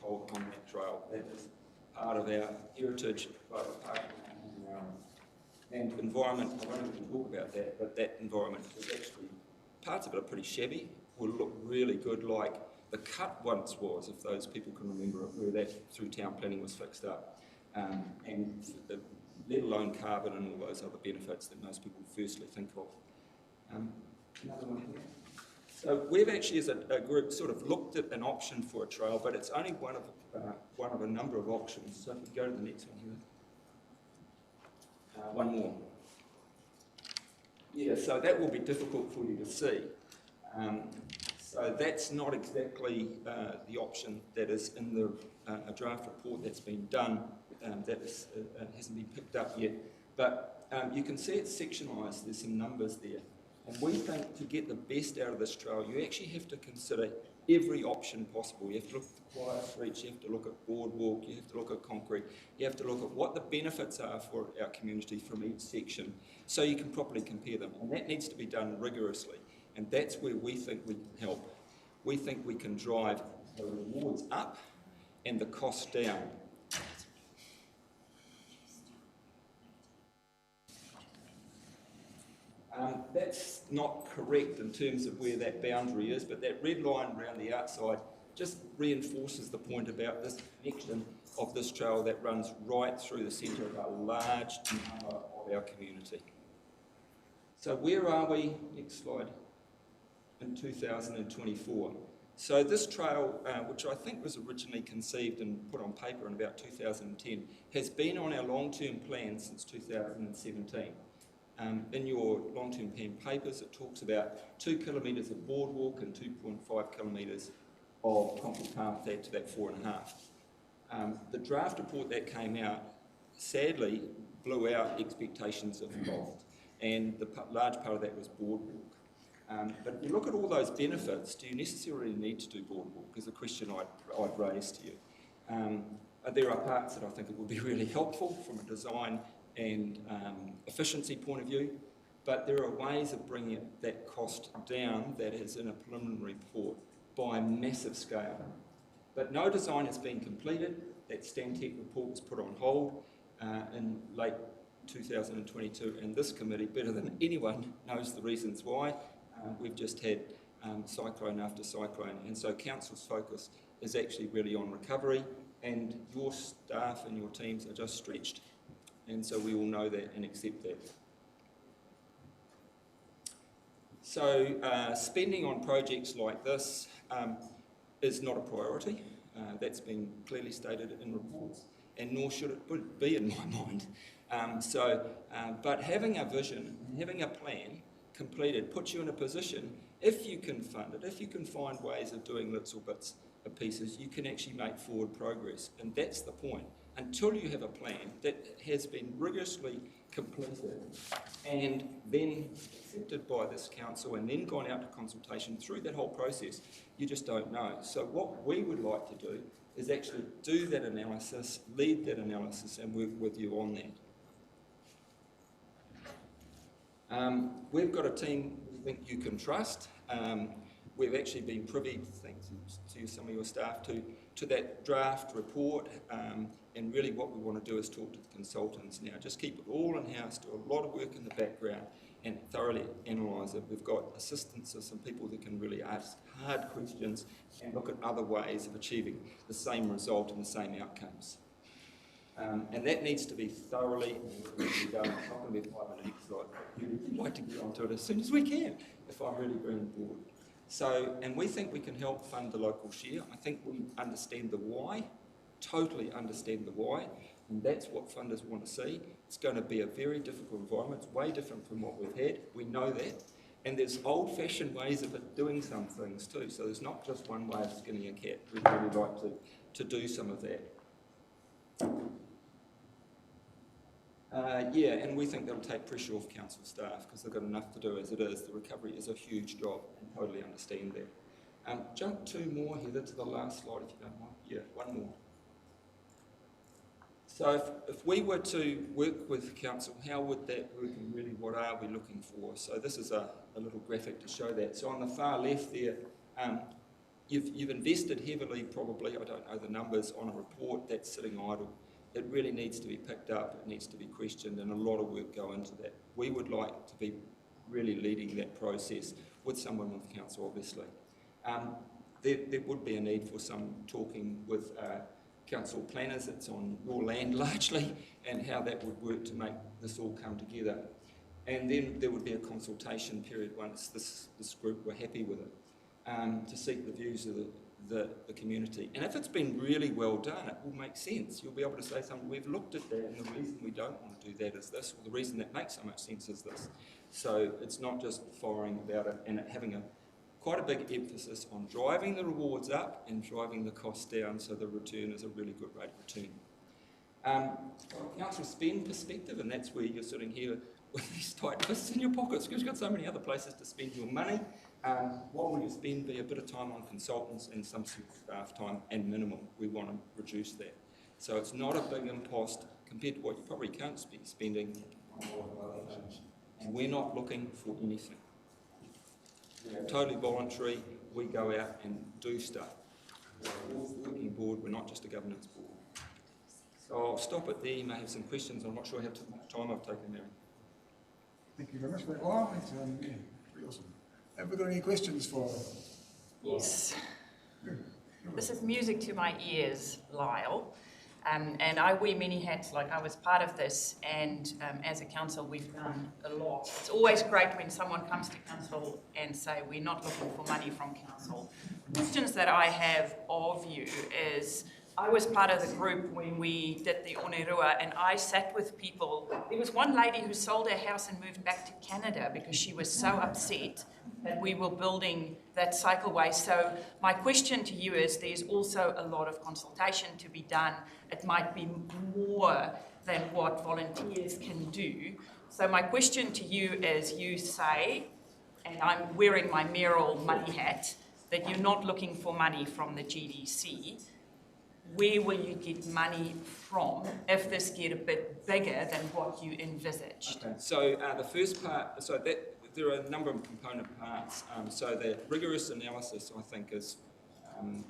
told on that trail. That is part of our heritage, and environment. I won't even talk about that, but that environment is actually, parts of it are pretty shabby, will look really good like the cut once was, if those people can remember it, where that through town planning was fixed up. And let alone carbon and all those other benefits that most people firstly think of. Another one here. So we've actually, as a group, sort of looked at an option for a trail, but it's only one of a number of options. So if we go to the next one here. One more. Yeah, so that will be difficult for you to see. So that's not exactly the option that is in the draft report that's been done, that hasn't been picked up yet. But you can see it's sectionalised, there's some numbers there. And we think to get the best out of this trail, you actually have to consider every option possible. You have to look at the quiet streets, you have to look at boardwalk, you have to look at concrete, you have to look at what the benefits are for our community from each section so you can properly compare them. And that needs to be done rigorously. And that's where we think we can help. We think we can drive the rewards up and the cost down. That's not correct in terms of where that boundary is, but that red line around the outside just reinforces the point about this connection of this trail that runs right through the centre of a large number of our community. So where are we? Next slide. In 2024. So this trail, which I think was originally conceived and put on paper in about 2010, has been on our long-term plan since 2017. In your long-term plan papers, it talks about 2 kilometres of boardwalk and 2.5 kilometres of concrete path to add to that 4.5. The draft report that came out, sadly, blew out expectations of cost, and the large part of that was boardwalk. But if you look at all those benefits, do you necessarily need to do boardwalk? Is a question I'd raise to you. There are parts that I think it would be really helpful from a design and efficiency point of view, but there are ways of bringing that cost down that is in a preliminary report by a massive scale. But no design has been completed. That Stantec report was put on hold in late 2022, and this committee, better than anyone, knows the reasons why. We've just had cyclone after cyclone, and so council's focus is actually really on recovery, and your staff and your teams are just stretched. And so we all know that and accept that. So spending on projects like this is not a priority. That's been clearly stated in reports, and nor should it be in my mind. But having a vision, having a plan completed, puts you in a position, if you can fund it, if you can find ways of doing little bits of pieces, you can actually make forward progress. And that's the point. Until you have a plan that has been rigorously completed and then accepted by this council and then gone out to consultation through that whole process, you just don't know. So what we would like to do is actually do that analysis, lead that analysis, and work with you on that. We've got a team we think you can trust. We've actually been privy, thanks to some of your staff, to that draft report, and really what we want to do is talk to the consultants now. Just keep it all in-house, do a lot of work in the background and thoroughly analyse it. We've got assistance of some people that can really ask hard questions and look at other ways of achieving the same result and the same outcomes. And that needs to be thoroughly done. It's not going to be a 5-minute exercise. You'd like to get onto it as soon as we can, if I'm really bringing board. So, and we think we can help fund the local share. I think we understand the why, totally understand the why, and that's what funders want to see. It's going to be a very difficult environment. It's way different from what we've had. We know that. And there's old-fashioned ways of doing some things too. So there's not just one way of skinning a cat. We'd really like to do some of that. Yeah, and we think that'll take pressure off council staff because they've got enough to do as it is. The recovery is a huge job, and totally understand that. Jump 2 more, Heather, to the last slide if you don't mind. Yeah, 1 more. So if we were to work with council, how would that work and really what are we looking for? So this is a little graphic to show that. So on the far left there, you've invested heavily, probably, I don't know the numbers, on a report that's sitting idle. It really needs to be picked up, it needs to be questioned, and a lot of work go into that. We would like to be really leading that process with someone with council, obviously. There would be a need for some talking with council planners. It's on your land largely, and how that would work to make this all come together. And then there would be a consultation period once this group were happy with it, to seek the views of the community. And if it's been really well done, it will make sense. You'll be able to say something, we've looked at that, and the reason we don't want to do that is this, or the reason that makes so much sense is this. So it's not just firing about it, and having quite a big emphasis on driving the rewards up and driving the costs down, so the return is a really good rate of return. From a council spend perspective, and that's where you're sitting here with these tight fists in your pockets, because you've got so many other places to spend your money. What will you spend? Be a bit of time on consultants and some staff time, and minimum. We want to reduce that. So it's not a big impost compared to what you probably can't be spending on a lot of other things. And we're not looking for anything. We're totally voluntary. We go out and do stuff. We're a working board. We're not just a governance board. So I'll stop it there. You may have some questions. I'm not sure how much time I've taken, Mary. Thank you very much for that, Lyle. It's pretty awesome. Have we got any questions for? Yes. This is music to my ears, Lyle. And I wear many hats, like I was part of this, and as a council we've done a lot. It's always great when someone comes to council and say we're not looking for money from council. Questions that I have of you is, I was part of the group when we did the Onerua, and I sat with people. There was one lady who sold her house and moved back to Canada because she was so upset that we were building that cycleway. So my question to you is, there's also a lot of consultation to be done. It might be more than what volunteers can do. So my question to you is, you say, and I'm wearing my mayoral money hat, that you're not looking for money from the GDC. Where will you get money from if this get a bit bigger than what you envisaged? Okay. So the first part, there are a number of component parts. So the rigorous analysis, I think, is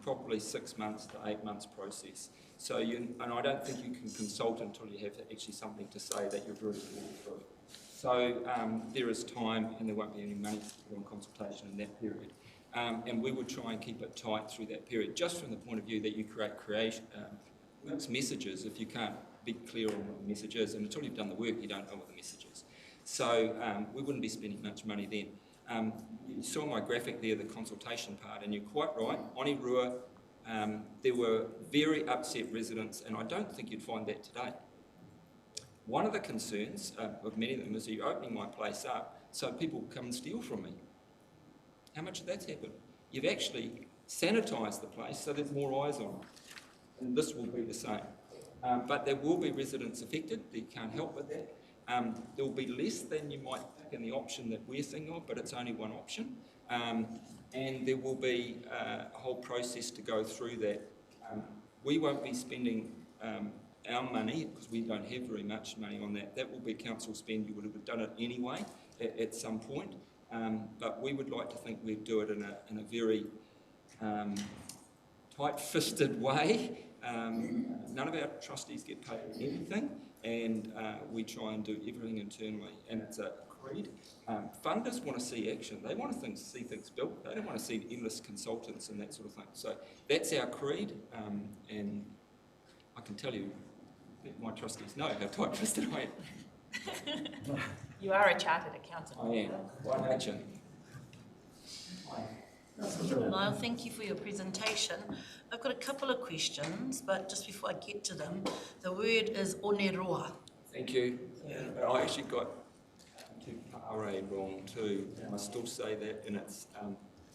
probably 6 months to 8 months process. So and I don't think you can consult until you have actually something to say that you're very through. So there is time, and there won't be any money on consultation in that period. And we would try and keep it tight through that period, just from the point of view that you create mixed messages if you can't be clear on what the message is, and until you've done the work, you don't know what the message is. So we wouldn't be spending much money then. You saw my graphic there, the consultation part, and you're quite right. Onerua, there were very upset residents, and I don't think you'd find that today. One of the concerns of many of them is that you're opening my place up so people come and steal from me. How much of that's happened? You've actually sanitised the place so there's more eyes on it. And this will be the same. But there will be residents affected. You can't help with that. There will be less than you might think in the option that we're thinking of, but it's only one option. And there will be a whole process to go through that. We won't be spending our money, because we don't have very much money on that. That will be council spend. You would have done it anyway at some point. But we would like to think we'd do it in a very tight-fisted way. None of our trustees get paid anything, and we try and do everything internally, and it's a creed. Funders want to see action. They want to see things built. They don't want to see endless consultants and that sort of thing. So that's our creed, and I can tell you that my trustees know how tight-fisted I am. You are a chartered accountant. I am, by nature. Lyle, thank you for your presentation. I've got a couple of questions, but just before I get to them, the word is Onerua. Thank you. Yeah. I actually got RA wrong too. I still say that, and it's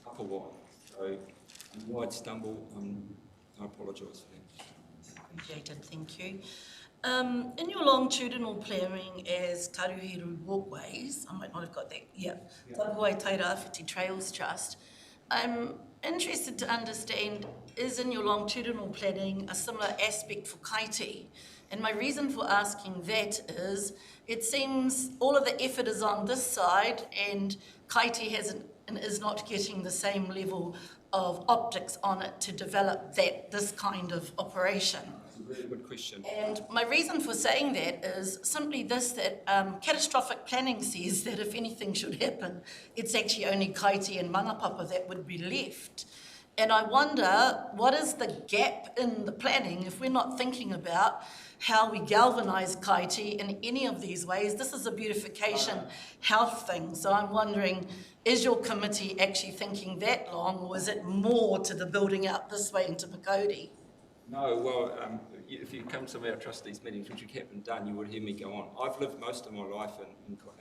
upper wide. So wide stumble, I apologise for that. Appreciated, thank you. In your longitudinal planning as Karuhiru Walkways, I might not have got that, yeah, Tapuai Tairawhiti Trails Trust, I'm interested to understand, is in your longitudinal planning a similar aspect for Kaiti? And my reason for asking that is, it seems all of the effort is on this side and Kaiti is not getting the same level of optics on it to develop this kind of operation? That's a really good question. And my reason for saying that is simply this, that catastrophic planning says that if anything should happen, it's actually only Kaiti and Mangapapa that would be left. And I wonder, what is the gap in the planning if we're not thinking about how we galvanise Kaiti in any of these ways? This is a beautification health thing. So I'm wondering, is your committee actually thinking that long, or is it more to the building out this way into Pakoti? No, well, if you come to our trustees meetings, which you haven't done, you would hear me go on. I've lived most of my life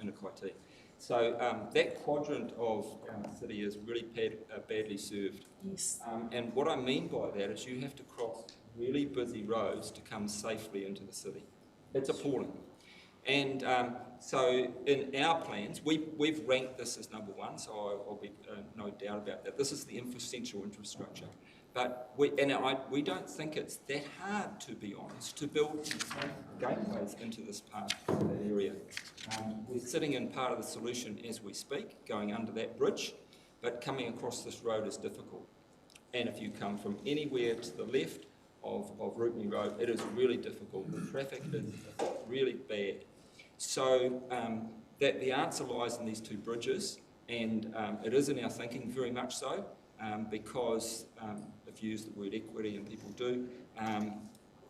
in a Kaiti. So that quadrant of our city is really badly served. Yes. And what I mean by that is you have to cross really busy roads to come safely into the city. It's appalling. And so in our plans, we've ranked this as number one, so I'll be no doubt about that. This is the essential infrastructure. But we don't think it's that hard, to be honest, to build gateways into this part of the area. We're sitting in part of the solution as we speak, going under that bridge, but coming across this road is difficult. And if you come from anywhere to the left of Rupney Road, it is really difficult. The traffic is really bad. So that the answer lies in these two bridges, and it is in our thinking very much so, because if you use the word equity, and people do,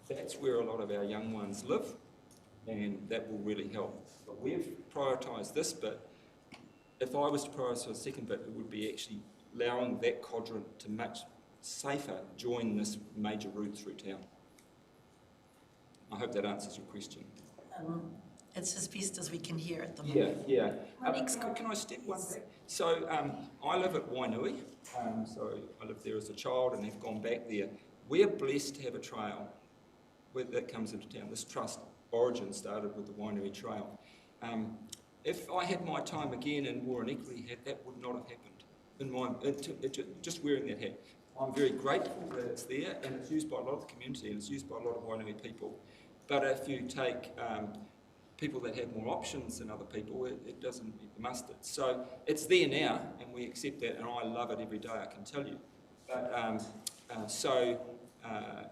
that's where a lot of our young ones live, and that will really help. But we've prioritised this bit. If I was to prioritise the second bit, it would be actually allowing that quadrant to much safer join this major route through town. I hope that answers your question. It's as best as we can hear at the moment. Yeah. Can I step one back? So I live at Wainui, so I lived there as a child and have gone back there. We're blessed to have a trail that comes into town. This trust origin started with the Wainui Trail. If I had my time again and wore an equity hat, that would not have happened. Just wearing that hat. I'm very grateful that it's there, and it's used by a lot of the community, and it's used by a lot of Wainui people. But if you take people that have more options than other people, it doesn't meet the mustard. So it's there now, and we accept that, and I love it every day, I can tell you. But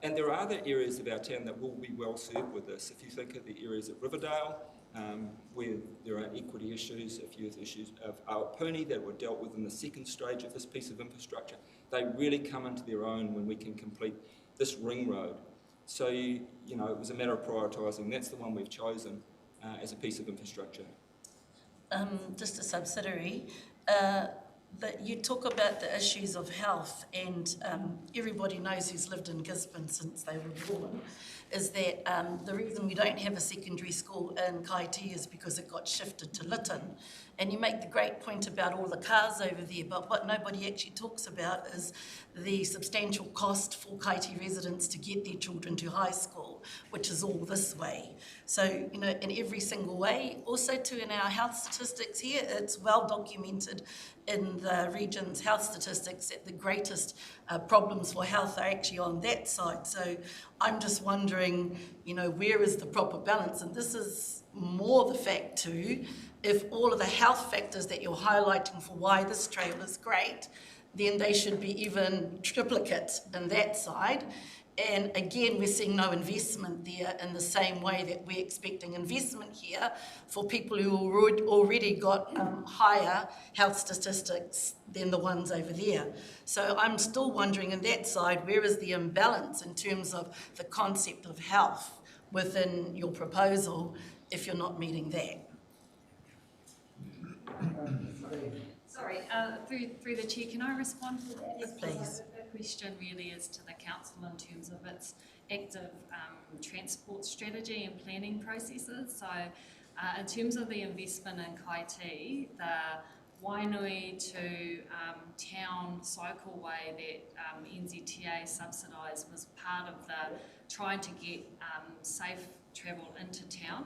and there are other areas of our town that will be well served with this. If you think of the areas at Riverdale, where there are equity issues, if you have issues of Aopuni that were dealt with in the second stage of this piece of infrastructure, they really come into their own when we can complete this ring road. So, it was a matter of prioritising. That's the one we've chosen as a piece of infrastructure. Just a subsidiary, that you talk about the issues of health, and everybody knows who's lived in Gisborne since they were born, is that the reason we don't have a secondary school in Kaiti is because it got shifted to Lytton. And you make the great point about all the cars over there, but what nobody actually talks about is the substantial cost for Kaiti residents to get their children to high school, which is all this way. So, in every single way. Also, too, in our health statistics here, it's well documented in the region's health statistics that the greatest problems for health are actually on that side. So I'm just wondering, where is the proper balance? And this is more the fact too, if all of the health factors that you're highlighting for why this trail is great, then they should be even triplicate in that side. And again, we're seeing no investment there in the same way that we're expecting investment here for people who already got higher health statistics than the ones over there. So I'm still wondering on that side, where is the imbalance in terms of the concept of health within your proposal if you're not meeting that? Sorry, through the chair, can I respond to that? Yes, please. The question really is to the council in terms of its active transport strategy and planning processes. So in terms of the investment in Kaiti, the Wainui to town cycleway that NZTA subsidised was part of the trying to get safe travel into town.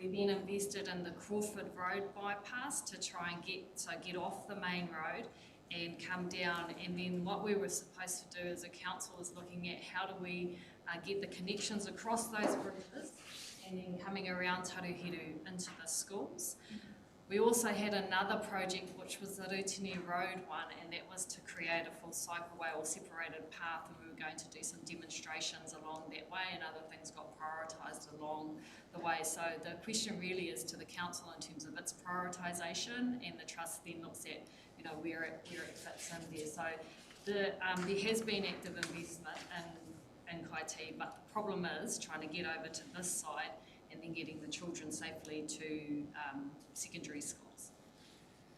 We then invested in the Crawford Road bypass to try and get off the main road and come down, and then what we were supposed to do as a council is looking at how do we get the connections across those bridges and then coming around Taruhiru into the schools. We also had another project which was the Rutini Road one, and that was to create a full cycleway or separated path, and we were going to do some demonstrations along that way, and other things got prioritised along the way. So the question really is to the council in terms of its prioritisation, and the trust then looks at, you know, where it fits in there. So there has been active investment in Kaiti, but the problem is trying to get over to this site and then getting the children safely to secondary schools.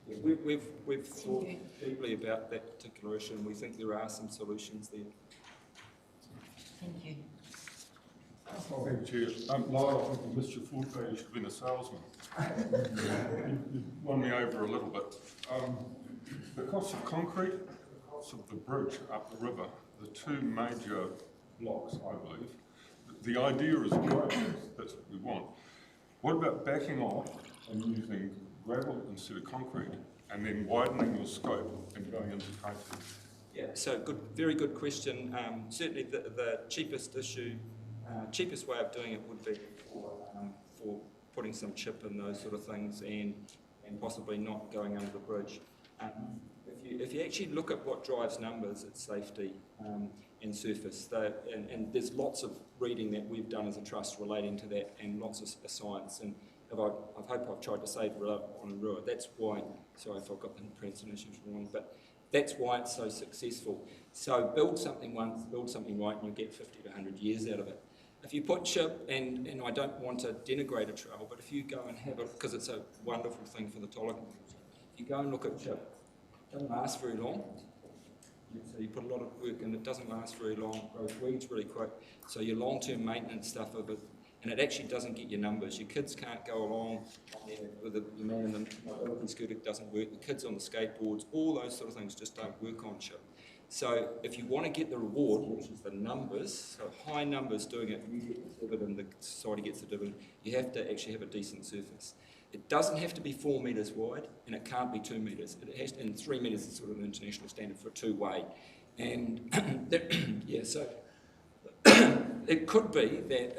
Yeah, we've thought deeply about that particular issue, and we think there are some solutions there. Thank you. Thank you, Chair. Lyle, I think you missed your forte. You should have been a salesman. You won me over a little bit. The cost of concrete, the cost of the bridge up the river, the two major blocks, I believe. The idea is great. That's what we want. What about backing off and using gravel instead of concrete, and then widening your scope and going into Kaiti? Yeah, so very good question. Certainly the cheapest cheapest way of doing it would be for putting some chip in those sort of things, and possibly not going under the bridge. If you actually look at what drives numbers, it's safety and surface. And there's lots of reading that we've done as a trust relating to that, and lots of science. And I hope I've tried to save it on Rua. That's why, sorry if I've got the pronunciations wrong, but that's why it's so successful. So build something once, build something right, and you'll get 50 to 100 years out of it. If you put chip, and I don't want to denigrate a trail, but if you go and have it, because it's a wonderful thing for the Tolaga, if you go and look at chip, it doesn't last very long. So you put a lot of work in, it doesn't last very long, it grows weeds really quick. So your long-term maintenance stuff of it, and it actually doesn't get your numbers. Your kids can't go along there with the man in the mobility scooter, doesn't work. The kids on the skateboards, all those sort of things just don't work on chip. So if you want to get the reward, which is the numbers, so high numbers doing it, you get the dividend, the society gets the dividend, you have to actually have a decent surface. It doesn't have to be 4 metres wide, and it can't be 2 metres. It has to, and 3 metres is sort of an international standard for a two-way. And yeah, so it could be that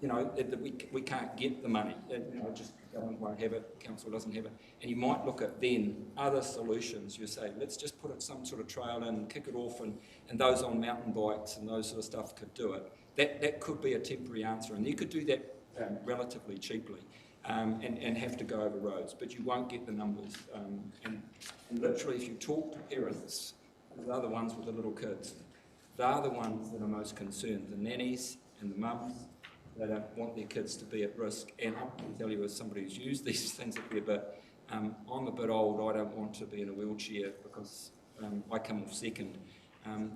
that we can't get the money. Just government won't have it, council doesn't have it, and you might look at then other solutions. You say, let's just put some sort of trail in, kick it off, and those on mountain bikes and those sort of stuff could do it. That could be a temporary answer, and you could do that relatively cheaply. And have to go over roads, but you won't get the numbers. And literally, if you talk to parents, they're the ones with the little kids, they're the ones that are most concerned, the nannies and the mums. They don't want their kids to be at risk. And I can tell you, as somebody who's used these things a fair bit, I'm a bit old. I don't want to be in a wheelchair because I come off second.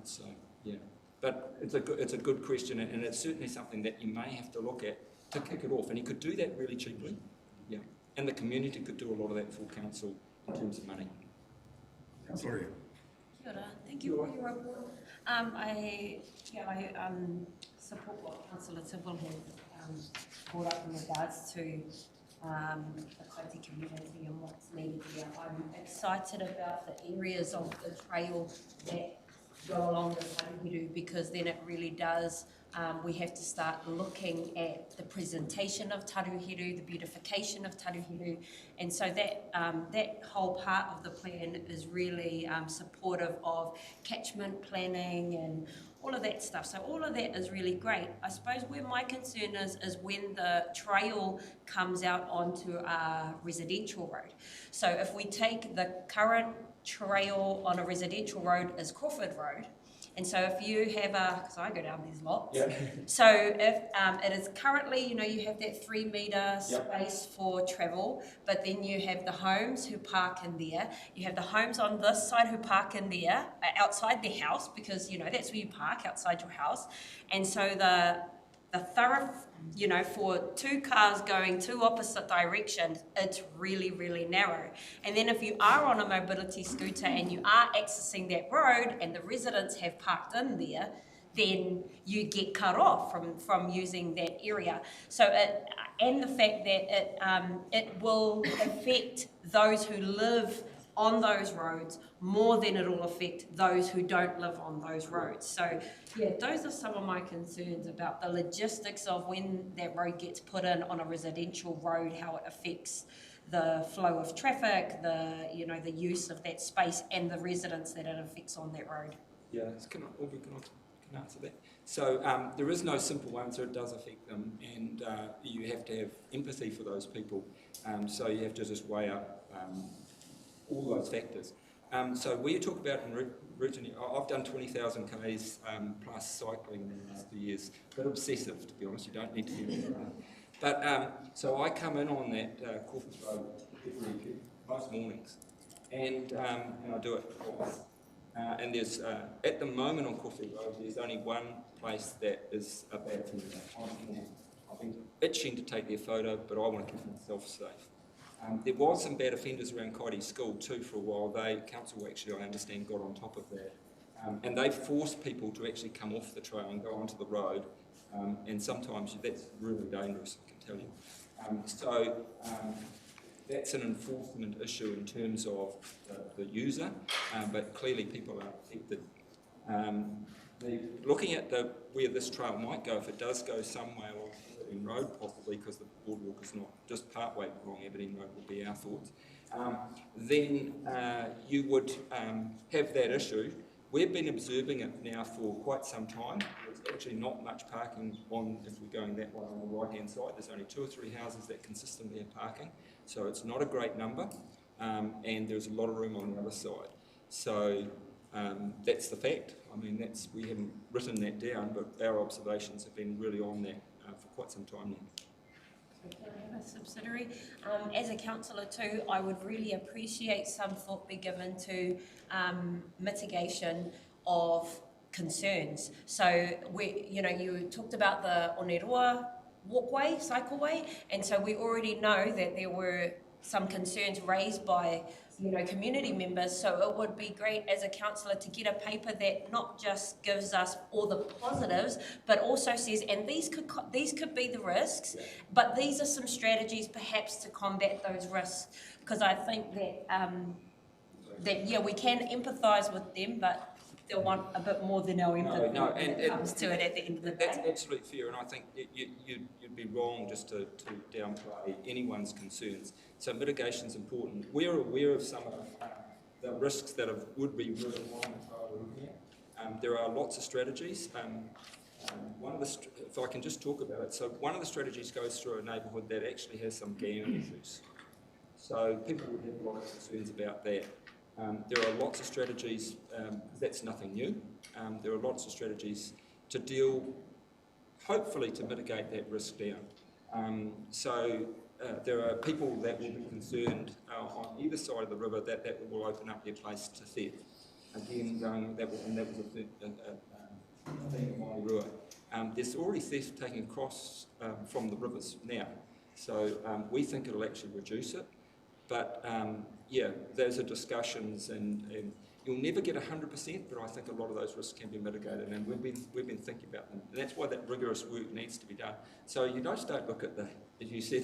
So yeah, but it's a good question, and it's certainly something that you may have to look at to kick it off. And you could do that really cheaply. Yeah, and the community could do a lot of that for council in terms of money. Councillor. Kia ora. Thank you for your report. I support what Councillor Tibble has brought up in regards to the Kaiti community and what's needed here. I'm excited about the areas of the trail that go along the Taruhiru, because then it really does, we have to start looking at the presentation of Taruhiru, the beautification of Taruhiru, and so that whole part of the plan is really supportive of catchment planning and all of that stuff. So all of that is really great. I suppose where my concern is when the trail comes out onto a residential road. So if we take the current trail on a residential road as Crawford Road, and so if you have because I go down these lots, yeah. So if it is currently, you have that 3 metre space for travel, but then you have the homes who park in there. You have the homes on this side who park in there, outside their house, because, that's where you park, outside your house. And so the thorough, for 2 cars going 2 opposite directions, it's really, really narrow. And then if you are on a mobility scooter and you are accessing that road and the residents have parked in there, then you get cut off from using that area. So and the fact that it will affect those who live on those roads more than it will affect those who don't live on those roads. So yeah, those are some of my concerns about the logistics of when that road gets put in on a residential road, how it affects the flow of traffic, the use of that space and the residents that it affects on that road. Yeah, can answer that. So there is no simple answer. It does affect them, and you have to have empathy for those people. So you have to just weigh up all those factors. So we talk about originally, I've done 20,000 Ks plus cycling in the last few years. A bit obsessive, to be honest. You don't need to be. But so I come in on that Corpus Road most mornings, and I do it twice. And there's, at the moment on Corfu Road, there's only one place that is a bad offender. I've been itching to take their photo, but I want to keep myself safe. There was some bad offenders around Kaiti School too for a while. Council actually, I understand, got on top of that. And they forced people to actually come off the trail and go onto the road. And sometimes that's really dangerous, I can tell you. That's an enforcement issue in terms of the user, but clearly people are affected. Looking at where this trail might go, if it does go somewhere on Aberdeen Road, possibly because the boardwalk is not just part-way along Aberdeen Road would be our thoughts, then you would have that issue. We've been observing it now for quite some time. There's actually not much parking on, if we're going that way on the right-hand side. There's only 2 or 3 houses that consistently have parking. So it's not a great number, and there's a lot of room on the other side. So that's the fact. I mean, we haven't written that down, but our observations have been really on that for quite some time now. A subsidiary. As a councillor too, I would really appreciate some thought be given to mitigation of concerns. So you talked about the Onerua walkway, cycleway, and so we already know that there were some concerns raised by community members. So it would be great as a councillor to get a paper that not just gives us all the positives, but also says, and these could be the risks, but these are some strategies perhaps to combat those risks. Because I think that we can empathise with them, but they'll want a bit more than our empathy when it comes to it at the end of the day. That's absolutely fair, and I think you'd be wrong just to downplay anyone's concerns. So mitigation's important. We're aware of some of the risks that would be really high in the trial we're looking at. There are lots of strategies. If I can just talk about it, so one of the strategies goes through a neighbourhood that actually has some gang issues. So people would have a lot of concerns about that. There are lots of strategies, that's nothing new. There are lots of strategies to deal, hopefully to mitigate that risk down. There are people that will be concerned on either side of the river that will open up their place to theft. Again, that was a thing in Wairua. There's already theft taking across from the rivers now. So we think it'll actually reduce it. But those are discussions, and you'll never get 100%, but I think a lot of those risks can be mitigated, and we've been thinking about them. And that's why that rigorous work needs to be done. So you don't look at as you said,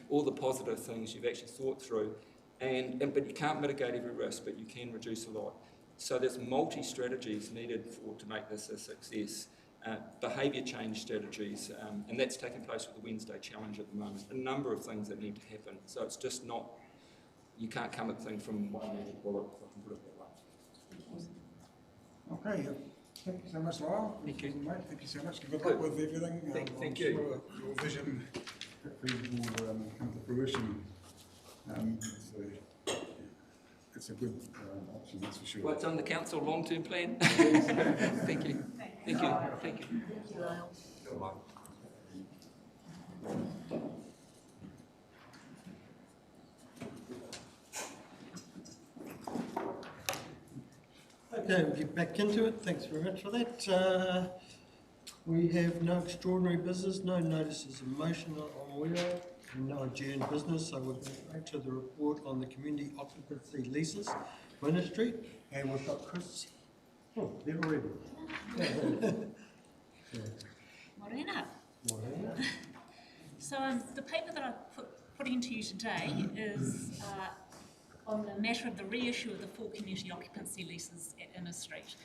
all the positive things you've actually thought through, but you can't mitigate every risk, but you can reduce a lot. So there's multi-strategies needed to make this a success. Behaviour change strategies, and that's taking place with the Wednesday Challenge at the moment. A number of things that need to happen. So it's just not, you can't come at things from one magic bullet, if I can put it that way. Okay, thank you so much, Lyle. Thank you. Mate, thank you so much. Good luck with everything. Thank I'm you. sure your vision will come to fruition. It's a good option, that's for sure. Well, it's on the council long-term plan. Thank you. Thank you. Thank you. Thank you, Lyle. Okay, we'll get back into it. Thanks very much for that. We have no extraordinary business, no notices of motion on aware, and no adjourned business, so we'll go straight to the report on the community occupancy leases ministry, and we've got Chris. Oh, they're already. Morena. Morena. So the paper that I'm putting to you today is on the matter of the reissue of the 4 community occupancy leases at Inner Street.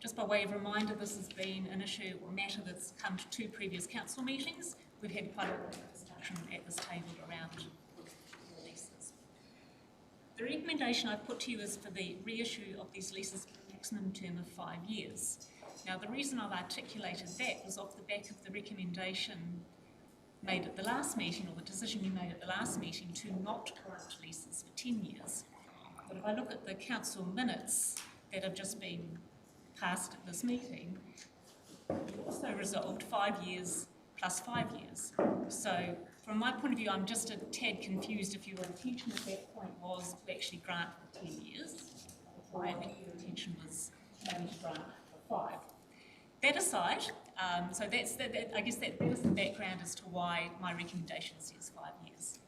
Just by way of reminder, this has been an issue or matter that's come to 2 previous council meetings. We've had quite a lot of discussion at this table around the leases. The recommendation I put to you is for the reissue of these leases for a maximum term of 5 years. Now, the reason I've articulated that was off the back of the recommendation made at the last meeting, or the decision you made at the last meeting, to not grant leases for 10 years. But if I look at the council minutes that have just been passed at this meeting, it also resolved 5 years plus 5 years. So from my point of view, I'm just a tad confused if your intention at that point was to actually grant for 10 years, or I think your intention was only to grant for 5. That aside, so I guess that is the background as to why my recommendation says 5 years.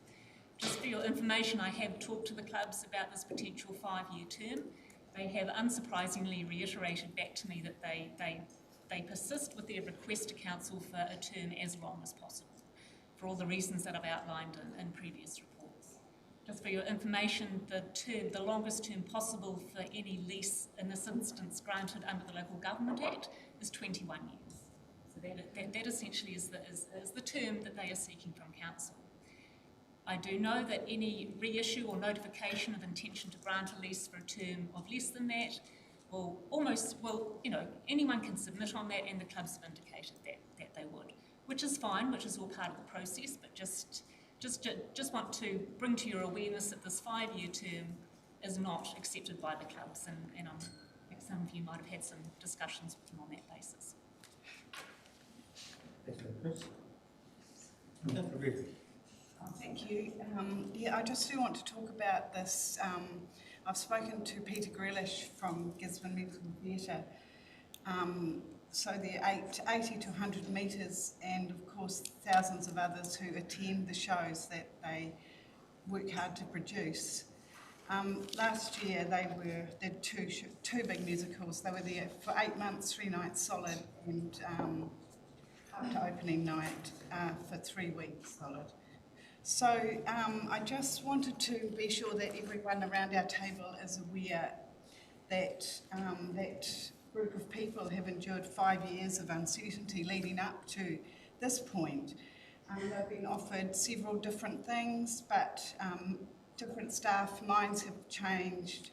Just for your information, I have talked to the clubs about this potential 5-year term. They have unsurprisingly reiterated back to me that they persist with their request to council for a term as long as possible, for all the reasons that I've outlined in previous reports. Just for your information, the longest term possible for any lease in this instance granted under the Local Government Act is 21 years. So that essentially is the term that they are seeking from council. I do know that any reissue or notification of intention to grant a lease for a term of less than that anyone can submit on that, and the clubs have indicated that they would, which is fine, which is all part of the process, but just want to bring to your awareness that this 5-year term is not accepted by the clubs, and I think some of you might have had some discussions with them on that basis. Thank you, Chris. Councillor Reid. Thank you. I just do want to talk about this. I've spoken to Peter Grealish from Gisborne Musical Theatre. So there are 80 to 100 metres, and of course thousands of others who attend the shows that they work hard to produce. Last year they did two big musicals. They were there for 8 months, 3 nights solid, and up to opening night for 3 weeks solid. So I just wanted to be sure that everyone around our table is aware that that group of people have endured 5 years of uncertainty leading up to this point. They've been offered several different things, but different staff minds have changed.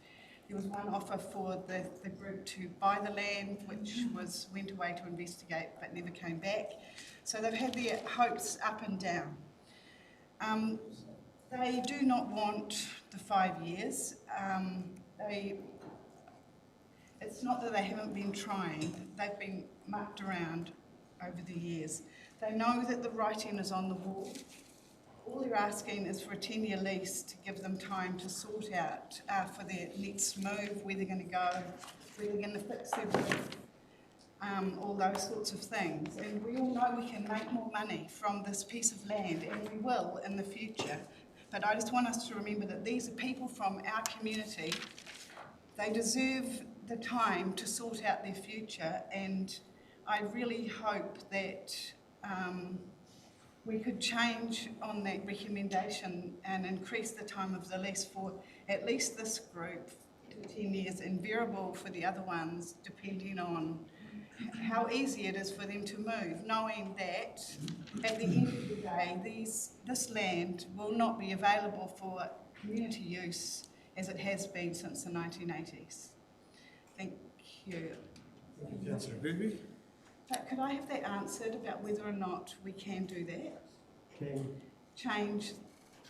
There was one offer for the group to buy the land, which went away to investigate but never came back. So they've had their hopes up and down. They do not want the 5 years. It's not that they haven't been trying, they've been mucked around over the years. They know that the writing is on the wall. All they're asking is for a 10-year lease to give them time to sort out for their next move, where they're going to go, where they're going to fix their roof, all those sorts of things. And we all know we can make more money from this piece of land, and we will in the future. But I just want us to remember that these are people from our community. They deserve the time to sort out their future, and I really hope that we could change on that recommendation and increase the time of the lease for at least this group to 10 years, and variable for the other ones, depending on how easy it is for them to move, knowing that at the end of the day, this land will not be available for community use as it has been since the 1980s. Thank you. Councillor Reid. But could I have that answered about whether or not we can do that? Can Change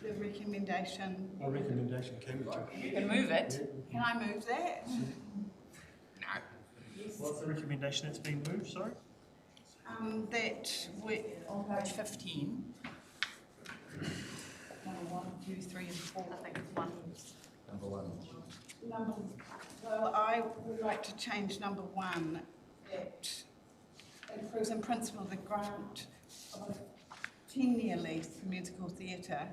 the recommendation? our recommendation can be changed? You can move it. Can I move that? What's the recommendation that's been moved, sorry? That we, On page 15. Number 1, 2, 3, and 4. I think it's 1. well, I would like to change number 1, that improves in principle the grant of a 10-year lease for musical theatre.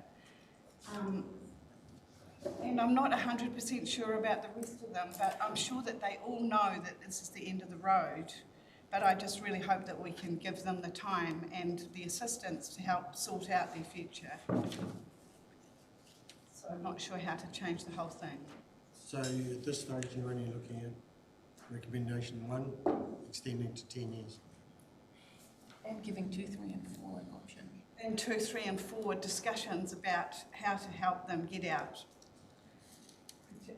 And I'm not 100% sure about the rest of them, but I'm sure that they all know that this is the end of the road. But I just really hope that we can give them the time and the assistance to help sort out their future. So I'm not sure how to change the whole thing. So at this stage, you're only looking at recommendation 1, extending to 10 years. And giving 2, 3, and 4 an option. And 2, 3, and 4 discussions about how to help them get out.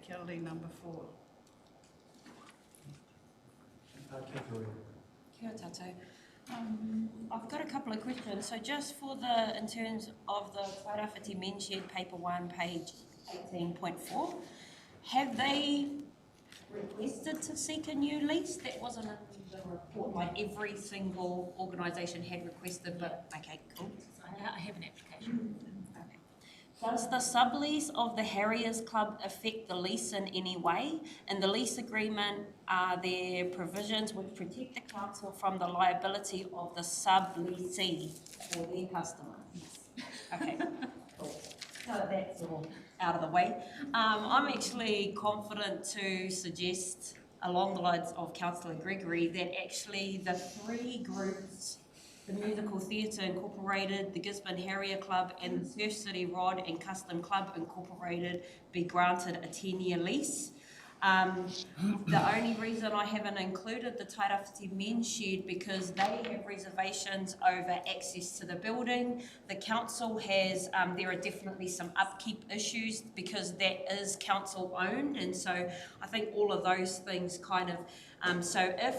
particularly number 4. Kia ora tātou. I've got a couple of questions. So just in terms of the Wairawhiti Men's Shed, paper 1, page 18.4, have they requested to seek a new lease? That wasn't in the report, like every single organisation had requested, but okay, cool. I have an application. Okay. Does the sublease of the Harriers Club affect the lease in any way? In the lease agreement, are there provisions which protect the council from the liability of the subleasee or their customer? Okay, cool. So that's all out of the way. I'm actually confident to suggest, along the lines of Councillor Gregory, that actually the 3 groups, the Musical Theatre Incorporated, the Gisborne Harrier Club and the Surf City Rod and Custom Club Incorporated, be granted a 10-year lease. The only reason I haven't included the Tairawhiti Men's Shed because they have reservations over access to the building. The council has, there are definitely some upkeep issues because that is council owned, and so I think all of those things kind of, so if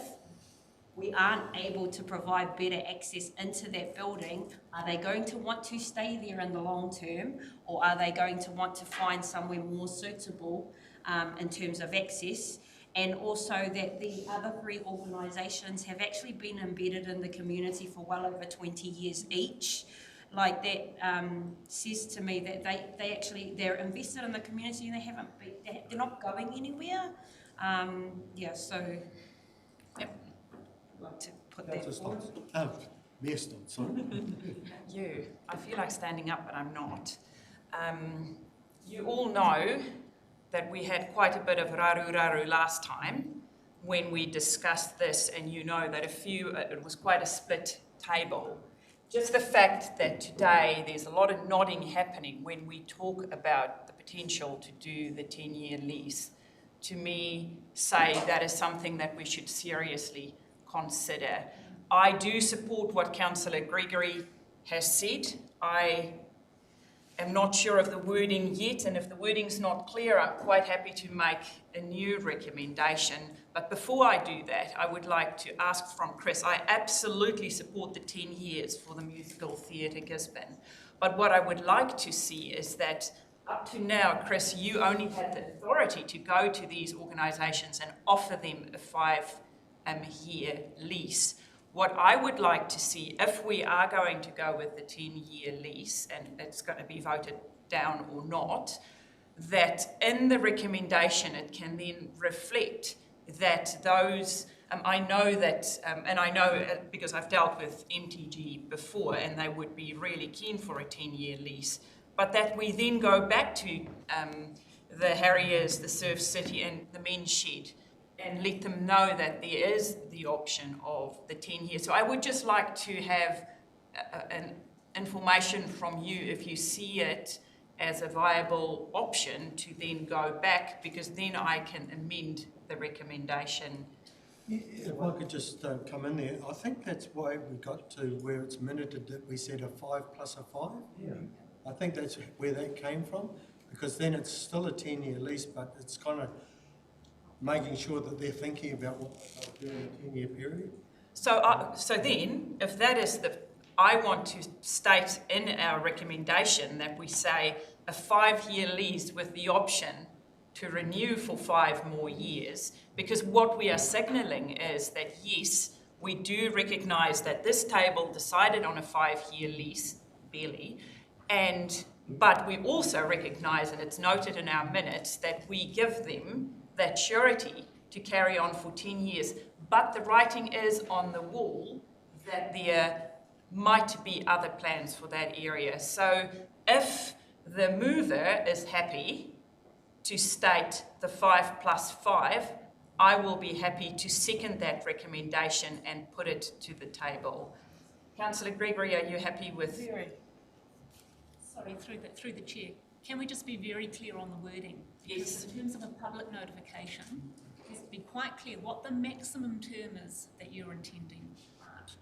we aren't able to provide better access into that building, are they going to want to stay there in the long term, or are they going to want to find somewhere more suitable in terms of access? And also that the other 3 organisations have actually been embedded in the community for well over 20 years each. Like that says to me that they're invested in the community and they're not going anywhere. So, yep. Like to put that forward. Sorry. I feel like standing up, but I'm not. You all know that we had quite a bit of raru last time when we discussed this, and you know that it was quite a split table. Just the fact that today there's a lot of nodding happening when we talk about the potential to do the 10-year lease, to me, say that is something that we should seriously consider. I do support what Councillor Gregory has said. I am not sure of the wording yet, and if the wording's not clear, I'm quite happy to make a new recommendation. But before I do that, I would like to ask from Chris. I absolutely support the 10 years for the Musical Theatre Gisborne. But what I would like to see is that up to now, Chris, you only had the authority to go to these organisations and offer them a 5-year lease. What I would like to see, if we are going to go with the 10-year lease, and it's going to be voted down or not, that in the recommendation it can then reflect that those, I know that, and I know because I've dealt with MTG before, and they would be really keen for a 10-year lease, but that we then go back to the Harriers, the Surf City and the Men's Shed, and let them know that there is the option of the 10 years. So I would just like to have an information from you if you see it as a viable option to then go back, because then I can amend the recommendation. If I could just come in there, I think that's why we got to where it's minuted that we said a 5 plus a 5. Yeah. I think that's where that came from, because then it's still a 10-year lease, but it's kind of making sure that they're thinking about what they'll do in a 10-year period. So then, if that is I want to state in our recommendation that we say a 5-year lease with the option to renew for 5 more years, because what we are signalling is that yes, we do recognise that this table decided on a 5-year lease, barely, but we also recognise, and it's noted in our minutes, that we give them that surety to carry on for 10 years. But the writing is on the wall that there might be other plans for that area. So if the mover is happy to state the 5 plus 5, I will be happy to second that recommendation and put it to the table. Councillor Gregory, are you happy with? Very. Sorry, through the chair. Can we just be very clear on the wording? Yes. In terms of a public notification, it has to be quite clear what the maximum term is that you're intending. Right.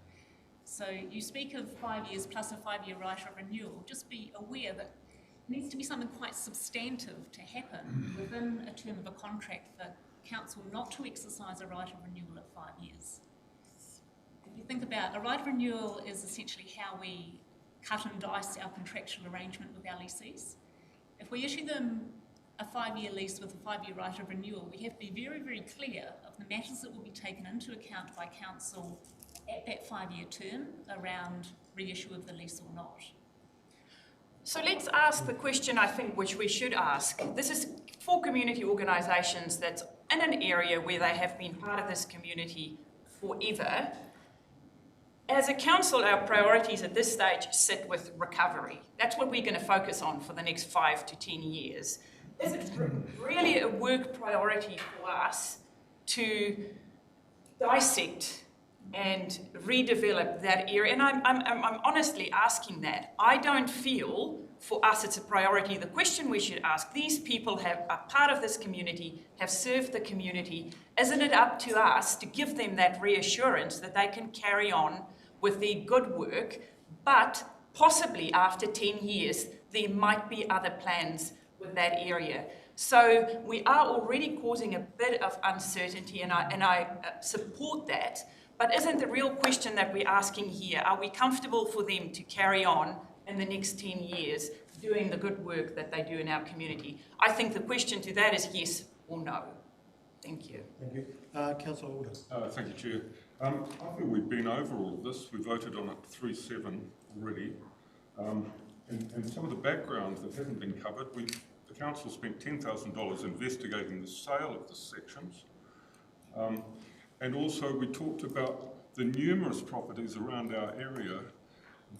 So you speak of 5 years plus a 5-year right of renewal. Just be aware that needs to be something quite substantive to happen within a term of a contract for council not to exercise a right of renewal at 5 years. If you think about a right of renewal is essentially how we cut and dice our contractual arrangement with our lessees. If we issue them a 5-year lease with a 5-year right of renewal, we have to be very, very clear of the matters that will be taken into account by council at that 5-year term around reissue of the lease or not. So let's ask the question, I think, which we should ask. This is for community organisations that's in an area where they have been part of this community forever. As a council, our priorities at this stage sit with recovery. That's what we're going to focus on for the next 5 to 10 years. Is it really a work priority for us to dissect and redevelop that area? And I'm honestly asking that. I don't feel for us it's a priority. The question we should ask, these people are part of this community, have served the community. Isn't it up to us to give them that reassurance that they can carry on with their good work, but possibly after 10 years, there might be other plans with that area. So we are already causing a bit of uncertainty, and I support that. But isn't the real question that we're asking here, are we comfortable for them to carry on in the next 10 years doing the good work that they do in our community? I think the question to that is yes or no. Thank you. Thank you. Councillor Alder. Thank you, Chair. I feel we've been over all of this. We voted on it 3-7 already. And some of the background that hasn't been covered, the council spent $10,000 investigating the sale of the sections. And also we talked about the numerous properties around our area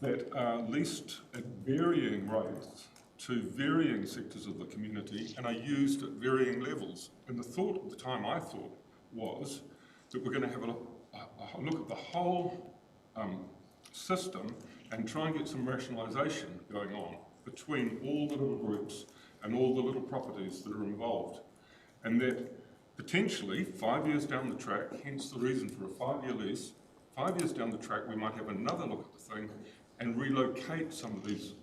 that are leased at varying rates to varying sectors of the community and are used at varying levels. And the thought at the time, I thought, was that we're going to have a look at the whole system and try and get some rationalisation going on between all the little groups and all the little properties that are involved. And that potentially 5 years down the track, hence the reason for a 5-year lease, 5 years down the track we might have another look at the thing and relocate some of these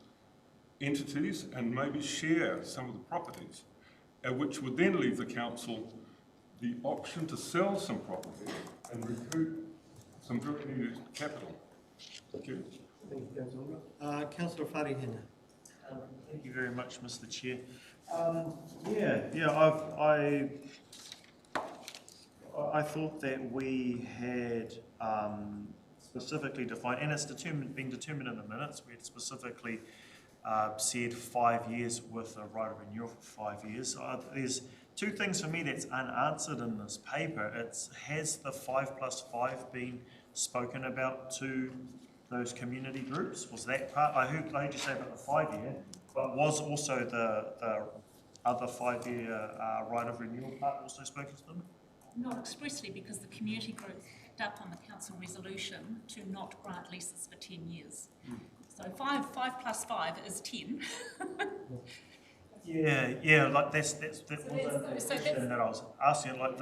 entities and maybe share some of the properties, which would then leave the council the option to sell some property and recoup some very needed capital. Thank you. Thank you, Councillor Alder. Councillor Farihena. Thank you very much, Mr. Chair. I thought that we had specifically defined, and it's been determined in the minutes, we had specifically said 5 years with a right of renewal for 5 years. There's two things for me that's unanswered in this paper. Has the 5+5 been spoken about to those community groups? Was that part? I heard you say about the 5-year, but was also the other 5-year right of renewal part also spoken to them? Not expressly, because the community group picked up on the council resolution to not grant leases for 10 years. So 5+5 is 10. Yeah, like that was the question that I was asking. Like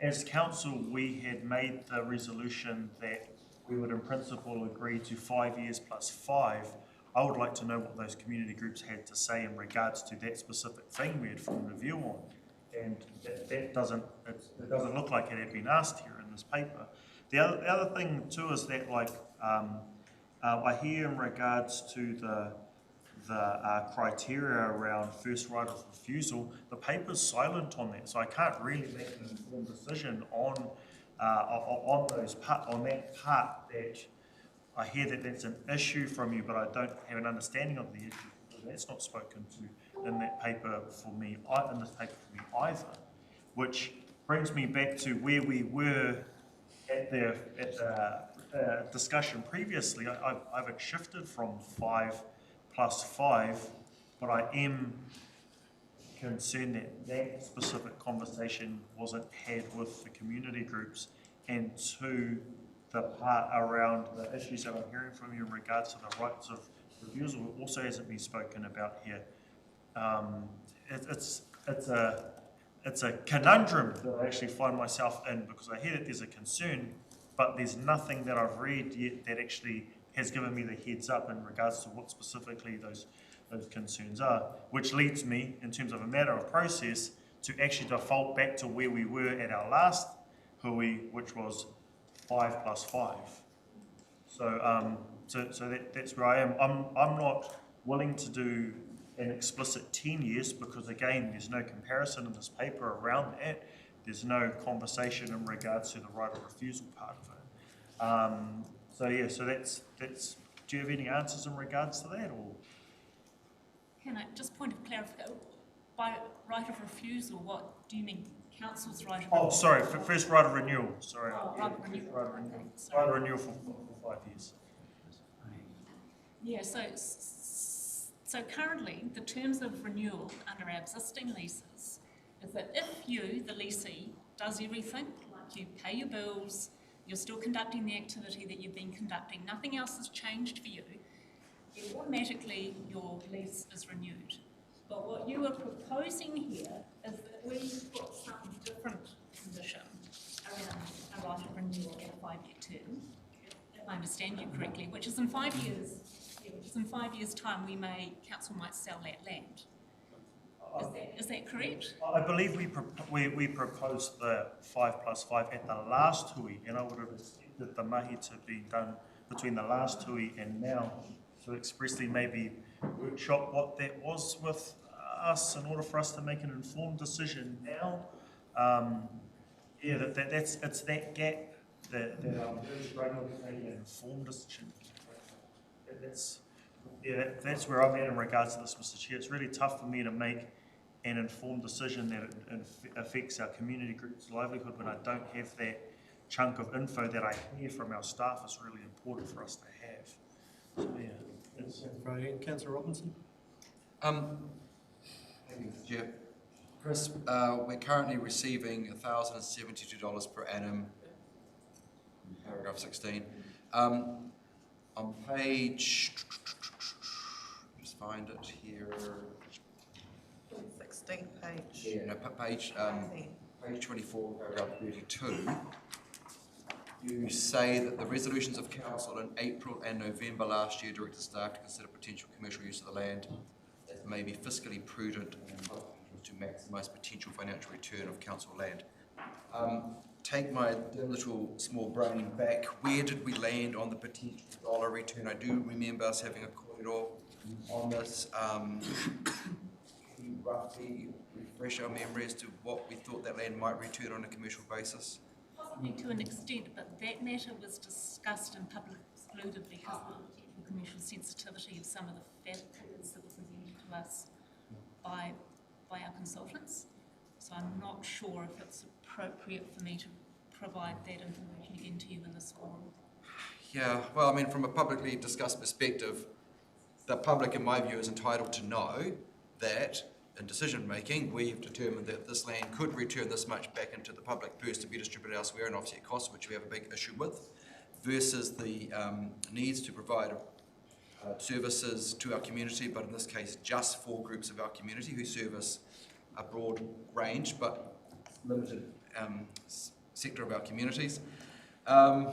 as council, we had made the resolution that we would in principle agree to 5 years plus 5. I would like to know what those community groups had to say in regards to that specific thing we had formed a view on. And it doesn't look like it had been asked here in this paper. The other thing too is that I hear in regards to the criteria around first right of refusal, the paper's silent on that, so I can't really make an informed decision on that part. That I hear that that's an issue from you, but I don't have an understanding of the issue. That's not spoken to in that paper for me, in this paper for me either, which brings me back to where we were at the discussion previously. I've shifted from 5+5, but I am concerned that specific conversation wasn't had with the community groups, and to the part around the issues that I'm hearing from you in regards to the rights of refusal also hasn't been spoken about here. It's a conundrum that I actually find myself in, because I hear that there's a concern, but there's nothing that I've read yet that actually has given me the heads up in regards to what specifically those those concerns are, which leads me, in terms of a matter of process, to actually default back to where we were at our last hui, which was 5+5. So, that's where I am. I'm not willing to do an explicit 10 years because, again, there's no comparison in this paper around that. There's no conversation in regards to the right of refusal part of it. So that's. Do you have any answers in regards to that, or? Can I, just point of clarification, by right of refusal, what do you mean? Council's right of refusal? Oh, sorry, first right of renewal, sorry. Oh, right of renewal. Right of renewal. Okay, sorry. Right of renewal for 5 years. Yeah, so currently, the terms of renewal under our existing leases is that if you, the leasee, does everything, like you pay your bills, you're still conducting the activity that you've been conducting, nothing else has changed for you, then automatically your lease is renewed. But what you are proposing here is that we put some different condition around a right of renewal at a 5-year term, if I understand you correctly, which is in 5 years. In 5 years' time, council might sell that land. Is that correct? I believe we proposed the 5+5 at the last hui, and I would have expected the mahi to be done between the last hui and now, to expressly maybe workshop what that was with us in order for us to make an informed decision now. It's that gap that I'm really struggling with making an informed decision. That's where I'm at in regards to this, Mr. Chair. It's really tough for me to make an informed decision that it affects our community group's livelihood when I don't have that chunk of info that I hear from our staff is really important for us to have. So Thanks, Brian. Councillor Robinson? Thank you, Mr. Chair. Chris, we're currently receiving $1,072 per annum, paragraph 16. On page, just find it here. 16 page. Yeah, no, page 24, paragraph 32. You say that the resolutions of council in April and November last year directed staff to consider potential commercial use of the land as may be fiscally prudent and to maximise potential financial return of council land. Take my little small brain back. Where did we land on the potential dollar return? I do remember us having a corridor on this. Can you roughly refresh our memory as to what we thought that land might return on a commercial basis? Possibly to an extent, but that matter was discussed and publicly excluded because of the commercial sensitivity of some of the factors that were presented to us by our consultants. So I'm not sure if it's appropriate for me to provide that information again to you in this forum. Yeah, well, I mean, from a publicly discussed perspective, the public, in my view, is entitled to know that in decision making, we've determined that this land could return this much back into the public purse to be distributed elsewhere and offset costs, which we have a big issue with, versus the needs to provide services to our community, but in this case, just for groups of our community who service a broad range, but limited sector of our communities. I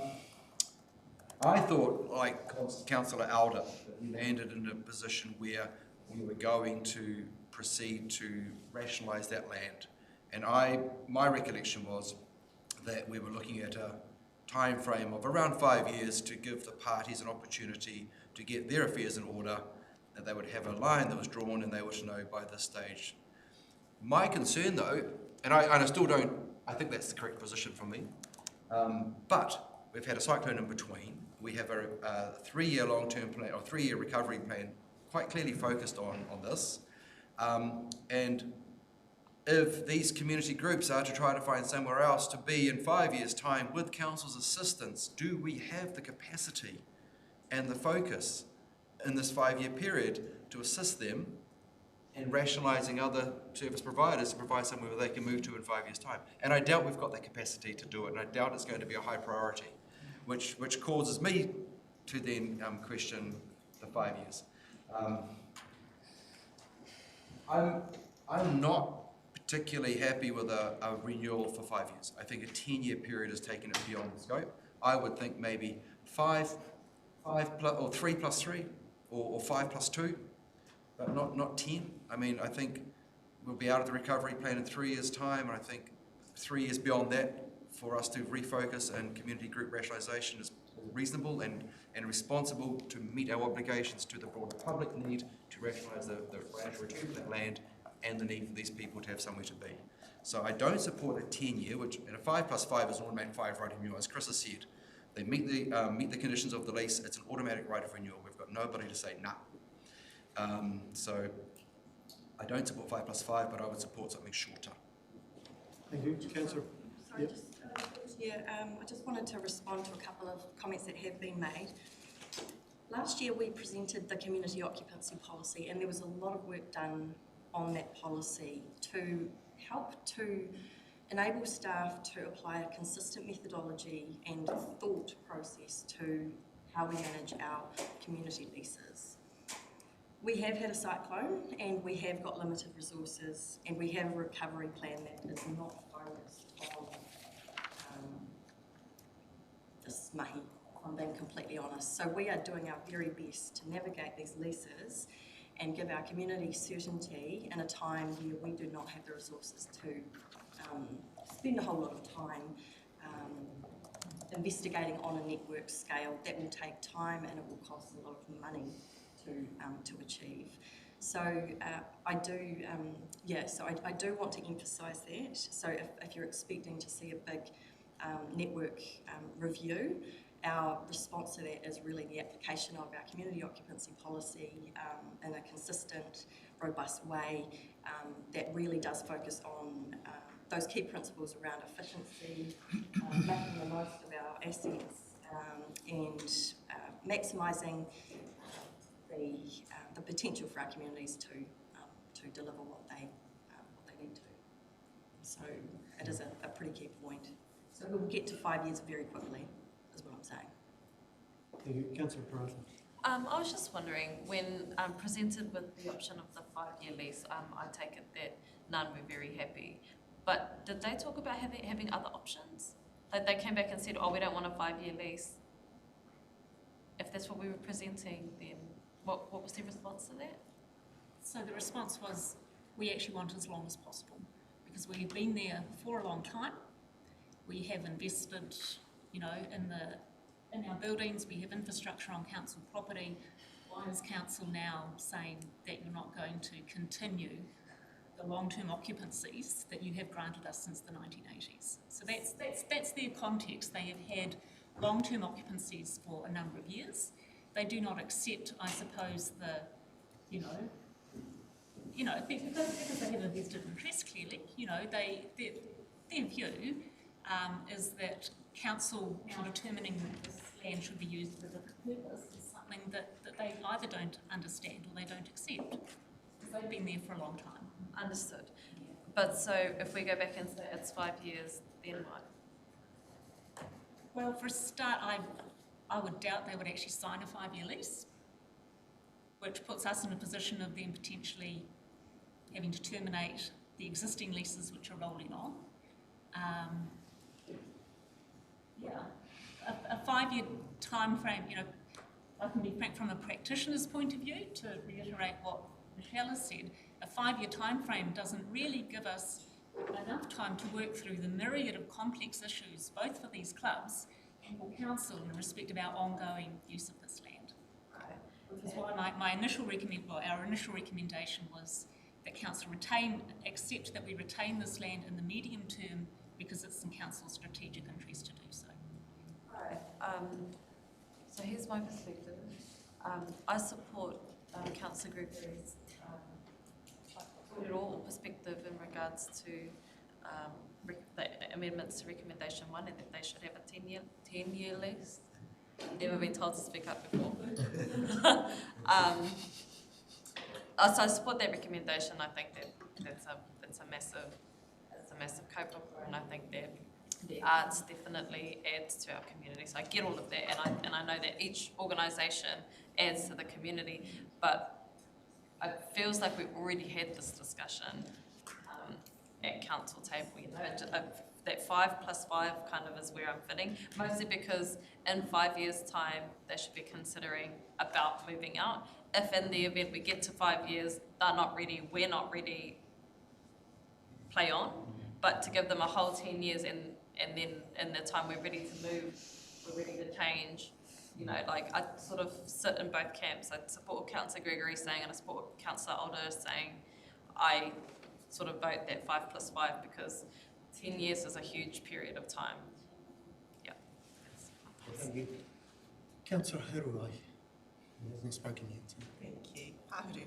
thought, like Councillor Alder, that we landed in a position where we were going to proceed to rationalise that land. And my recollection was that we were looking at a time frame of around 5 years to give the parties an opportunity to get their affairs in order, that they would have a line that was drawn and they were to know by this stage. My concern though, and I still don't, I think that's the correct position for me, but we've had a cyclone in between. We have a 3-year long-term plan, or 3-year recovery plan, quite clearly focused on this. And if these community groups are to try to find somewhere else to be in 5 years' time with council's assistance, do we have the capacity and the focus in this 5-year period to assist them in rationalising other service providers to provide somewhere where they can move to in 5 years' time? And I doubt we've got the capacity to do it, and I doubt it's going to be a high priority, which causes me to then question the 5 years. I'm not particularly happy with a renewal for 5 years. I think a 10-year period has taken it beyond the scope. I would think maybe 3+3 or 5+2. but not 10. I mean, I think we'll be out of the recovery plan in 3 years' time, and I think 3 years beyond that for us to refocus and community group rationalisation is reasonable and responsible to meet our obligations to the broader public need to rationalise the return of that land and the need for these people to have somewhere to be. So I don't support a 10-year, which, and a 5+5 is an automatic 5 right of renewal, as Chris has said. They meet the conditions of the lease, it's an automatic right of renewal. We've got nobody to say nah. So I don't support 5+5, but I would support something shorter. Thank you. Councillor. Sorry, Yep. I just wanted to respond to a couple of comments that have been made. Last year we presented the community occupancy policy, and there was a lot of work done on that policy to help to enable staff to apply a consistent methodology and thought process to how we manage our community leases. We have had a cyclone and we have got limited resources, and we have a recovery plan that is not focused on this mahi, if I'm being completely honest. So we are doing our very best to navigate these leases and give our community certainty in a time where we do not have the resources to spend a whole lot of time investigating on a network scale. That will take time and it will cost a lot of money to achieve. So I do want to emphasise that. So if you're expecting to see a big network review, our response to that is really the application of our community occupancy policy in a consistent, robust way that really does focus on those key principles around efficiency, making the most of our assets, and maximising the potential for our communities to deliver what they need to. So it is a pretty key point. So we'll get to 5 years very quickly, is what I'm saying. Thank you. Councillor Peralta. I was just wondering, when presented with the option of the 5-year lease, I take it that none were very happy. But did they talk about having other options? Like they came back and said, oh, we don't want a 5-year lease. If that's what we were presenting, then what was the response to that? So the response was, we actually want as long as possible, because we've been there for a long time. We have invested, in our buildings, we have infrastructure on council property. Why is council now saying that you're not going to continue the long-term occupancies that you have granted us since the 1980s? So that's their context. They have had long-term occupancies for a number of years. They do not accept, I suppose, because they have a vested interest, clearly, their view is that council now determining that this land should be used for a different purpose is something that they either don't understand or they don't accept, because they've been there for a long time. Understood. But so if we go back and say it's 5 years, then what? Well, for a start, I would doubt they would actually sign a 5-year lease, which puts us in a position of them potentially having to terminate the existing leases which are rolling on. A 5-year time frame, I can be frank from a practitioner's point of view, to reiterate what Michelle has said, a 5-year time frame doesn't really give us enough time to work through the myriad of complex issues, both for these clubs and for council in respect of our ongoing use of this land. Which is why our initial recommendation was that council accept that we retain this land in the medium term, because it's in council's strategic interest to do so. Right. So here's my perspective. I support Councillor Gregory's overall perspective in regards to the amendments to recommendation 1, and that they should have a 10-year lease. Never been told to speak up before. So I support that recommendation. I think that's a massive co-op, and I think that the arts definitely adds to our community. So I get all of that, and I know that each organisation adds to the community, but it feels like we've already had this discussion at council table. It that 5+5 kind of is where I'm fitting, mostly because in 5 years' time, they should be considering about moving out. If in the event we get to 5 years, they're not ready, we're not ready, play on. But to give them a whole 10 years and then in the time we're ready to move, we're ready to change, you know, like I sort of sit in both camps. I support what Councillor Gregory is saying and I support what Councillor Alder is saying. I sort of vote that 5+5 because 10 years is a huge period of time. Yeah. Thank you. Councillor Hiruai, who hasn't spoken yet. So. Thank you. Thank you,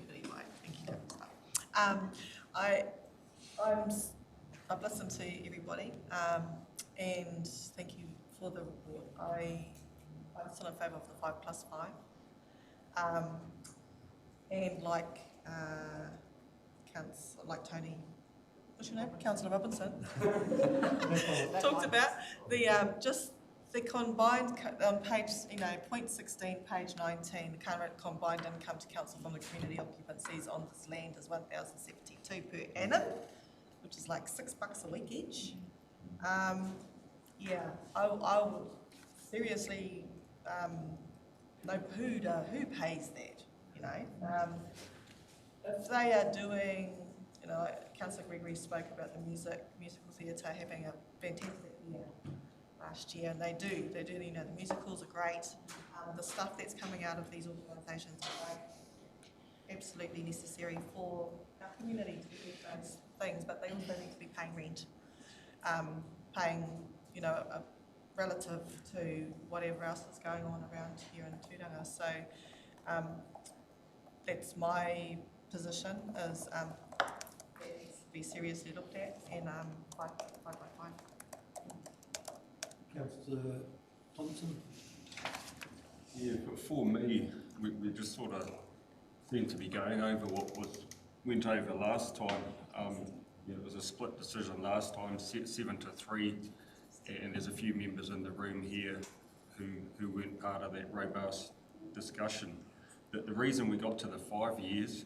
I've listened to everybody, and thank you for the report. I'm still in favour of the 5+5, and like Tony, what's your name? Councillor Robinson talked about the combined on page, point 16, page 19. The current combined income to council from the community occupancies on this land is 1,072 per annum, which is like $6 a week each. Yeah, I will seriously know who pays that. If they are doing, Councillor Gregory spoke about the musical theatre having a fantastic year last year, and they do, the musicals are great. The stuff that's coming out of these organisations are great, absolutely necessary for our community to do those things, but they also need to be paying rent, paying, a relative to whatever else is going on around here in Tūranga. So that's my position, is it needs to be seriously looked at, and 5 by 5. Councillor Thompson. Yeah, but for me, we just sort of seem to be going over what went over last time. It was a split decision last time, 7-3, and there's a few members in the room here who weren't part of that robust discussion. The reason we got to the 5 years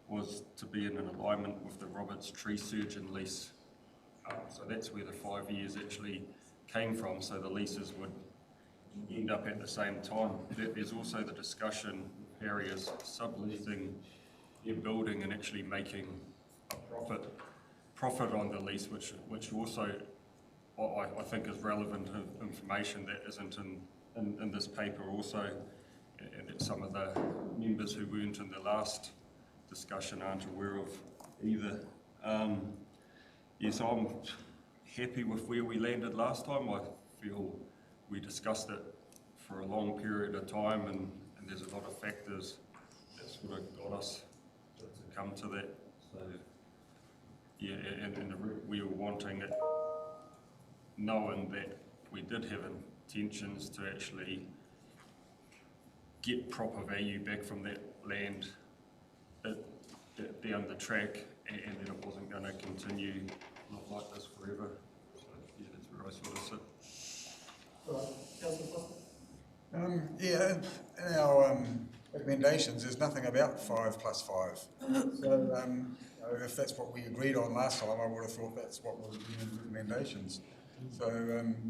was to be in an alignment with the Roberts tree surgeon lease. So that's where the 5 years actually came from, so the leases would end up at the same time. There's also the discussion of areas subleasing their building and actually making a profit on the lease, which also I think is relevant information that isn't in this paper also, and that some of the members who weren't in the last discussion aren't aware of either. Yes, I'm happy with where we landed last time. I feel we discussed it for a long period of time, and there's a lot of factors that sort of got us to come to that. So yeah, and we were wanting it, knowing that we did have intentions to actually get proper value back from that land down the track, and that it wasn't going to continue not like this forever. So yeah, that's where I sort of sit. Yeah, in our recommendations, there's nothing about 5+5. So if that's what we agreed on last time, I would have thought that's what would be in the recommendations. So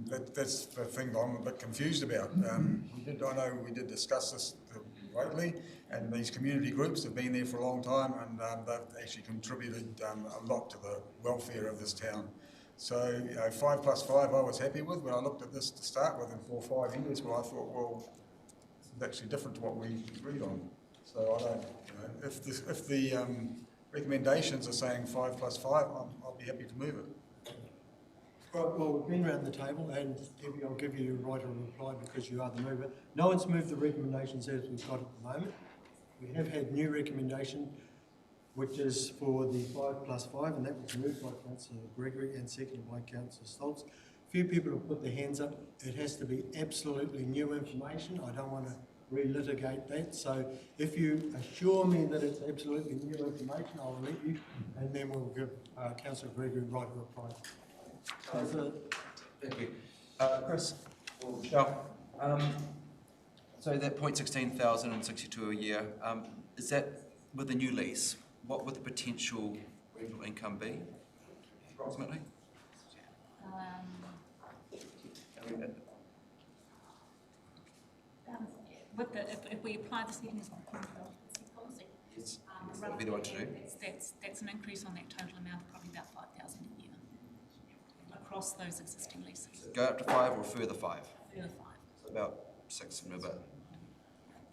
that's the thing that I'm a bit confused about. I know we did discuss this greatly, and these community groups have been there for a long time, and they've actually contributed a lot to the welfare of this town. So 5+5 I was happy with when I looked at this to start with, in 4 or 5 years, but I thought, well, it's actually different to what we agreed on. So I don't, if the recommendations are saying 5+5, I'll be happy to move it. Right, well, we've been around the table, and Debbie, I'll give you a right of reply because you are the mover. No one's moved the recommendations as we've got at the moment. We have had new recommendation, which is for the 5+5, and that was moved by Councillor Gregory and seconded by Councillor Stoltz. A few people have put their hands up. It has to be absolutely new information. I don't want to relitigate that. So if you assure me that it's absolutely new information, I'll let you, and then we'll give Councillor Gregory right of reply. Thank you. Chris, or Michelle, so that point 16,062 a year, is that with the new lease? What would the potential rental income be, approximately? With the, if we apply the settings of the occupancy policy, Yes, that'd be the one to do. that's an increase on that total amount of probably about 5,000 a year across those existing leases. Go up to 5 or further 5? Further 5. So about 6 and a bit.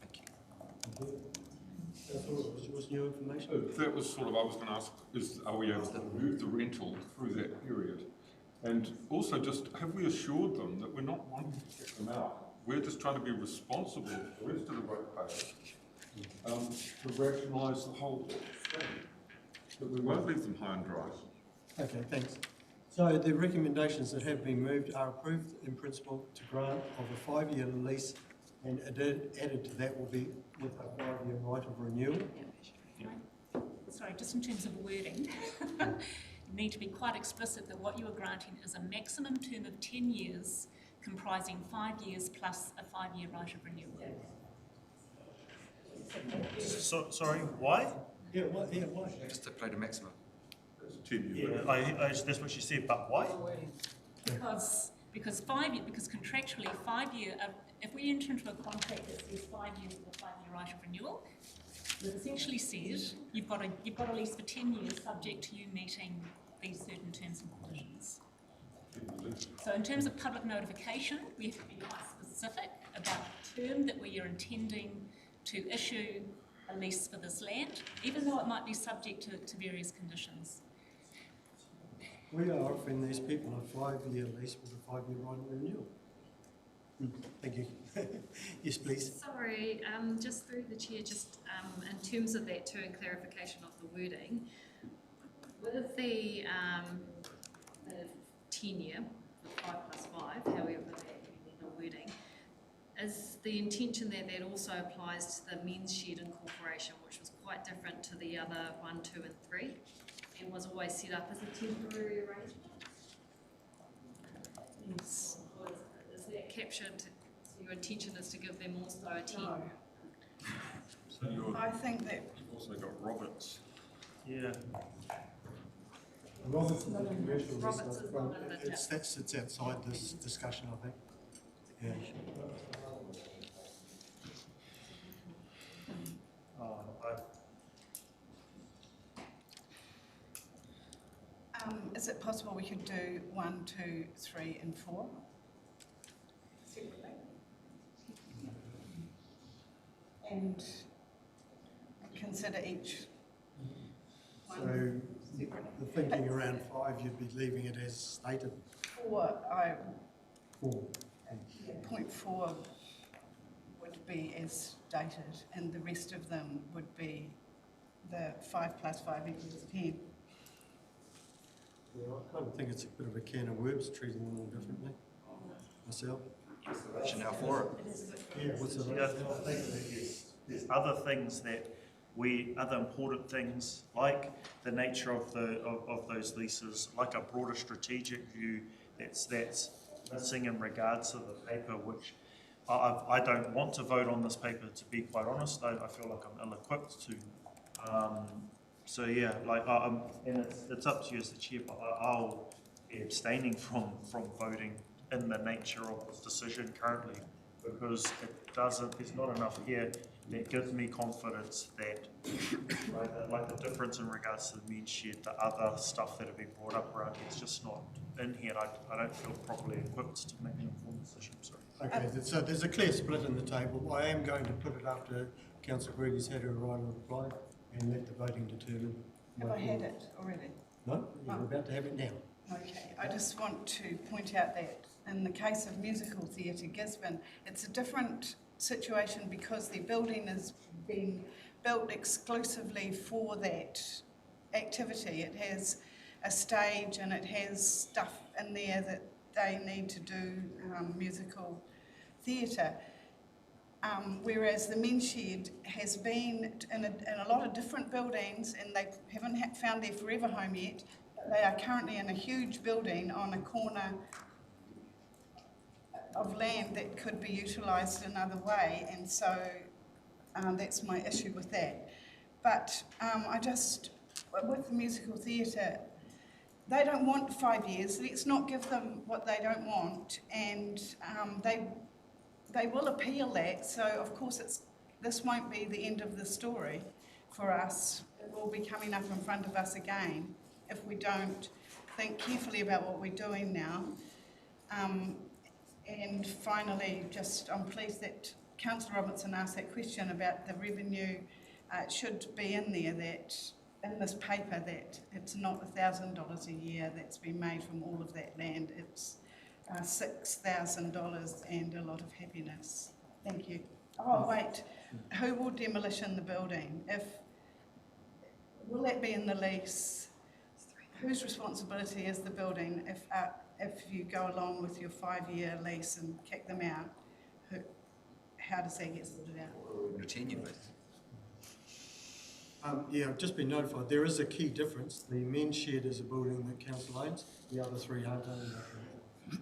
Thank you. Was new information? That was sort of, I was going to ask, are we able to move the rental through that period? And also just, have we assured them that we're not wanting to kick them out? We're just trying to be responsible for the rest of the ratepayers to rationalise the whole thing, that we won't leave them high and dry. Okay, thanks. So the recommendations that have been moved are approved in principle to grant of a 5-year lease, and added to that will be with a 5-year right of renewal. Sorry, just in terms of wording, you need to be quite explicit that what you are granting is a maximum term of 10 years comprising 5 years plus a 5-year right of renewal. So, sorry, why? Yeah, why? Just to play the maximum. It's 10 years. Yeah, that's what she said, but why? Because contractually 5 year, if we enter into a contract that says 5 years with a 5-year right of renewal, it essentially says you've got a lease for 10 years subject to you meeting these certain terms and conditions. So in terms of public notification, we have to be quite specific about the term that we are intending to issue a lease for this land, even though it might be subject to various conditions. We are offering these people a 5-year lease with a 5-year right of renewal. Thank you. Yes, please. Sorry, just through the chair, just in terms of that too, and clarification of the wording, with the 10-year, 5 plus 5, however that wording, is the intention that that also applies to the men's shed incorporation, which was quite different to the other 1, 2 and 3, and was always set up as a temporary arrangement? Yes. Is that captured? So your intention is to give them also a 10? No. So I think that you've also got Roberts. Yeah. Roberts is a commercial lease. Roberts is not in the That sits outside this discussion, I think. Yeah. is it possible we could do 1, 2, 3 and 4 separately? And consider each So one the separately. thinking around 5, you'd be leaving it as stated. 4, 4. point 4 would be as stated, and the rest of them would be the 5 plus 5 equals 10. Yeah, I kind of think it's a bit of a can of worms, treating them all differently, myself. Rationale for it. Yeah, what's the Yeah, I think that there's other things that other important things, like the nature of those leases, like a broader strategic view that's missing in regards to the paper, which I don't want to vote on this paper, to be quite honest. I feel like I'm ill-equipped to. So yeah, like and it's up to you as the chair, but I'll be abstaining from voting in the nature of this decision currently, because there's not enough here that gives me confidence that like the difference in regards to the men's shed, the other stuff that have been brought up around here, it's just not in here. I don't feel properly equipped to make an informed decision. Sorry. Okay, so there's a clear split in the table. I am going to put it after Councillor Gregory's had her right of reply and let the voting determine. Have I had it already? No, you're about to have it now. Okay, I just want to point out that in the case of Musical Theatre Gisborne, it's a different situation because the building is being built exclusively for that activity. It has a stage and it has stuff in there that they need to do musical theatre. Whereas the men's shed has been in a lot of different buildings, and they haven't found their forever home yet. But they are currently in a huge building on a corner of land that could be utilised another way, and so that's my issue with that. But with the musical theatre, they don't want 5 years. Let's not give them what they don't want, and they will appeal that. So of course this won't be the end of the story for us. It will be coming up in front of us again if we don't think carefully about what we're doing now. And finally, I'm pleased that Councillor Robertson asked that question about the revenue. It should be in there that, in this paper, that it's not $1,000 a year that's been made from all of that land. It's $6,000 and a lot of happiness. Thank you. Oh, wait. Who will demolition the building? Will that be in the lease? Whose responsibility is the building if you go along with your 5-year lease and kick them out? How does that get sorted out? Continue with. Yeah, I've just been notified. There is a key difference. The men's shed is a building that council owns. The other three aren't owned.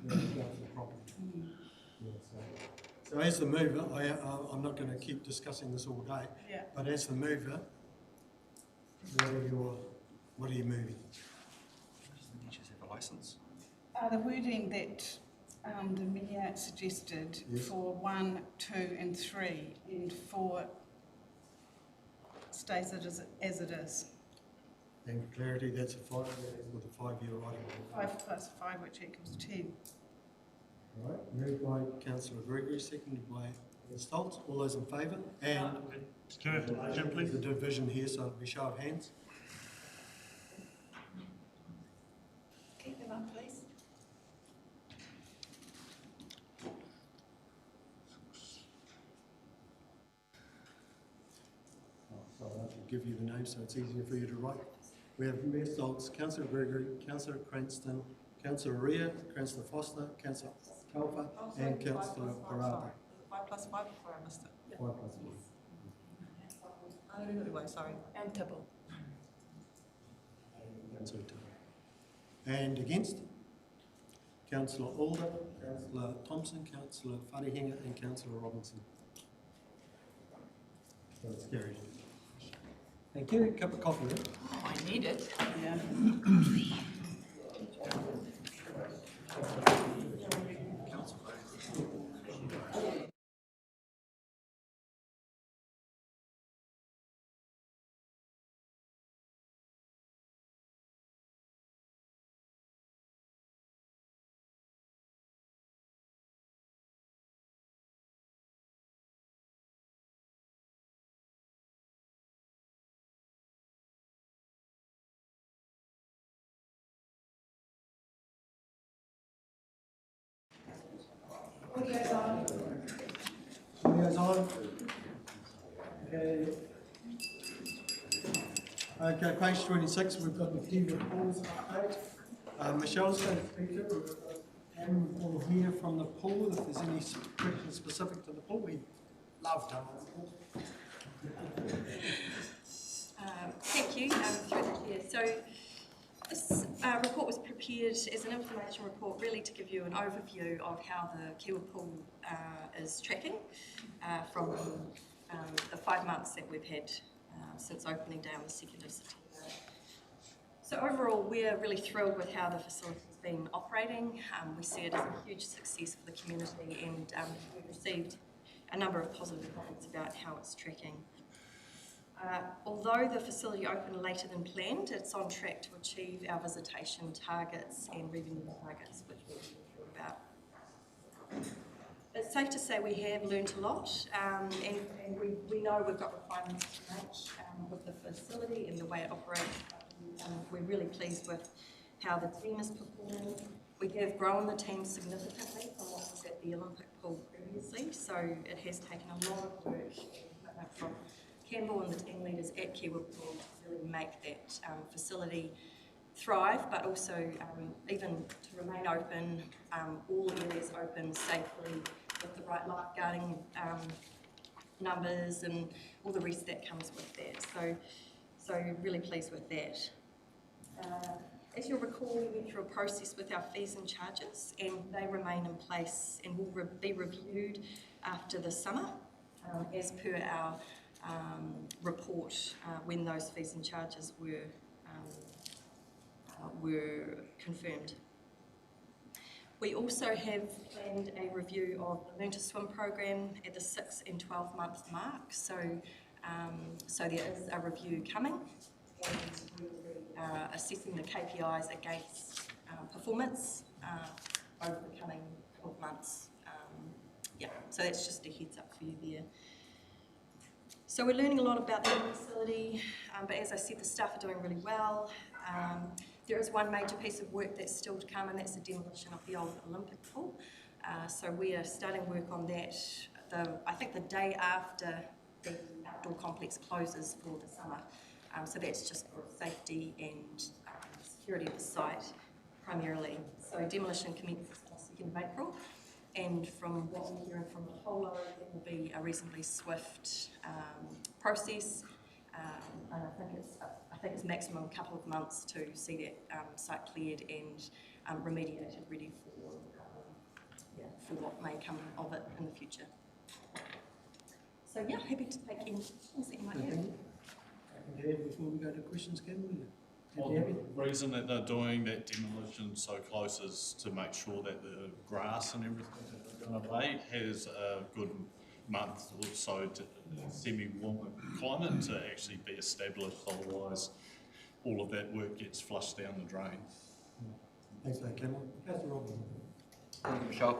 They're council property. Yeah, so as the mover, I'm not going to keep discussing this all day. Yeah. But as the mover, what are you moving? Doesn't he just have a licence? The wording that the Mayor suggested for 1, 2 and 3 and 4 stays as it is. And for clarity, that's with a 5-year right. 5 plus 5, which equals 10. All right, moved by Councillor Gregory, seconded by Ms. Stoltz. All those in favour? And Can we have the division, please? the division here, so it'll be show of hands. Keep them up, please. So I'll have to give you the names so it's easier for you to write. We have Mayor Stoltz, Councillor Gregory, Councillor Cranston, Councillor Ria, Councillor Foster, Councillor Kalfa, and Councillor Parada. 5 plus 5 before I missed it. 5 plus 1. Anyway, sorry. And Tibble. Councillor Tiller. And against? Councillor Alder, Councillor Thompson, Councillor Wharehinga, and Councillor Robinson. So it's carried. Thank you. Cup of coffee. Right? Oh, I need it. Yeah. Audio's on. Okay, page 26, we've got the Kiwa pools update. Michelle's going to feature. We'll hear from the pool if there's any questions specific to the pool. We love to answer. Thank you, through the chair. So this report was prepared as an information report really to give you an overview of how the Kiwa pool is tracking from the 5 months that we've had since opening day on the 2nd of September. So overall, we're really thrilled with how the facility's been operating. We see it as a huge success for the community, and we've received a number of positive comments about how it's tracking. Although the facility opened later than planned, it's on track to achieve our visitation targets and revenue targets, which we'll talk about. It's safe to say we have learnt a lot, and we know we've got refinements to make with the facility and the way it operates. We're really pleased with how the team is performing. We have grown the team significantly from what was at the Olympic pool previously, so it has taken a lot of work from Campbell and the team leaders at Kiwa Pool to really make that facility thrive, but also even to remain open, all areas open safely with the right lifeguarding numbers and all the rest that comes with that. So really pleased with that. As you'll recall, we went through a process with our fees and charges, and they remain in place and will be reviewed after the summer as per our report when those fees and charges were were confirmed. We also have planned a review of the Learn to Swim program at the 6 and 12 month mark. So there is a review coming, and we will be assessing the KPIs against performance over the coming 12 months. So that's just a heads up for you there. So we're learning a lot about the facility, but as I said, the staff are doing really well. There is one major piece of work that's still to come, and that's the demolition of the old Olympic pool. So we are starting work on that, I think the day after the outdoor complex closes for the summer. So that's just for safety and security of the site primarily. So demolition commences on the 2nd of April. And from what we're hearing from the polo, it will be a reasonably swift process. And I think it's maximum a couple of months to see that site cleared and remediated, ready for what may come of it in the future. So yeah, happy to take any questions that you might have. Before we go to questions, Kevin, well, the reason that they're doing that demolition so close is to make sure that the grass and everything that they're going to lay has a good month or so to semi-warm climate to actually be established. Otherwise, all of that work gets flushed down the drain. Thanks, Cameron. Councillor Robinson. Thank you, Michelle.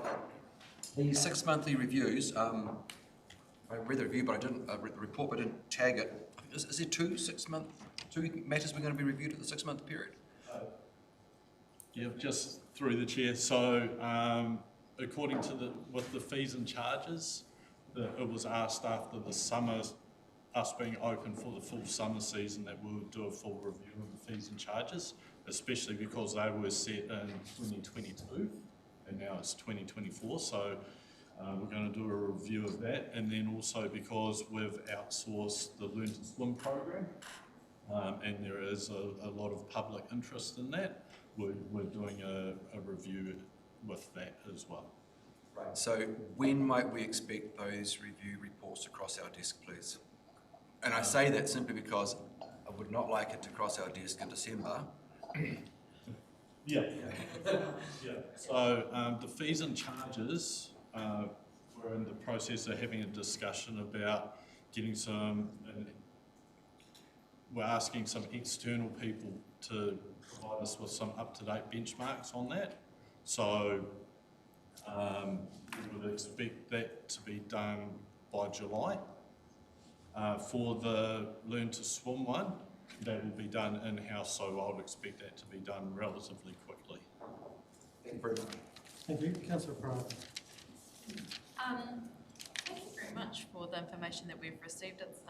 The 6 monthly reviews, I read the review, but I didn't read the report, but I didn't tag it. Is there two matters we're going to be reviewed at the 6 month period? Yeah, just through the chair. So, according to with the fees and charges, it was asked after the summer, us being open for the full summer season, that we would do a full review of the fees and charges, especially because they were set in 2022 and now it's 2024. So we're going to do a review of that, and then also because we've outsourced the Learn to Swim program, and there is a lot of public interest in that, we're doing a review with that as well. Right. So when might we expect those review reports to cross our desk, please? And I say that simply because I would not like it to cross our desk in December. Yeah. Yeah. So the fees and charges, we're in the process of having a discussion about getting we're asking some external people to provide us with some up-to-date benchmarks on that. So we would expect that to be done by July. For the Learn to Swim one, that will be done in-house, so I would expect that to be done relatively quickly. Thank you very much. Thank you. Councillor Pryor. Thank you very much for the information that we've received. It's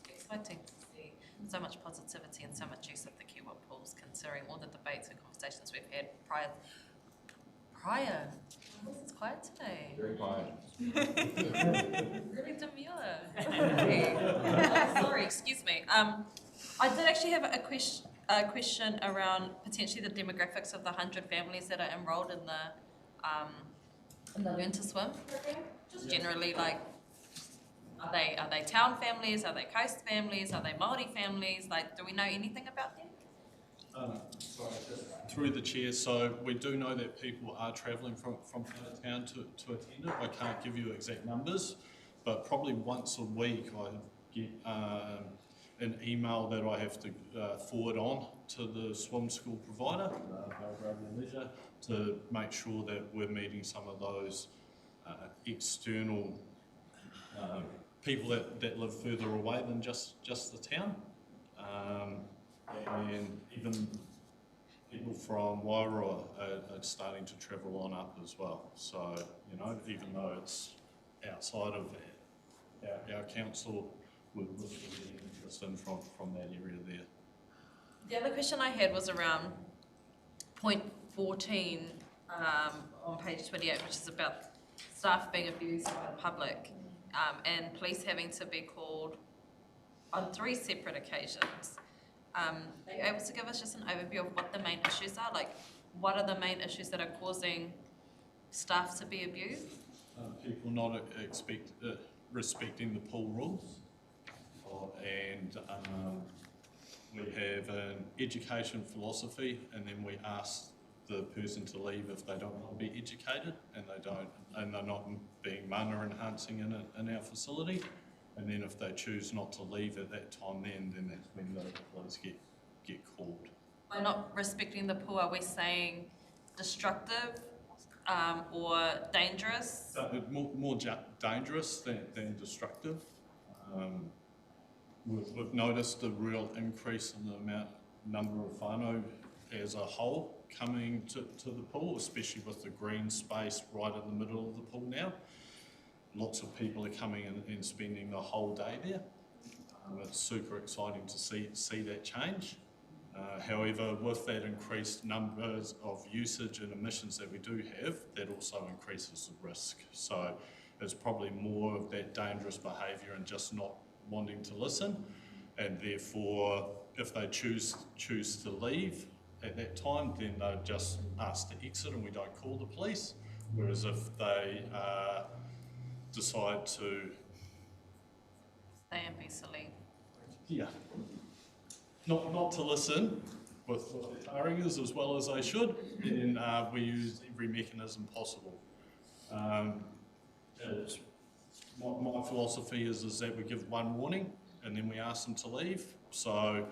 exciting to see so much positivity and so much use of the Kiwa pools, considering all the debates and conversations we've had prior. It's quiet today. Very quiet. Really demure. Okay. Sorry, excuse me. I did actually have a question around potentially the demographics of the 100 families that are enrolled in the Learn to Swim program. Just generally, like, are they town families? Are they coast families? Are they Māori families? Like, do we know anything about them? Sorry, just through the chair, so we do know that people are travelling from out of town to attend it. I can't give you exact numbers, but probably once a week I get an email that I have to forward on to the swim school provider, Belgrade Leisure, to make sure that we're meeting some of those external people that live further away than just the town. And even people from Wairoa are starting to travel on up as well. So, you know, even though it's outside of our council, we're really interested from that area there. The other question I had was around point 14 on page 28, which is about staff being abused by the public and police having to be called on 3 separate occasions. Are you able to give us just an overview of what the main issues are? Like, what are the main issues that are causing staff to be abused? People not respecting the pool rules, and we have an education philosophy, and then we ask the person to leave if they don't want to be educated and they're not being mana enhancing in our facility. And then if they choose not to leave at that time, then that's when the police get called. By not respecting the pool, are we saying destructive or dangerous? More dangerous than destructive. We've noticed a real increase in the number of whānau as a whole coming to the pool, especially with the green space right in the middle of the pool now. Lots of people are coming in and spending the whole day there. It's super exciting to see that change. However, with that increased numbers of usage and emissions that we do have, that also increases the risk. So it's probably more of that dangerous behaviour and just not wanting to listen, and therefore if they choose to leave at that time, then they're just asked to exit and we don't call the police. Whereas if they decide to Stay and be silly. yeah, not to listen with what their tarring is as well as they should, then we use every mechanism possible. My philosophy is that we give one warning and then we ask them to leave. So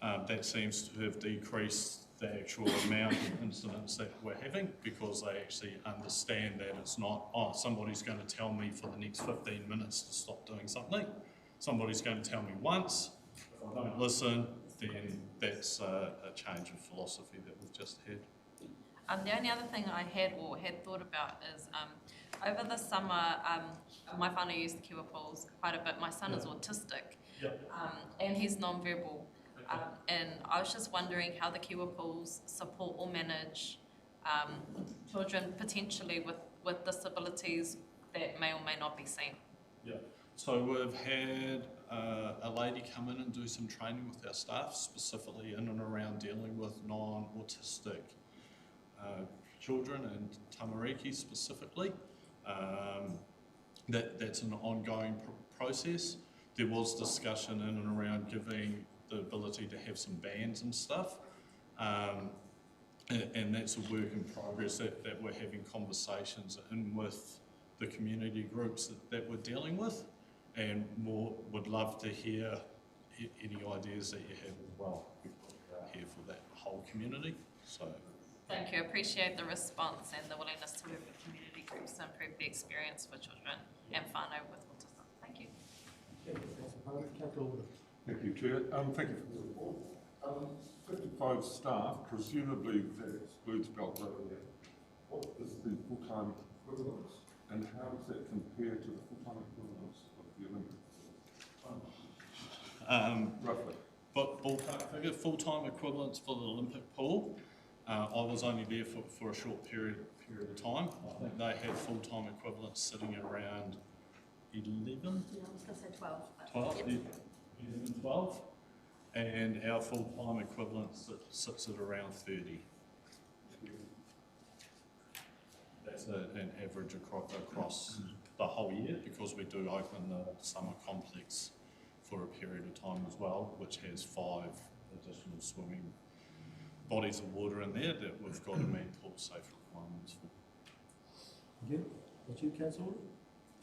that seems to have decreased the actual amount of incidents that we're having, because they actually understand that it's not, oh, somebody's going to tell me for the next 15 minutes to stop doing something. Somebody's going to tell me once. If I don't listen, then that's a change of philosophy that we've just had. The only other thing I had thought about is over the summer, my whānau used the Kiwa pools quite a bit. My son is autistic, and he's non-verbal. And I was just wondering how the Kiwa pools support or manage children potentially with disabilities that may or may not be seen. Yeah. So we've had a lady come in and do some training with our staff, specifically in and around dealing with non-autistic children and tamariki specifically. That's an ongoing process. There was discussion in and around giving the ability to have some bands and stuff, and that's a work in progress that we're having conversations in with the community groups that we're dealing with, and more would love to hear any ideas that you have as well, because we're here for that whole community. So thank you. I appreciate the response and the willingness to work with community groups to improve the experience for children and whānau with autism. Thank you. Thank you, Chair. Thank you for the report. 55 staff, presumably that excludes Belgrade. What is the full-time equivalence, and how does that compare to the full-time equivalence of the Olympic? Roughly. But ballpark figure, full-time equivalents for the Olympic pool. I was only there for a short period of time. I think they had full-time equivalents sitting around 11? Yeah, I was going to say 12. 12? Yep. 11, 12. And our full-time equivalent sits at around 30. That's an average across the whole year, because we do open the summer complex for a period of time as well, which has 5 additional swimming bodies of water in there that we've got to meet pool safe requirements for. Thank you. That's you, Councillor?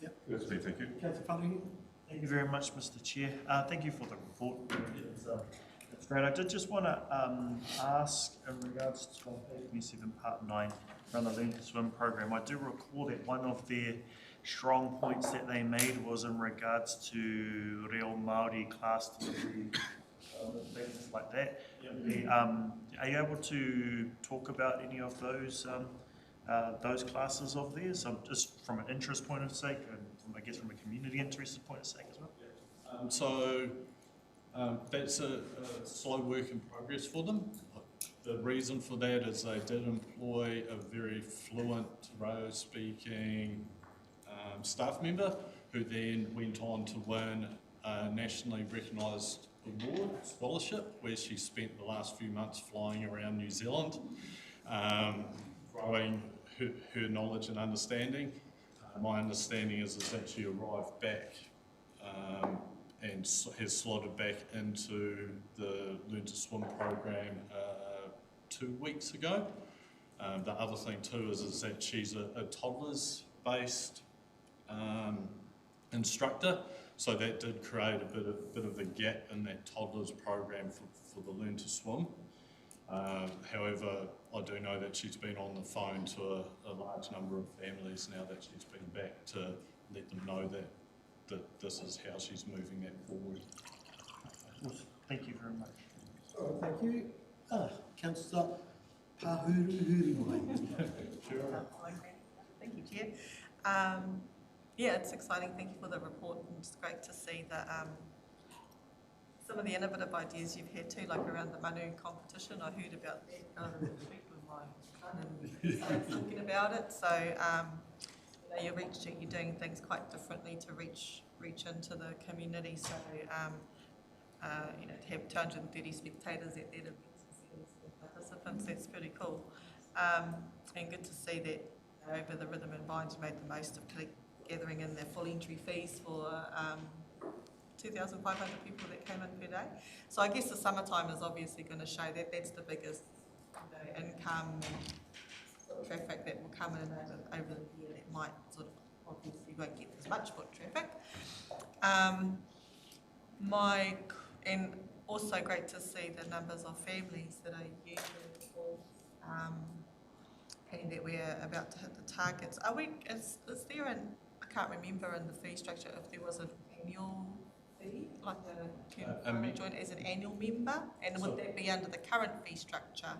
Yes, thank you. Councillor Whānau? Thank you very much, Mr. Chair. Thank you for the report. It's great. I did just want to ask in regards to page 27, part 9, around the Learn to Swim program. I do recall that one of their strong points that they made was in regards to Reo Māori class delivery, things like that. Are you able to talk about any of those classes of theirs, just from an interest point of sake, and I guess from a community interest point of sake as well? So that's a slow work in progress for them. The reason for that is they did employ a very fluent Reo speaking staff member, who then went on to win a nationally recognised award scholarship, where she spent the last few months flying around New Zealand, growing her knowledge and understanding. My understanding is that she arrived back has slotted back into the Learn to Swim program 2 weeks ago. The other thing too is that she's a toddlers-based instructor, so that did create a bit of a gap in that toddlers program for the Learn to Swim. However, I do know that she's been on the phone to a large number of families now that she's been back to let them know that this is how she's moving that forward. Thank you very much. Oh, thank you. Councillor Pahuruhuriwai. Sure. Thank you, Chair. Yeah, it's exciting. Thank you for the report, and it's great to see that some of the innovative ideas you've had too, like around the manu competition. I heard about that over the week with my son and started talking about it. So you know, you're doing things quite differently to reach into the community. So you know, to have 230 spectators at that event, participants, that's pretty cool. And good to see that over the Rhythm and Vines you made the most of gathering in their full entry fees for 2,500 people that came in per day. So I guess the summertime is obviously going to show that that's the biggest income traffic that will come in over the year that might sort of, obviously won't get as much foot traffic. And also great to see the numbers of families that are using it, and that we're about to hit the targets. Is there I can't remember in the fee structure if there was an annual fee, like join as an annual member, and would that be under the current fee structure?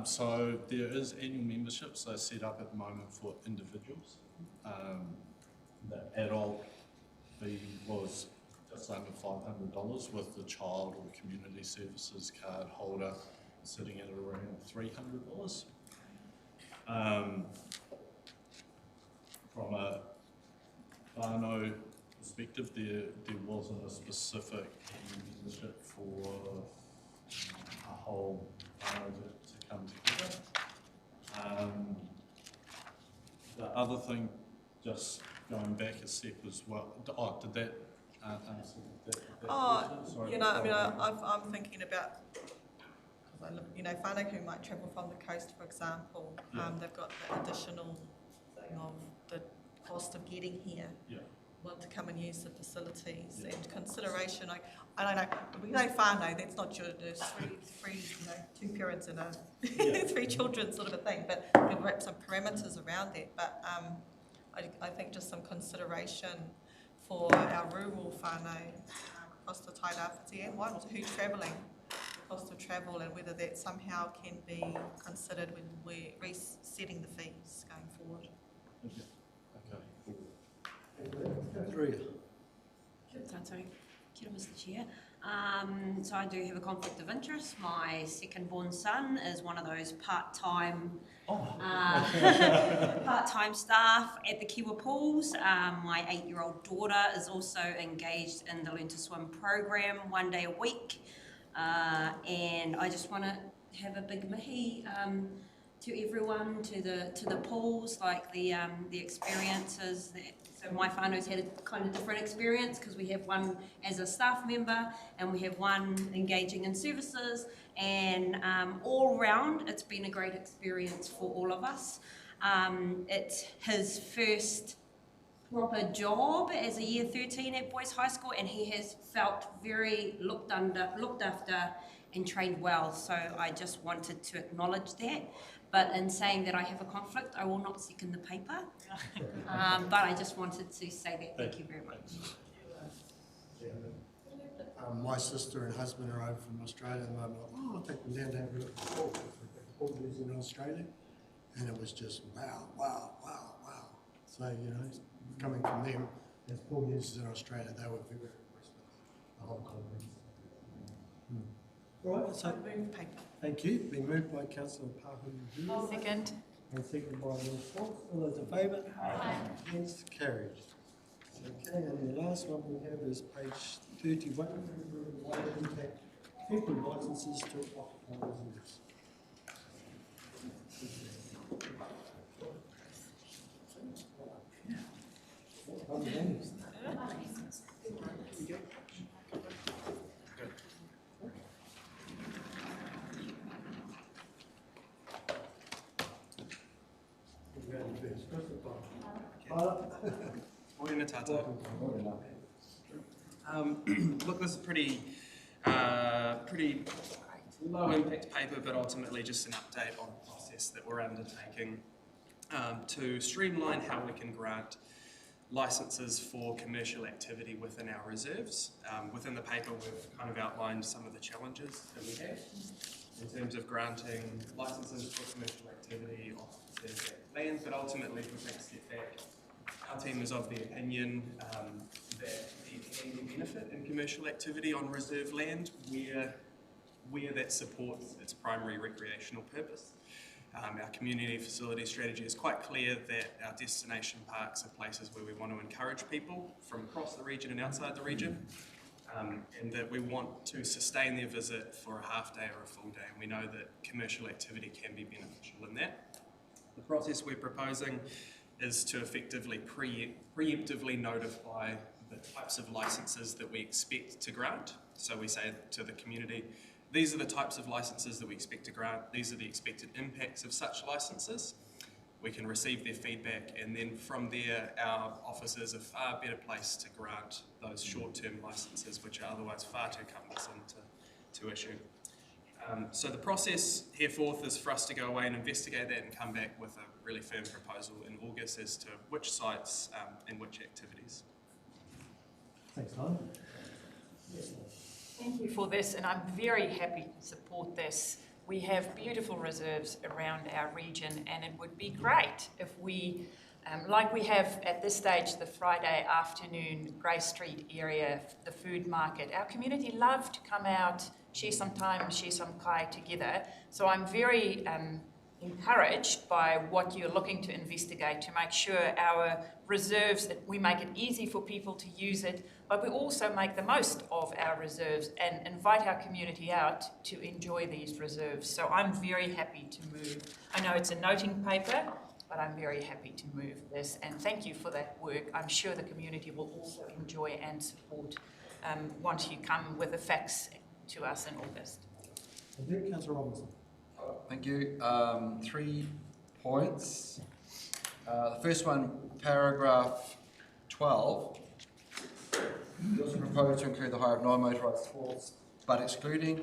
So there is annual memberships that are set up at the moment for individuals. The adult fee was just under $500, with the child or community services card holder sitting at around $300. From a whānau perspective, there wasn't a specific membership for a whole whānau to come together. The other thing, just going back a step as well, did that answer that question? Sorry. You know, I mean, I'm thinking about, you know, whānau who might travel from the coast, for example, they've got the additional thing of the cost of getting here. Yeah. Want to come and use the facilities and consideration. I don't know. We know whānau, that's not your three, you know, 2 parents and 3 children sort of a thing. But we can wrap some parameters around that. But I think just some consideration for our rural whānau across the Tairāwhiti and Wairau, who's travelling, the cost of travel, and whether that somehow can be considered when we're resetting the fees going forward. Okay. Sorry, kia ora, Mr. Chair. So I do have a conflict of interest. My second born son is one of those part-time part-time staff at the Kiwa pools. My 8-year-old daughter is also engaged in the Learn to Swim program 1 day a week. And I just want to have a big mihi to everyone, to the pools, like the experiences that. So my whānau's had a kind of different experience because we have one as a staff member and we have one engaging in services, and all round it's been a great experience for all of us. It's his first proper job as a year 13 at Boys High School, and he has felt very looked after and trained well, so I just wanted to acknowledge that. But in saying that I have a conflict, I will not second the paper. But I just wanted to say that. Thank you very much. My sister and husband are over from Australia at the moment. I'll take them down to have a look at the pool. Pool is in Australia. And it was just wow. So, you know, coming from them, as pool users in Australia, they were very impressed with the whole conference. All right, so thank you. Been moved by Councillor Pahuruhuriwai. Second. And second by Ms. Fox. All those in favour? Aye. Against? Carried. Okay, and the last one we have is page 31. Impact temporary licences to occupy residents. Tēnā tātou. Look, this is pretty low impact paper, but ultimately just an update on the process that we're undertaking to streamline how we can grant licences for commercial activity within our reserves. Within the paper, we've kind of outlined some of the challenges that we have in terms of granting licences for commercial activity off reserve land, but ultimately, if we take a step back, our team is of the opinion that there can be benefit in commercial activity on reserve land where that supports its primary recreational purpose. Our community facility strategy is quite clear that our destination parks are places where we want to encourage people from across the region and outside the region, and that we want to sustain their visit for a half day or a full day, and we know that commercial activity can be beneficial in that. The process we're proposing is to effectively preemptively notify the types of licences that we expect to grant. So we say to the community, these are the types of licences that we expect to grant, these are the expected impacts of such licences. We can receive their feedback, and then from there our officers are far better placed to grant those short-term licences which are otherwise far too cumbersome to issue. So the process hereforth is for us to go away and investigate that and come back with a really firm proposal in August as to which sites and which activities. Thanks, Lon. Thank you for this, and I'm very happy to support this. We have beautiful reserves around our region, and it would be great if we, like we have at this stage, the Friday afternoon Grey Street area, the food market. Our community love to come out, share some time, share some kai together. So I'm very encouraged by what you're looking to investigate to make sure our reserves, that we make it easy for people to use it, but we also make the most of our reserves and invite our community out to enjoy these reserves. So I'm very happy to move. I know it's a noting paper, but I'm very happy to move this, and thank you for that work. I'm sure the community will also enjoy and support once you come with the facts to us in August. Thank you, Councillor Robinson. Thank you. 3 points. The first one, paragraph 12. We also propose to include the hire of non-motorised sports, but excluding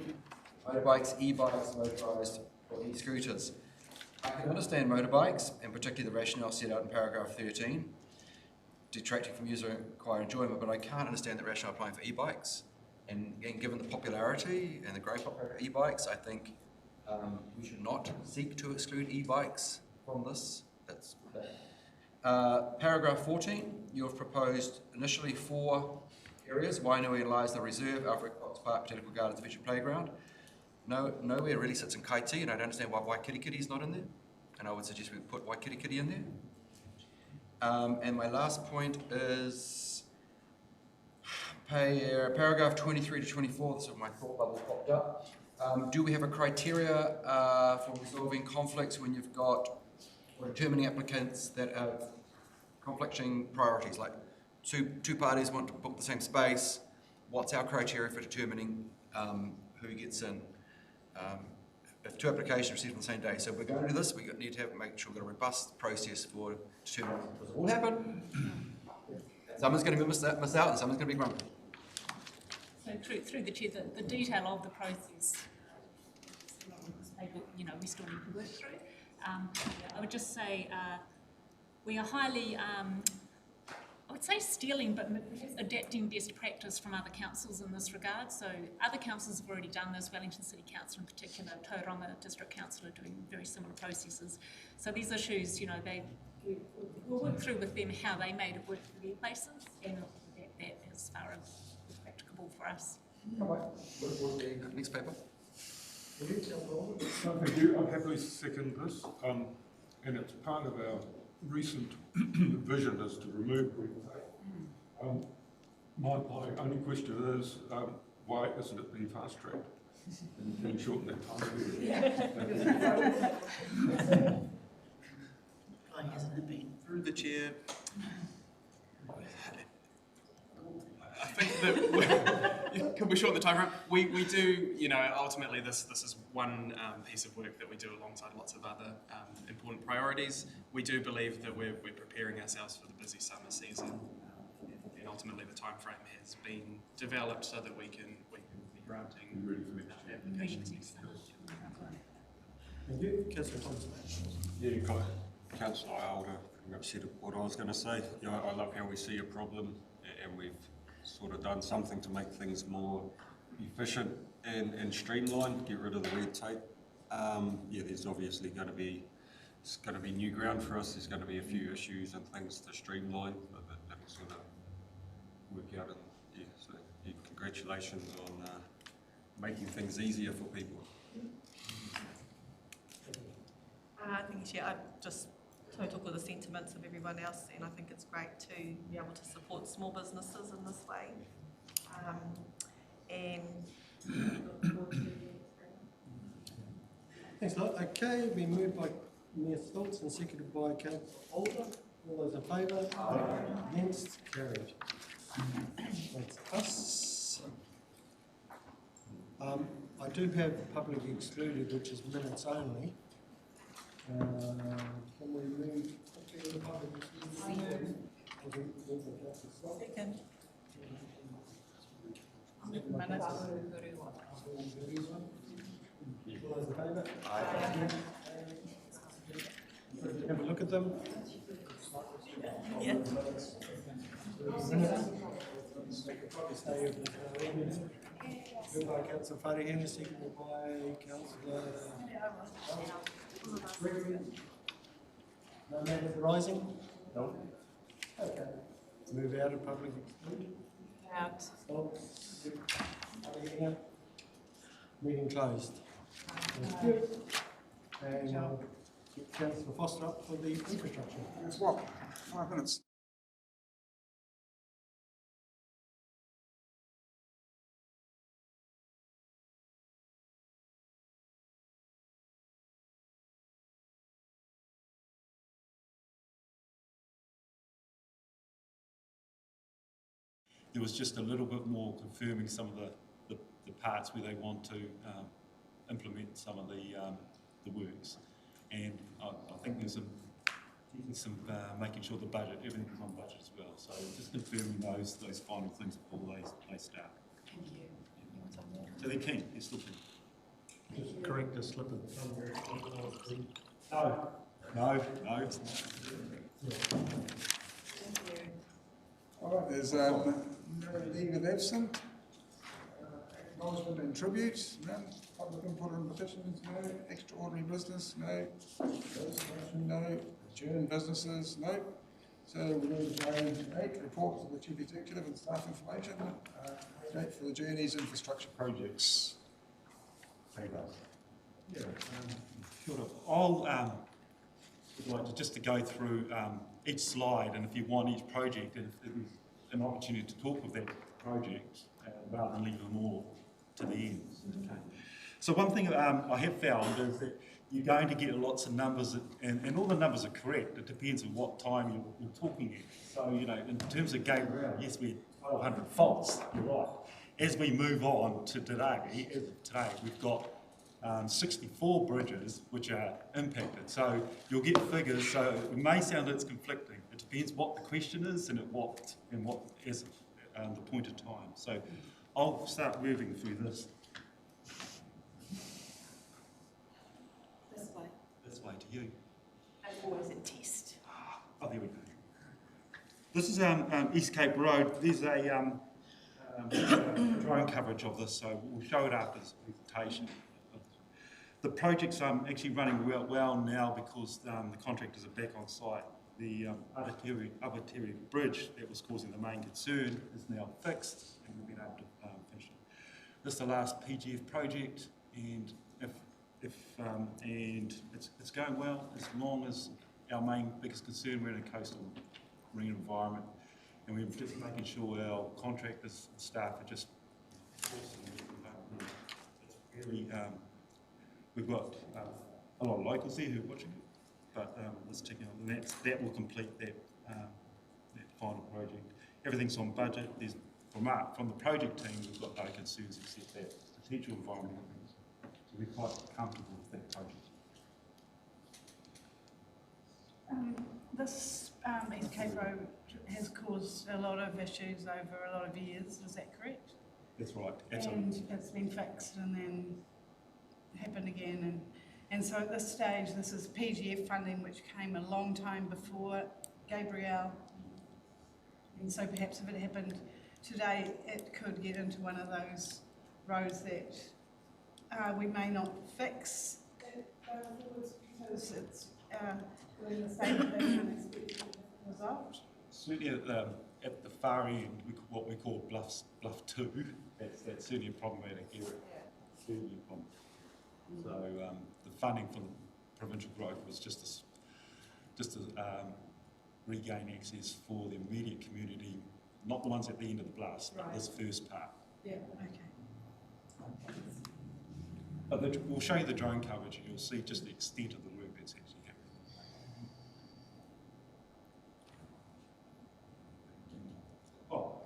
motorbikes, e-bikes, motorised or e-scooters. I can understand motorbikes, and particularly the rationale set out in paragraph 13, detracting from user acquired enjoyment, but I can't understand the rationale applying for e-bikes. And given the popularity and the great popularity of e-bikes, I think we should not seek to exclude e-bikes from this. Paragraph 14, you have proposed initially 4 areas: Wainui and lies the reserve, Alfred Cox Park, Botanical Gardens, Future Playground. Nowhere really sits in Kaiti, and I don't understand why Waikirikiri is not in there. And I would suggest we put Waikirikiri in there. And my last point is paragraph 23 to 24. This is my thought bubble popped up. Do we have a criteria for resolving conflicts when you've got or determining applicants that have conflicting priorities? Like two parties want to book the same space. What's our criteria for determining who gets in? If 2 applications are received on the same day, so if we're going to do this, we need to make sure we've got a robust process for determining does it all happen. Someone's going to miss out, and someone's going to be grumpy. So through the chair, the detail of the process, we still need to work through. I would just say we are highly, I would say stealing, but adapting best practice from other councils in this regard. So other councils have already done this. Wellington City Council in particular, Tauranga District Council are doing very similar processes. So these issues, we'll work through with them how they made it work for their places, and that as far as is practicable for us. Next paper. Thank you. I'll happily second this, and it's part of our recent vision is to remove red tape. My only question is, why isn't it being fast-tracked and shorten that time period? Why hasn't it been? Through the chair, I think that can we shorten the time frame? We do, ultimately this is one piece of work that we do alongside lots of other important priorities. We do believe that we're preparing ourselves for the busy summer season ultimately the timeframe has been developed so that we can be granting applications next year. Thank you. Councillor Thompson. Yeah, Councillor Alder pretty much said what I was going to say. You know, I love how we see a problem and we've sort of done something to make things more efficient and streamlined, get rid of the red tape. Yeah, there's obviously going to be new ground for us. There's going to be a few issues and things to streamline, but that'll sort of work out. And yeah, so yeah, congratulations on making things easier for people. Thank you, Chair. I just total with the sentiments of everyone else, and I think it's great to be able to support small businesses in this way. Thanks a lot. Okay, been moved by Mayor Stoltz and seconded by Councillor Alder. All those in favour? Aye. Against? Carried. That's us. I do have public excluded, which is minutes only. Can we move to the public excluded? Second. Have a look at them. Yeah. Moved by Councillor Wharehere, seconded by Councillor Gregory. No matters arising? No. Okay. Move out of public exclusion. Out. Meeting closed. Thank you. And I'll get Councillor Foster up for the infrastructure. Guess what? 5 minutes. There was just a little bit more confirming some of the parts where they want to implement some of the works, and I think there's some making sure the budget, everything is on budget as well. So just confirming those final things before they start. Thank you. So they're keen. They're still keen. Just correct a slip of the tongue. No. All right, there's no leave of absent, acknowledgement and tribute, none. Public input on petitions, no. Extraordinary business, no. Resolution, no. Adjourned businesses, no. So we're going to page 8, reports of the Chief Executive and staff information. Page 8 for the Journeys infrastructure projects. Yeah, sure. I'll would like just to go through each slide, and if you want each project, and if there's an opportunity to talk with that project, rather than leave them all to the end. Okay. So one thing I have found is that you're going to get lots of numbers, and all the numbers are correct. It depends on what time you're talking at. So, you know, in terms of Gabriel, yes, we had 1,200 faults, you're right. As we move on to today, we've got 64 bridges which are impacted. So you'll get figures, so it may sound it's conflicting. It depends what the question is and what is the point of time. So I'll start moving through this. This way to you. That's always a test. Oh, there we go. This is East Cape Road. There's a drone coverage of this, so we'll show it after this presentation. The project's actually running well now because the contractors are back on site. The Occupancy bridge that was causing the main concern is now fixed, and we've been able to finish it. This is the last PGF project, and and it's going well as long as our biggest concern, we're in a coastal marine environment, and we're just making sure our contractors and staff are just it's really we've got a lot of locals there who are watching it, but let's check out, and that will complete that final project. Everything's on budget. There's from the project team, we've got no concerns except that potential environmental things. So we're quite comfortable with that project. This East Cape Road has caused a lot of issues over a lot of years, is that correct? That's right, absolutely. And it's been fixed and then happened again. And so at this stage, this is PGF funding, which came a long time before Gabrielle. And so perhaps if it happened today, it could get into one of those roads that we may not fix because it's in the state of being an expected result. Certainly at the far end, what we call Bluff 2, that's certainly a problematic area. Certainly a problem. So the funding for the provincial growth was just to regain access for the immediate community, not the ones at the end of the blast, but this first part. Yeah, okay. But we'll show you the drone coverage and you'll see just the extent of the work that's actually happening. Oh,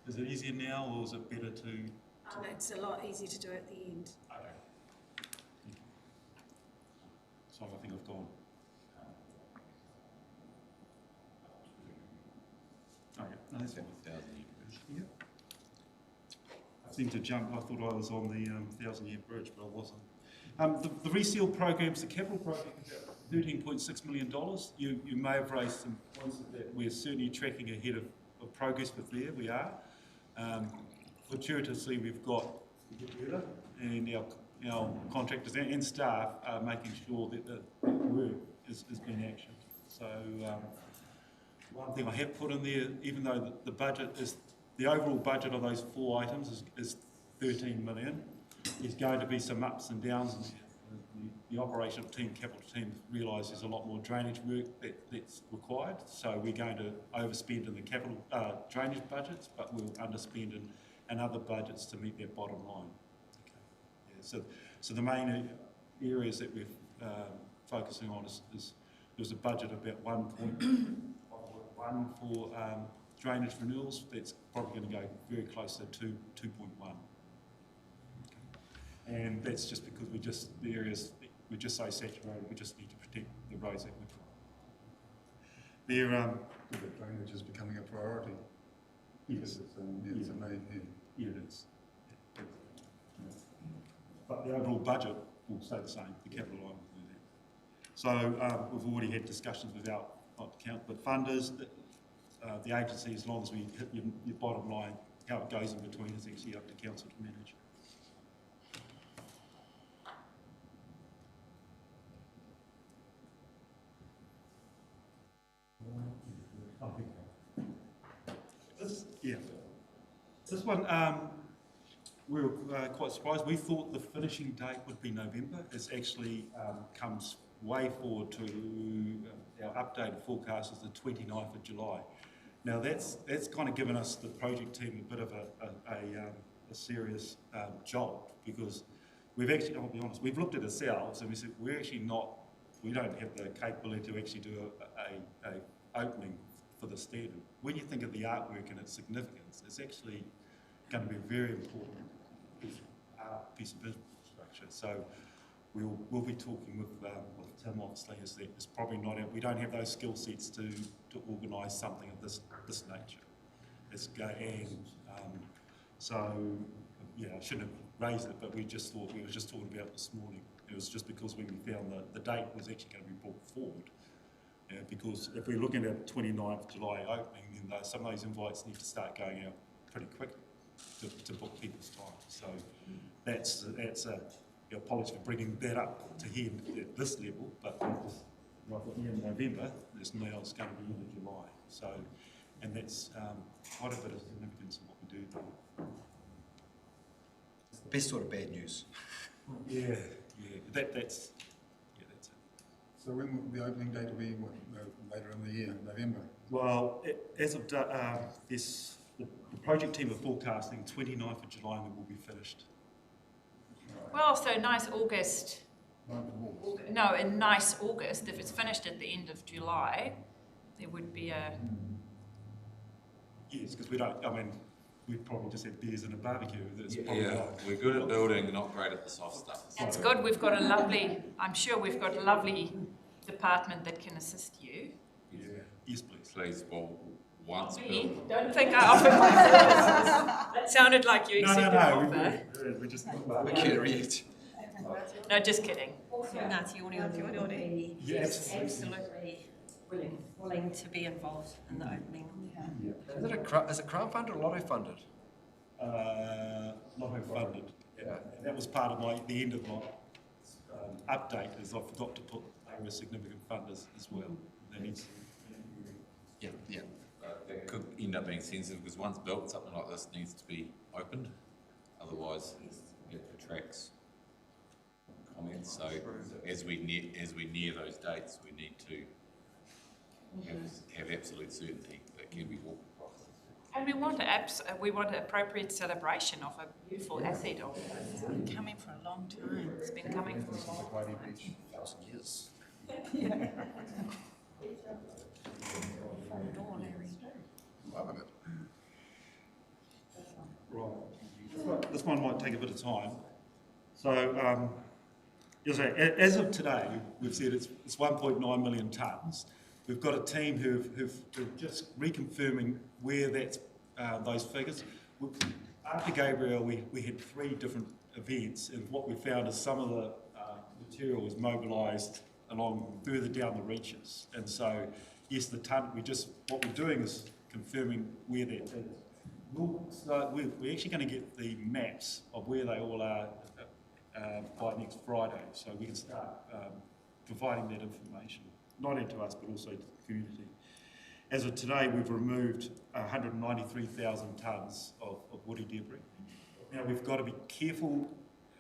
is it easier now or is it better to... It's a lot easier to do at the end. Okay. So I think I've gone. Okay, no, that's fine. 1,000-year bridge. Yeah. I seemed to jump, I thought I was on the 1,000-year bridge, but I wasn't. The reseal program's the capital program, $13.6 million. You may have raised some points that we're certainly tracking ahead of progress with there, we are. Fortuitously, we've got and our contractors and staff are making sure that the work is being actioned. So one thing I have put in there, even though the budget is, the overall budget of those 4 items is 13 million, there's going to be some ups and downs in there. The operational team, capital team realise there's a lot more drainage work that's required, so we're going to overspend in the capital drainage budgets, but we'll underspend in other budgets to meet that bottom line. Okay. Yeah, so the main areas that we're focusing on is there was a budget of about 1.1 for drainage renewals. That's probably going to go very close to 2.1. And that's just because the areas, we're just so saturated, we just need to protect the roads that we've got. Drainage is becoming a priority. Yes. It's amazing. Yeah, it is. But the overall budget will stay the same, the capital line will do that. So we've already had discussions with our, not account, but funders, the agency, as long as we hit your bottom line, how it goes in between is actually up to council to manage. This one, we were quite surprised. We thought the finishing date would be November. It's actually comes way forward to our updated forecast is the 29th of July. Now that's kind of given us, the project team, a bit of a serious job, because we've actually, I'll be honest, we've looked at ourselves and we said we don't have the capability to actually do a opening for the standard. When you think of the artwork and its significance, it's actually going to be a very important piece of infrastructure. So we'll be talking with Tim, obviously, as that it's probably not, we don't have those skill sets to organise something of this nature. So yeah, I shouldn't have raised it, but we were just talking about it this morning. It was just because when we found that the date was actually going to be brought forward. Because if we're looking at 29th July opening, then some of those invites need to start going out pretty quickly to book people's time. So that's apologies for bringing that up to here at this level, but right at the end of November, it's going to be end of July. So, and that's quite a bit of significance in what we do there. It's the best sort of bad news. Yeah, that's it. So when will the opening date will be? Later in the year, November? Well, as of this, the project team are forecasting 29th of July and it will be finished. Well, so nice August. No, in nice August. If it's finished at the end of July, there would be a... Yes, because we'd probably just had beers and a barbecue. We're good at building, not great at the soft stuff. That's good. We've got a lovely, I'm sure we've got a lovely department that can assist you. Yes, please. Please, well, once Me? built. Don't think I offered my services. That sounded like you accepted an offer. We just. We can't read. No, just kidding. Ngāti Ore, Yes, absolutely willing to be involved in the opening. Is it grant funded or lotto funded? Lotto funded. Yeah. And that was part of the end of my update, is I forgot to put they were significant funders as well. That is. Yeah. That could end up being sensitive because once built, something like this needs to be opened. Otherwise, it attracts comments. So as we near those dates, we need to have absolute certainty that can be walked across. And we want an appropriate celebration of a beautiful asset of It's been coming for a long time. It's been coming for a long time. Years. Right. This one might take a bit of time. So, as of today, we've said it's 1.9 million tonnes. We've got a team who've just reconfirming where that's those figures. After Gabriel, we had 3 different events, and what we found is some of the material was mobilised along further down the reaches. And so, yes, the tonne, what we're doing is confirming where that is. We're actually going to get the maps of where they all are by next Friday, so we can start providing that information, not only to us but also to the community. As of today, we've removed 193,000 tonnes of woody debris. Now, we've got to be careful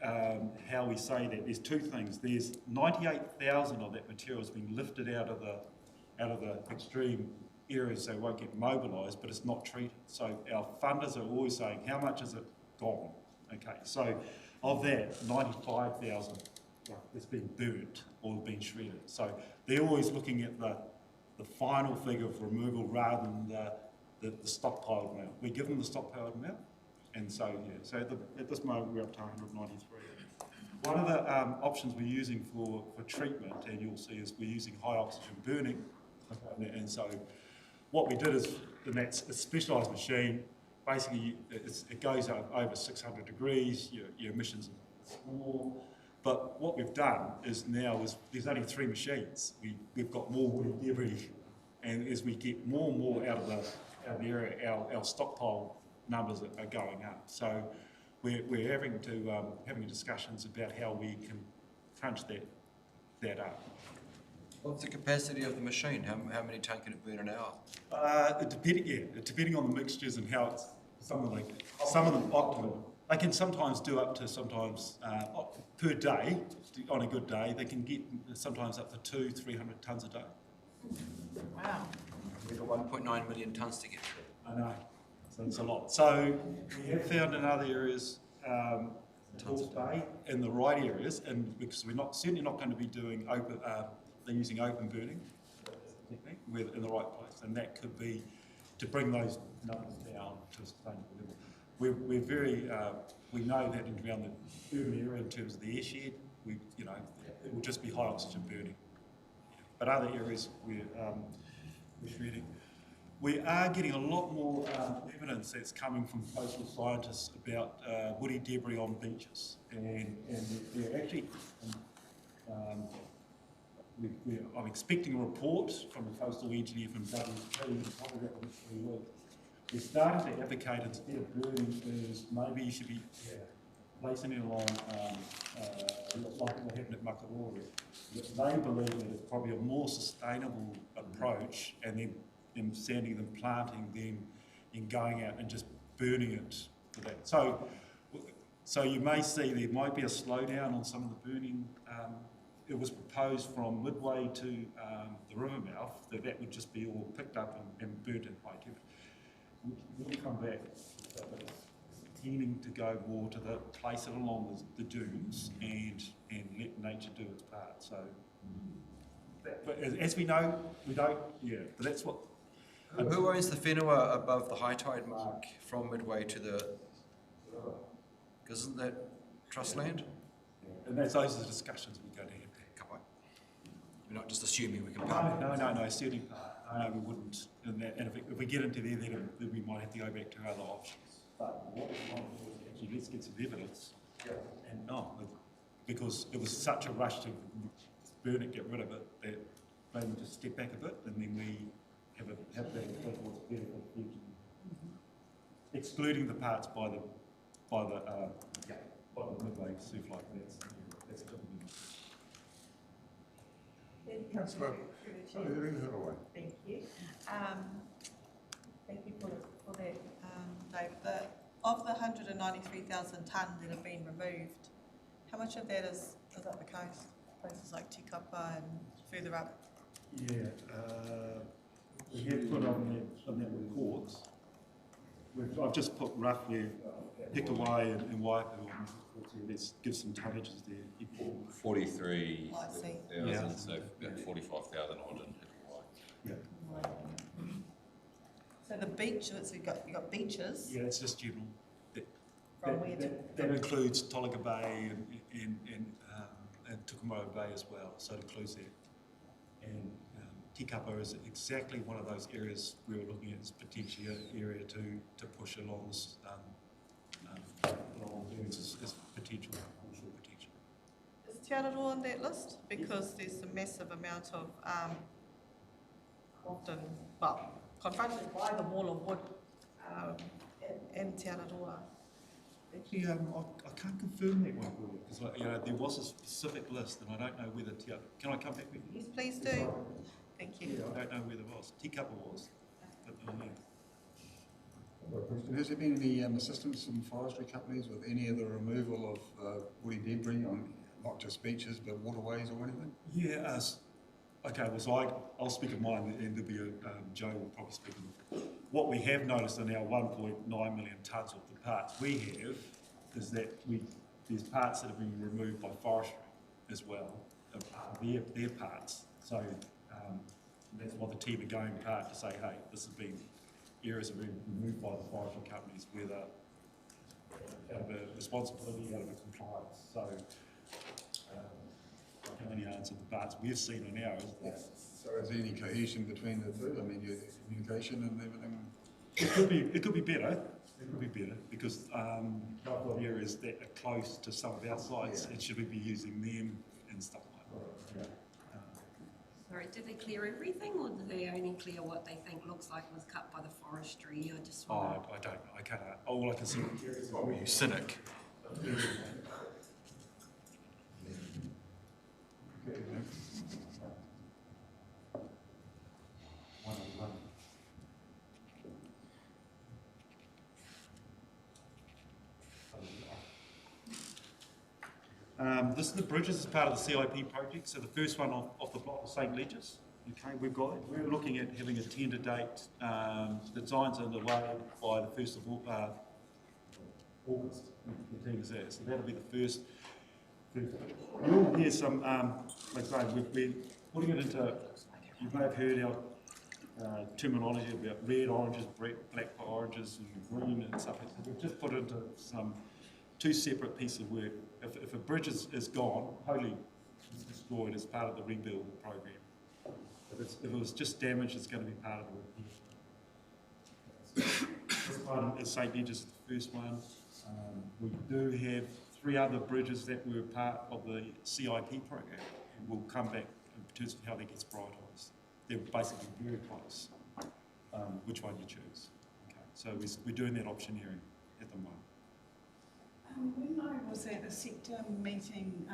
how we say that. There's 2 things. There's 98,000 of that material has been lifted out of the extreme areas, so it won't get mobilised, but it's not treated. So our funders are always saying, how much is it gone? Okay, so of that, 95,000 has been burnt or been shredded. So they're always looking at the final figure of removal rather than the stockpiled amount. We give them the stockpiled amount, and so so at this moment we're up to 193. One of the options we're using for treatment, and you'll see, is we're using high oxygen burning, and so what we did is, and that's a specialised machine. Basically, it goes up over 600 degrees. Your emissions are small. But what we've done is there's only 3 machines. We've got more woody debris, and as we get more and more out of the area, our stockpile numbers are going up. So we're having discussions about how we can crunch that up. What's the capacity of the machine? How many tonne can it burn an hour? Depending on the mixtures and how it's some of them optimal. They can sometimes do up to per day. On a good day, they can get sometimes up to 200-300 tonnes a day. Wow. We've got 1.9 million tonnes to get through. I know, so it's a lot. So we have found in other areas, Tools Bay, in the right areas, and because we're certainly not going to be doing open. They're using open burning technique. We're in the right place, and that could be to bring those numbers down to a sustainable level. We're very we know that around the urban area in terms of the airshed, it will just be high oxygen burning. But other areas we're shredding. We are getting a lot more evidence that's coming from coastal scientists about woody debris on beaches, and they're actually. I'm expecting a report from a coastal engineer from WP, probably about 3 weeks. We're starting to advocate, instead of burning, is maybe you should be placing it along, like what happened at Makarori. They believe that it's probably a more sustainable approach, and then them sanding them, planting them, and going out and just burning it for that. So you may see there might be a slowdown on some of the burning. It was proposed from Midway to the river mouth that would just be all picked up and burnt in high temperature. We'll come back, but it's tending to go more to place it along the dunes and let nature do its part. So, but as we know, we don't. Yeah, but that's what. Who owns the whenua above the high tide mark from Midway to the river? Because isn't that trust land? And those are the discussions we're going to have. We're not just assuming we can park. No, certainly. We wouldn't, and if we get into there, then we might have to go back to other options. But what we want to do is actually let's get some evidence. And because it was such a rush to burn it, get rid of it, that maybe just step back a bit, and then we have that what's better for the future. Excluding the parts by the midway surf like that's different. Councillor, Thank you. Thank you for that, Dave. Of the 193,000 tonne that have been removed, how much of that is up the coast? Places like Tikapa and further up? Yeah, we have put on that report. I've just put roughly Kiwa and Waipu on. Let's give some tonnages there. 43,000, so about 45,000 odd in Kiwa. Yeah. So the beach, so you got beaches? Yeah, it's just general. That includes Tolaga Bay and Tukumoa Bay as well, so it includes that. And Tikapa is exactly one of those areas we were looking at as potentially an area to push along as potential, onshore potential. Is Te Araroa on that list? Because there's a massive amount of, often, well, confronted by the wall of wood in Te Araroa. Actually, I can't confirm that one for you, because there was a specific list, and I don't know whether can I come back with you? Yes, please do. Thank you. Yeah, I don't know where there was. Tikapa was, but has there been any assistance from forestry companies with any of the removal of woody debris on not just beaches but waterways or anything? Yeah, okay, well, so I'll speak of mine, and there'll be Joe will probably speak of it. What we have noticed in our 1.9 million tonnes of the parts we have is that there's parts that have been removed by forestry as well, their parts. So that's why the team are going part to say, hey, areas have been removed by the forestry companies, whether out of a responsibility, out of a compliance. So I can only answer the parts we've seen in ours. So is there any cohesion between the two? I mean, your communication and everything? It could be better. It could be better because I've got areas that are close to some of our sites, and should we be using them and stuff like that? Sorry, did they clear everything, or did they only clear what they think looks like was cut by the forestry? I just want I don't know. I can't. All I can see. Oh, you cynic. This is the bridges as part of the CIP project. So the first one off the block was St. Leges. Okay, we're looking at having a tender date. The design's underway by the 1st of August. The team is there, so that'll be the first. You'll hear some, like I say, we're putting it into. You may have heard our terminology about red oranges, black oranges, and green and stuff. We've just put it into two separate pieces of work. If a bridge is gone, wholly destroyed as part of the rebuild program. If it was just damaged, it's going to be part of the rebuild. This one is St. Leges, the first one. We do have 3 other bridges that were part of the CIP program, and we'll come back in terms of how that gets prioritised. They're basically very close, which one you choose. Okay. So we're doing that optioneering at the moment. When I was at a sector meeting,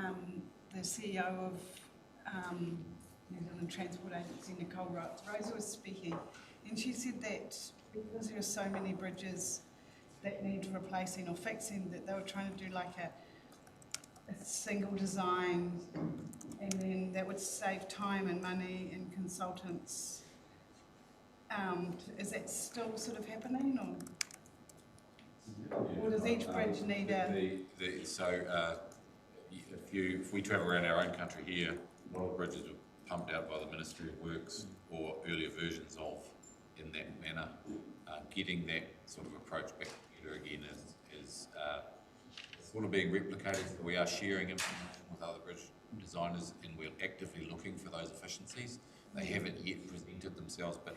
the CEO of New Zealand Transport Agency, Nicole Rosa, was speaking, and she said that because there are so many bridges that need replacing or fixing, that they were trying to do like a single design, and then that would save time and money and consultants. Is that still sort of happening, or does each bridge need a... If we travel around our own country here, a lot of bridges were pumped out by the Ministry of Works or earlier versions of in that manner. Getting that sort of approach back together again is sort of being replicated. So we are sharing information with other bridge designers, and we're actively looking for those efficiencies. They haven't yet presented themselves, but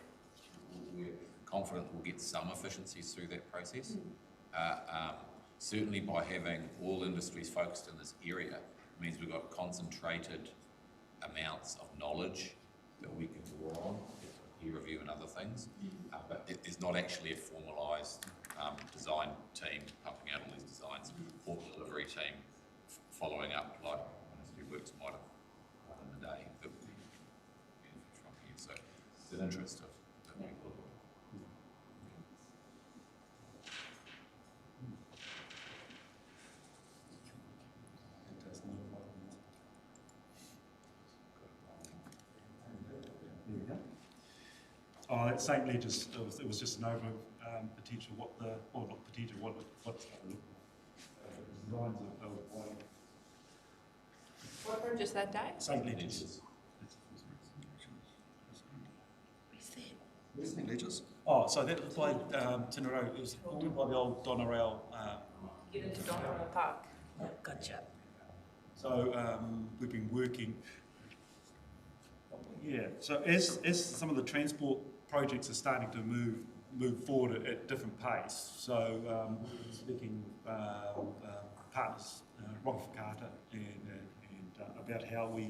we're confident we'll get some efficiencies through that process. Certainly by having all industries focused in this area means we've got concentrated amounts of knowledge that we can draw on, peer review and other things, but there's not actually a formalised design team pumping out all these designs, or delivery team following up like Ministry Works might have done in the day that we can benefit from here. So it's an interest of people. Oh, that St. Leger's, it was just an over potential what the, or not potential, what it's going to look like. Designs are wide. What bridge is that, Dave? St. Leger's. Where's St. Leger's? Oh, so that was by Tinaro, it was all by the old Donerail. Get into Donerail Park. Gotcha. So we've been working. Yeah. So as some of the transport projects are starting to move forward at different pace. So we're speaking with partners, Rockford Carter, and about how we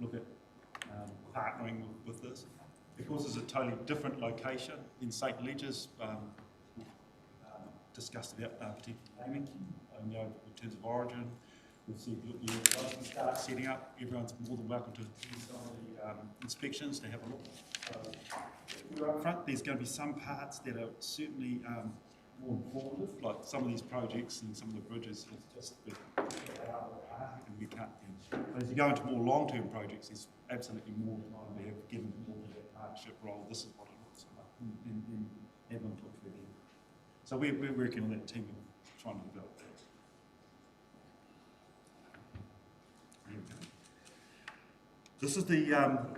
look at partnering with this. Because it's a totally different location in St. Leger's, discussed about potential naming, in terms of origin. We've said, look, once we start setting up, everyone's more than welcome to do some of the inspections to have a look. We're up front, there's going to be some parts that are certainly more informative, like some of these projects and some of the bridges, it's just and we can't. But as you go into more long-term projects, there's absolutely more time to have given more to that partnership role. This is what it looks like, and have them talk to them. So we're working on that team and trying to develop that. This is the,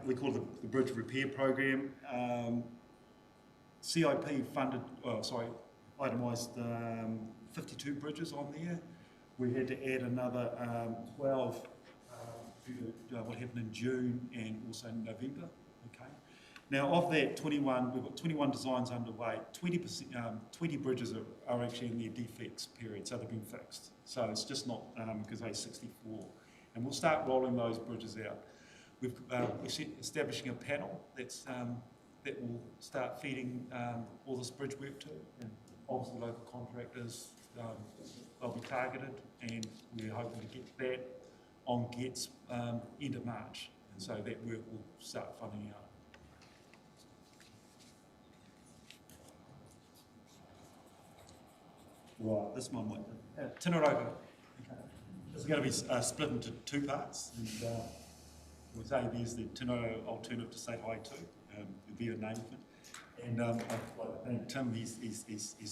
we call it the Bridge Repair Program. CIP funded, itemised 52 bridges on there. We had to add another 12 due to what happened in June and also in November. Okay. Now of that 21, we've got 21 designs underway. 20 bridges are actually in their defects period, so they've been fixed. So it's just not because they're 64. And we'll start rolling those bridges out. We're establishing a panel that will start feeding all this bridge work to, and obviously local contractors, they'll be targeted, and we're hoping to get that on Gets end of March, and so that work will start funding out. Right, this one might Tinarova. It's going to be split into two parts, and we say there's the Tinaro alternative to say hi to, the Via name of it. And I'd like to thank Tim, he's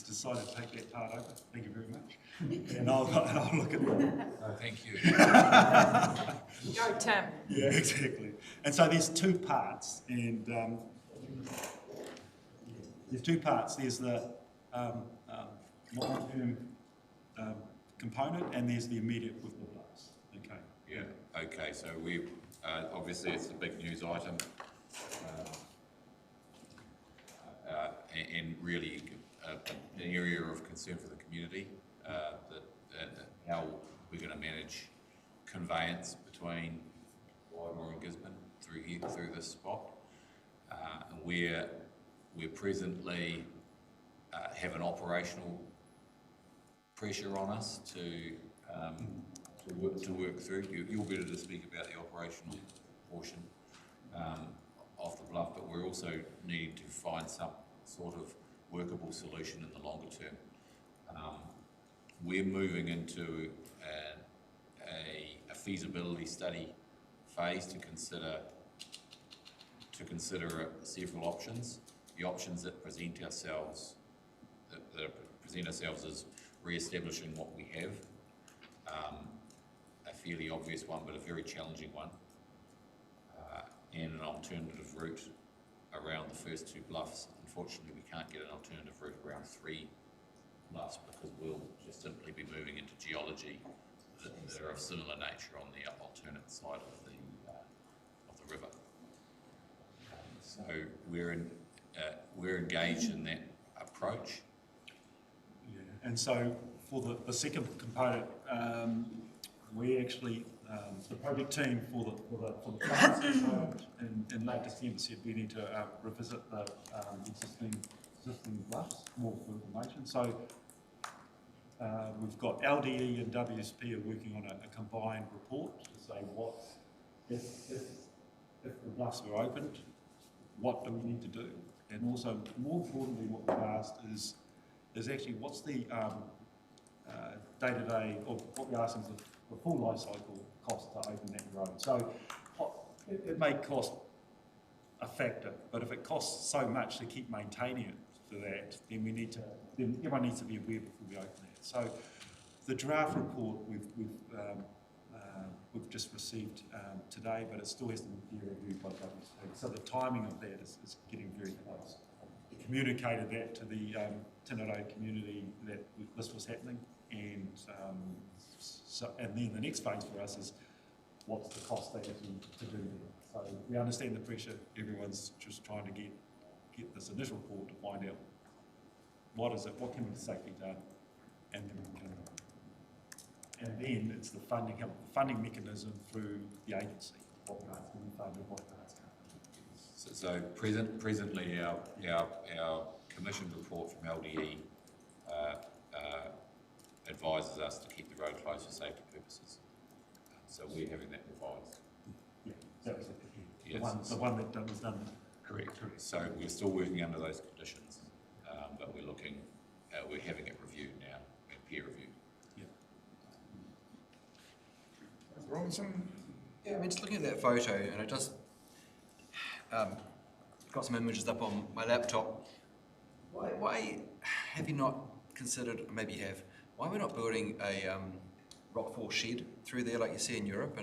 decided to take that part over. Thank you very much. And I'll look at it. Oh, thank you. Go, Tim. Yeah, exactly. And so there's two parts, and there's two parts. There's the long-term component, and there's the immediate with the bluffs. Okay. Yeah. Okay. So we obviously it's a big news item, and really an area of concern for the community. How we're going to manage conveyance between Waimea and Gisborne through this spot. We're presently have an operational pressure on us to work through. You'll be able to speak about the operational portion of the bluff, but we're also needing to find some sort of workable solution in the longer term. We're moving into a feasibility study phase to consider several options. The options that present ourselves as re-establishing what we have, a fairly obvious one but a very challenging one, and an alternative route around the first two bluffs. Unfortunately, we can't get an alternative route around three bluffs because we'll just simply be moving into geology that are of similar nature on the alternate side of the river. So we're engaged in that approach. Yeah. And so for the second component, we actually the project team for the plants in late December said we need to revisit the existing bluffs, more for information. So we've got LDE and WSP are working on a combined report to say what if the bluffs were opened, what do we need to do? And also, more importantly, what we've asked is actually what's the day-to-day, or what we're asking is the full life cycle cost to open that road. So it may cost a factor, but if it costs so much to keep maintaining it for that, then everyone needs to be aware before we open it. So the draft report we've just received today, but it still has to be peer reviewed by WSP. So the timing of that is getting very close. We communicated that to the Tinaro community that this was happening, and then the next phase for us is what's the cost that is to do that. So we understand the pressure. Everyone's just trying to get this initial report to find out what is it, what can be safely done, and then it's the funding mechanism through the agency. What parts can be funded, what parts can't. So presently our commission report from LDE advises us to keep the road closed for safety purposes. So we're having that revised. Yeah, that was it. Yes. The one that was done. Correct. So we're still working under those conditions, but we're having it reviewed now, peer reviewed. Yeah. Robinson? Yeah, I mean, just looking at that photo, and it just got some images up on my laptop. Why have you not considered, or maybe you have, why are we not building a rockfall shed through there like you see in Europe,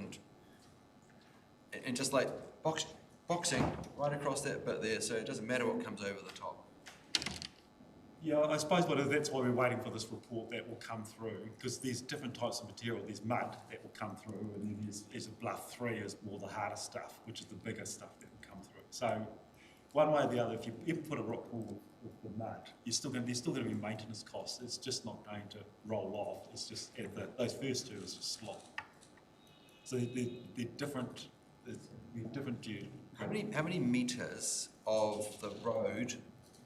and just like boxing right across that bit there, so it doesn't matter what comes over the top? Yeah, I suppose that's why we're waiting for this report that will come through, because there's different types of material. There's mud that will come through, and then there's a bluff 3 is more the harder stuff, which is the bigger stuff that will come through. So one way or the other, if you ever put a rock wall with the mud, there's still going to be maintenance costs. It's just not going to roll off. It's just those first two is just slop. So they're different. They're different due. How many metres of the road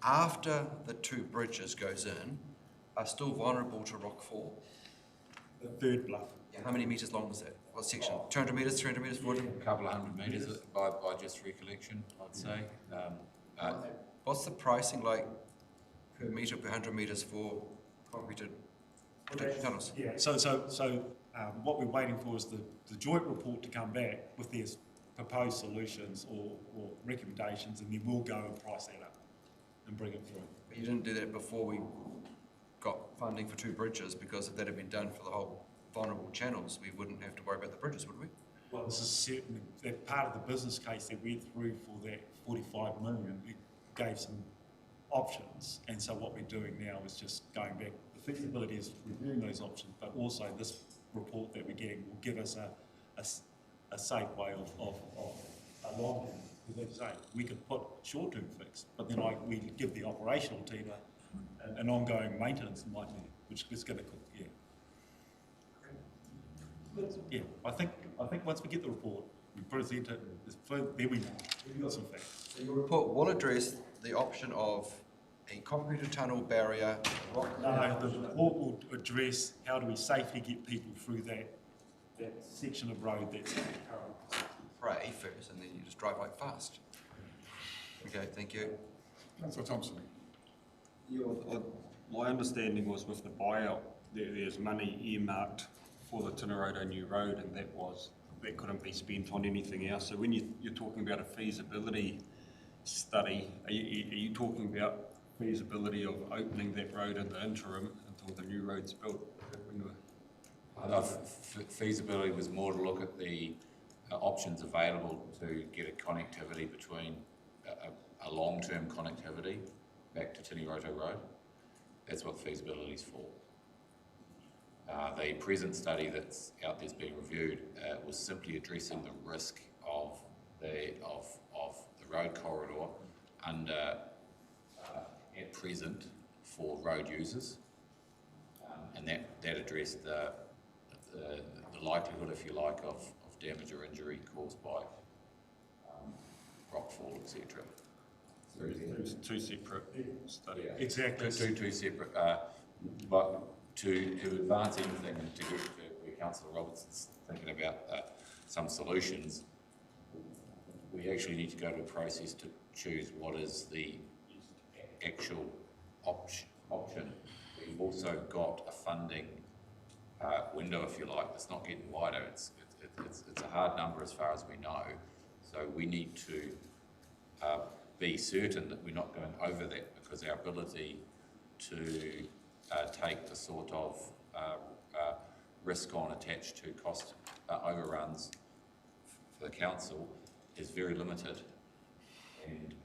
after the 2 bridges goes in are still vulnerable to rockfall? The third bluff. Yeah, how many metres long is that? What section? 200 metres, 300 metres, 400? A couple of 100 metres by just recollection, I'd say. What's the pricing like per metre, per 100 metres for concreted tunnels? Yeah. So what we're waiting for is the joint report to come back with their proposed solutions or recommendations, and then we'll go and price that up and bring it through. But you didn't do that before we got funding for 2 bridges, because if that had been done for the whole vulnerable channels, we wouldn't have to worry about the bridges, would we? Well, this is certainly that part of the business case that went through for that 45 million. We gave some options, and so what we're doing now is just going back. The feasibility is reviewing those options, but also this report that we're getting will give us a safe way of a long term. Because as I say, we could put short-term fix, but then we give the operational team an ongoing maintenance nightmare, which is going to cook. Yeah, I think once we get the report, we present it, then we got some facts. So your report will address the option of a concreted tunnel barrier, rock. No, the report will address how do we safely get people through that section of road that's pray first, and then you just drive like fast. Okay, thank you. Councillor Thompson. My understanding was with the buyout, there's money earmarked for the Tinaro New Road, and that couldn't be spent on anything else. So when you're talking about a feasibility study, are you talking about feasibility of opening that road in the interim until the new road's built? Feasibility was more to look at the options available to get a connectivity between a long-term connectivity back to Tiniroto Road. That's what feasibility is for. The present study that's out there's being reviewed was simply addressing the risk of the road corridor under at present for road users, and that addressed the likelihood, if you like, of damage or injury caused by rockfall, etc. Two separate studies. Exactly. Two separate. But to advance anything and to get to where Councillor Robertson's thinking about some solutions, we actually need to go to a process to choose what is the actual option. We've also got a funding window, if you like, that's not getting wider. It's a hard number as far as we know. So we need to be certain that we're not going over that, because our ability to take the sort of risk on attached to cost overruns for the council is very limited. And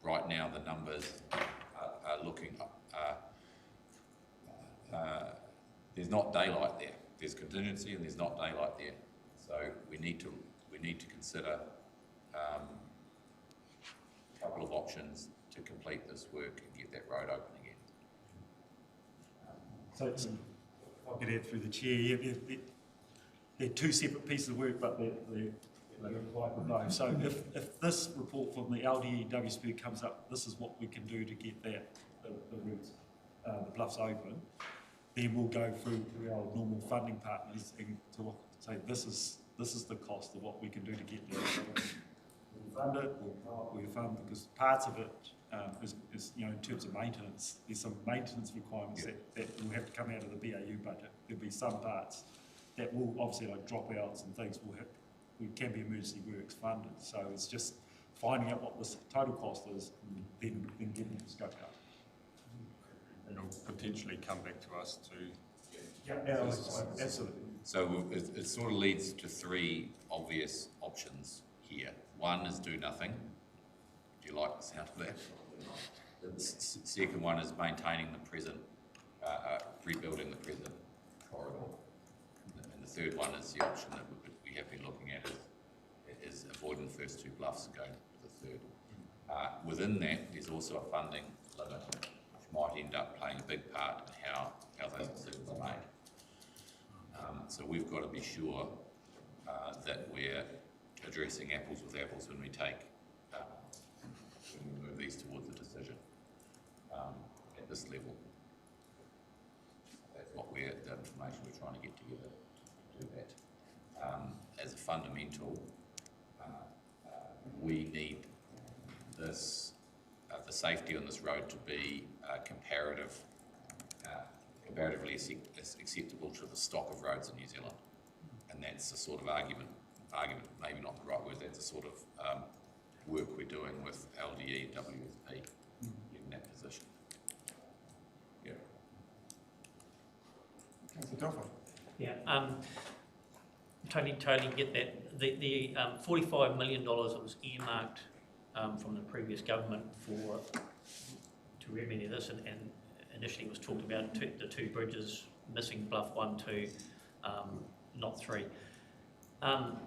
right now the numbers are looking there's not daylight there. There's contingency and there's not daylight there. So we need to consider a couple of options to complete this work and get that road open again. So I'll get it through the chair. They're two separate pieces of work, but they're quite remote. So if this report from the LDE WSP comes up, this is what we can do to get the routes, the bluffs open, then we'll go through our normal funding partners and to say this is the cost of what we can do to get there. We'll fund it, we'll fund, because parts of it is in terms of maintenance, there's some maintenance requirements that will have to come out of the BAU budget. There'll be some parts that will obviously, like dropouts and things, we can be emergency works funded. So it's just finding out what the total cost is and then getting the scope out. And it'll potentially come back to us to... Yeah, absolutely. So it sort of leads to three obvious options here. One is do nothing. Do you like the sound of that? The second one is maintaining the present, rebuilding the present corridor. And the third one is the option that we have been looking at is avoiding the first two bluffs and going to the third. Within that, there's also a funding limit, which might end up playing a big part in how those decisions are made. So we've got to be sure that we're addressing apples with apples when we move these towards a decision at this level. That's what the information we're trying to get together to do that. As a fundamental, we need this, the safety on this road to be comparatively acceptable to the stock of roads in New Zealand. And that's the sort of argument, maybe not the right word, that's the sort of work we're doing with LDE and WSP in that position. Yeah. Councillor Telfer. Yeah, totally get that. The $45 million that was earmarked from the previous government to remedy this, and initially was talked about the two bridges missing, bluff 1, 2, not 3. But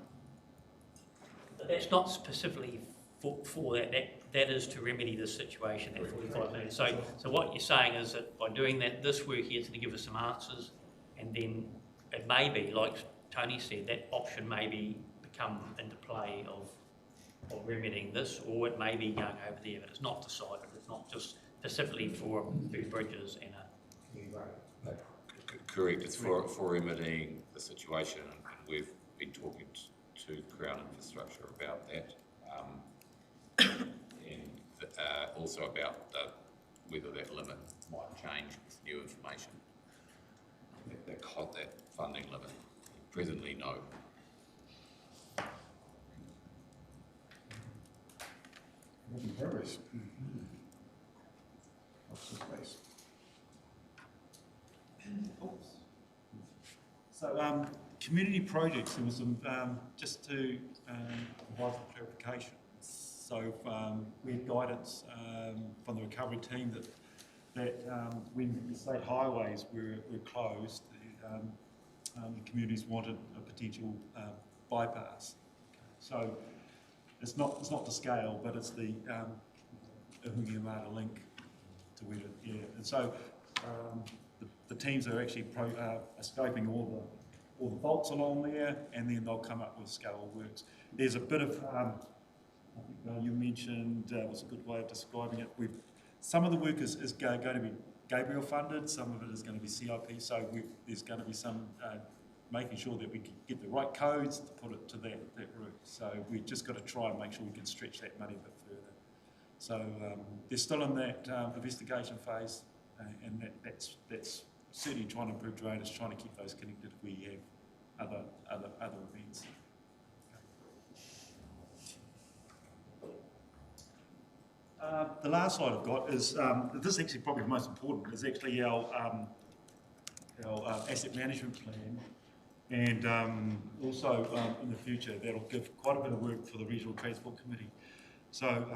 that's not specifically for that. That is to remedy this situation, that 45 million. So what you're saying is that by doing that, this work here is going to give us some answers, and then it may be, like Tony said, that option may become into play of remedying this, or it may be going over there, but it's not decided. It's not just specifically for two bridges and a new road. Correct. It's for remedying the situation, and we've been talking to Crown Infrastructure about that, and also about whether that limit might change with new information. That funding limit. Presently, no. Making progress. Watch this space. So, community projects, there was some, just to provide some clarification. So, we had guidance from the recovery team that when the state highways were closed, the communities wanted a potential bypass. So it's not to scale, but it's the Hungiamata link to where and so the teams are actually scoping all the faults along there, and then they'll come up with scale works. There's a bit of I think you mentioned what's a good way of describing it. Some of the work is going to be Gabriel funded, some of it is going to be CIP, so there's going to be some making sure that we can get the right codes to put it to that route. So we've just got to try and make sure we can stretch that money a bit further. So they're still in that investigation phase, and that's certainly trying to improve drainage, trying to keep those connected if we have other events. The last slide I've got is, this is actually probably the most important, is actually our asset management plan, and also in the future that'll give quite a bit of work for the Regional Transport Committee. So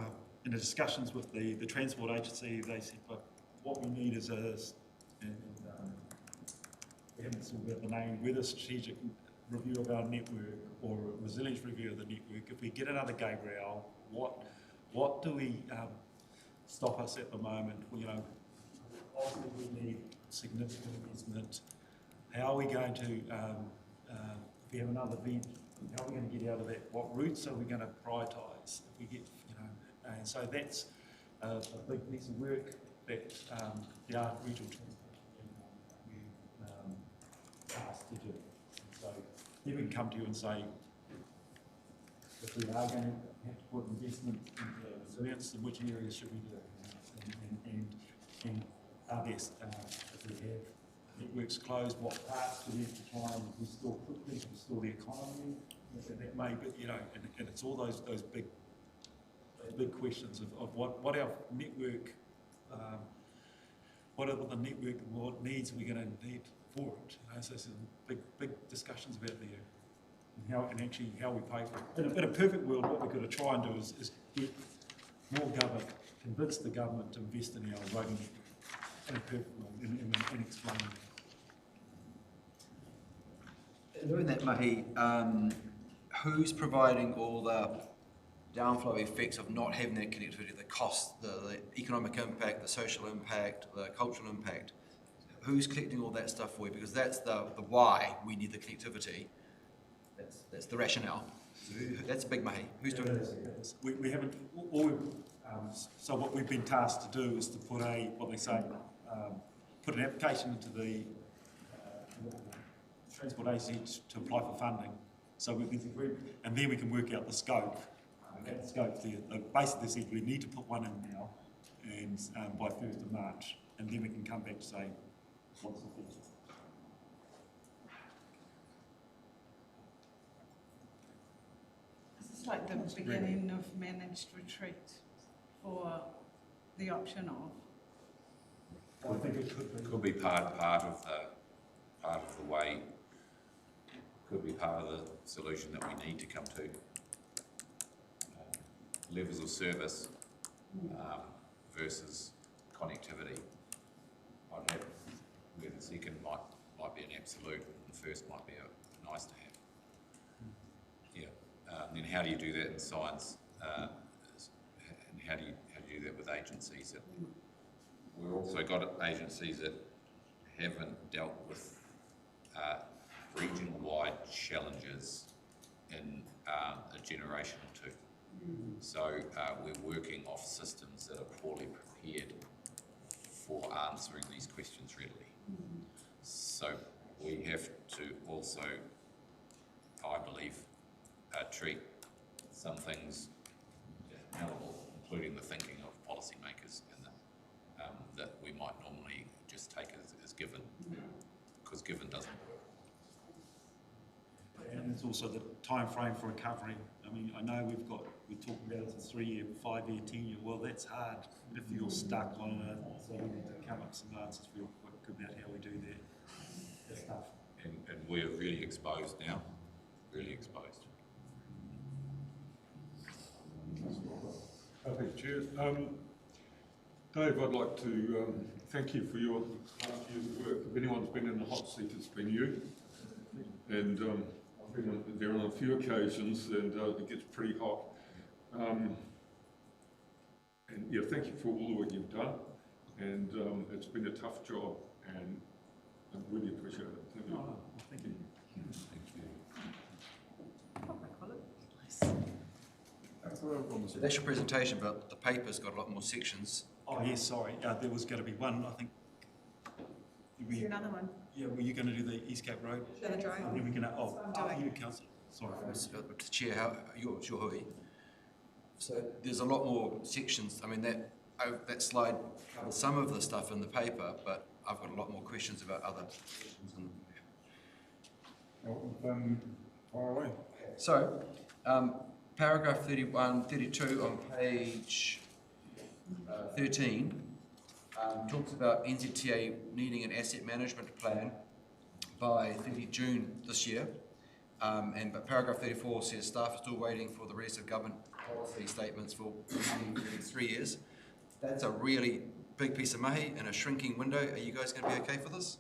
in the discussions with the Transport Agency, they said, but what we need is we haven't sorted out the name, whether a strategic review of our network or a resilience review of the network. If we get another Gabriel, what do we stop us at the moment? You know, obviously we need significant investment. How are we going to, if we have another event, how are we going to get out of that? What routes are we going to prioritise? If we get, and so that's a big piece of work that the regional transport asked to do. So then we can come to you and say, if we are going to have to put investment into resilience, in which areas should we do it? And are there, if we have networks closed, what parts do we have to try and restore quickly to restore the economy? That may be, and it's all those big questions of what our network, what are the network, what needs are we going to need for it? So some big discussions about there. And actually how we pay for it. In a perfect world, what we're going to try and do is get more government, convince the government to invest in our road network in a perfect world and explain that. Doing that, Mahi, who's providing all the downflow effects of not having that connectivity, the cost, the economic impact, the social impact, the cultural impact? Who's collecting all that stuff for you? Because that's the why we need the connectivity. That's the rationale. So that's a big Mahi. Who's doing this? We haven't. So what we've been tasked to do is to put put an application into the Transport Agency to apply for funding. So and then we can work out the scope. The scope there. Basically, said we need to put one in now, and by 1st of March, and then we can come back to say what's the fee. It's like the beginning of managed retreat for the option of. I think it could be part of the way. Could be part of the solution that we need to come to. Levels of service versus connectivity. I'd have where the second might be an absolute, and the first might be a nice to have. Yeah. And then how do you do that in science? And how do you do that with agencies? We've also got agencies that haven't dealt with regional-wide challenges in a generation or two. So we're working off systems that are poorly prepared for answering these questions readily. So we have to also, I believe, treat some things as accountable, including the thinking of policymakers, and that we might normally just take as given, because given doesn't work. And it's also the time frame for recovery. I mean, I know we're talking about it as a 3-year, 5-year, 10-year. Well, that's hard if you're stuck on it. So we need to come up with some answers real quick about how we do that stuff. And we're really exposed now. Really exposed. Thank you, Chair. Dave, I'd like to thank you for your last year's work. If anyone's been in the hot seat, it's been you. And I've been there on a few occasions, and it gets pretty hot. And yeah, thank you for all the work you've done. And it's been a tough job, and I really appreciate it. Thank you. Oh, thank you. So that's your presentation, but the paper's got a lot more sections. Oh, yes, sorry. There was going to be one, I think. Is there another one? Yeah, were you going to do the Eastgate Road? The drone? Are we going to, Doing. you, Councillor. Sorry. Chair, how, your hui. So there's a lot more sections. I mean, that slide covers some of the stuff in the paper, but I've got a lot more questions about other sections. Fire away. So, paragraph 32 on page 13 talks about NZTA needing an asset management plan by 30 June this year. But paragraph 34 says staff are still waiting for the rest of government policy statements for 3 years. That's a really big piece of mahi in a shrinking window. Are you guys going to be okay for this?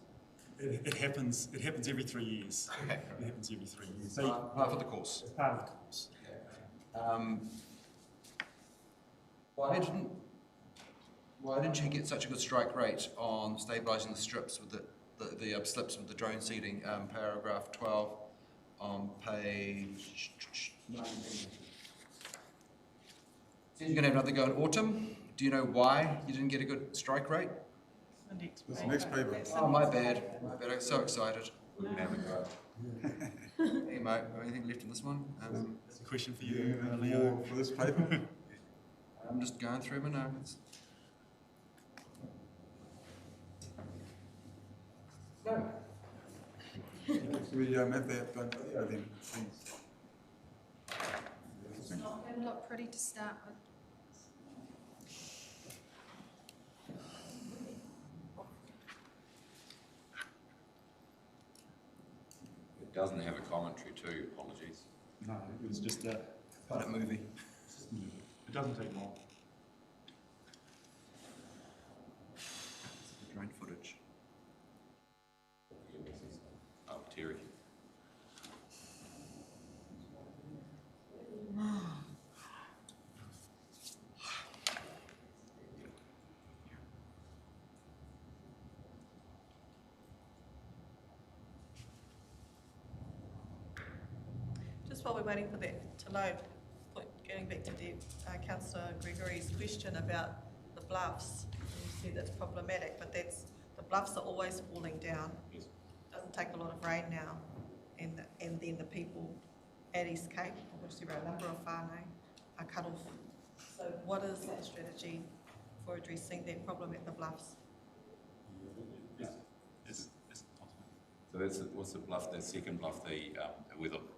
It happens every 3 years. Okay. It happens every 3 years. So part of the course. It's part of the course. Why didn't you get such a good strike rate on stabilising the strips with the slips with the drone seeding? Paragraph 12 on page 19. Says you're going to have another go in autumn. Do you know why you didn't get a good strike rate? It's the next paper. Oh, my bad. I got so excited. Hey, mate, anything left in this one? That's a question for you, Leo. For this paper? I'm just going through my notes. No. We have that video then. It's not going to look pretty to start with. It doesn't have a commentary too, apologies. No, it was just a pilot movie. It doesn't take long. Drone footage. Oh, Terry. Just while we're waiting for that to load, going back to Councillor Gregory's question about the bluffs, you said that's problematic, but the bluffs are always falling down. Yes. Doesn't take a lot of rain now, and then the people at East Cape, of which there are a number of whānau, are cut off. So what is the strategy for addressing that problem at the bluffs? So what's the bluff, the second bluff,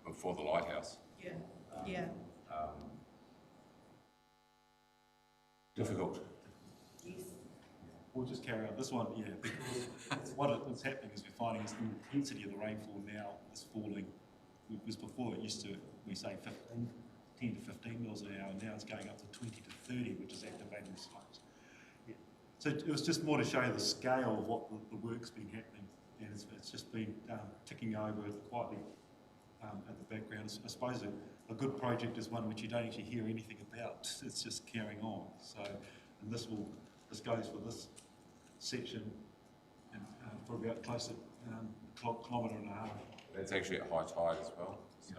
before the lighthouse? Yeah, yeah. Difficult. Yes. We'll just carry on. This one, yeah, because what's happening is we're finding is the intensity of the rainfall now is falling. Because before it used to, we say 10 to 15 mils an hour, and now it's going up to 20 to 30, which is activating the slopes. Yeah. So it was just more to show the scale of what the work's been happening, and it's just been ticking over quietly at the background. I suppose a good project is one which you don't actually hear anything about. It's just carrying on. So, and this goes for this section and, for about close to kilometre and a half. That's actually at high tide as well, so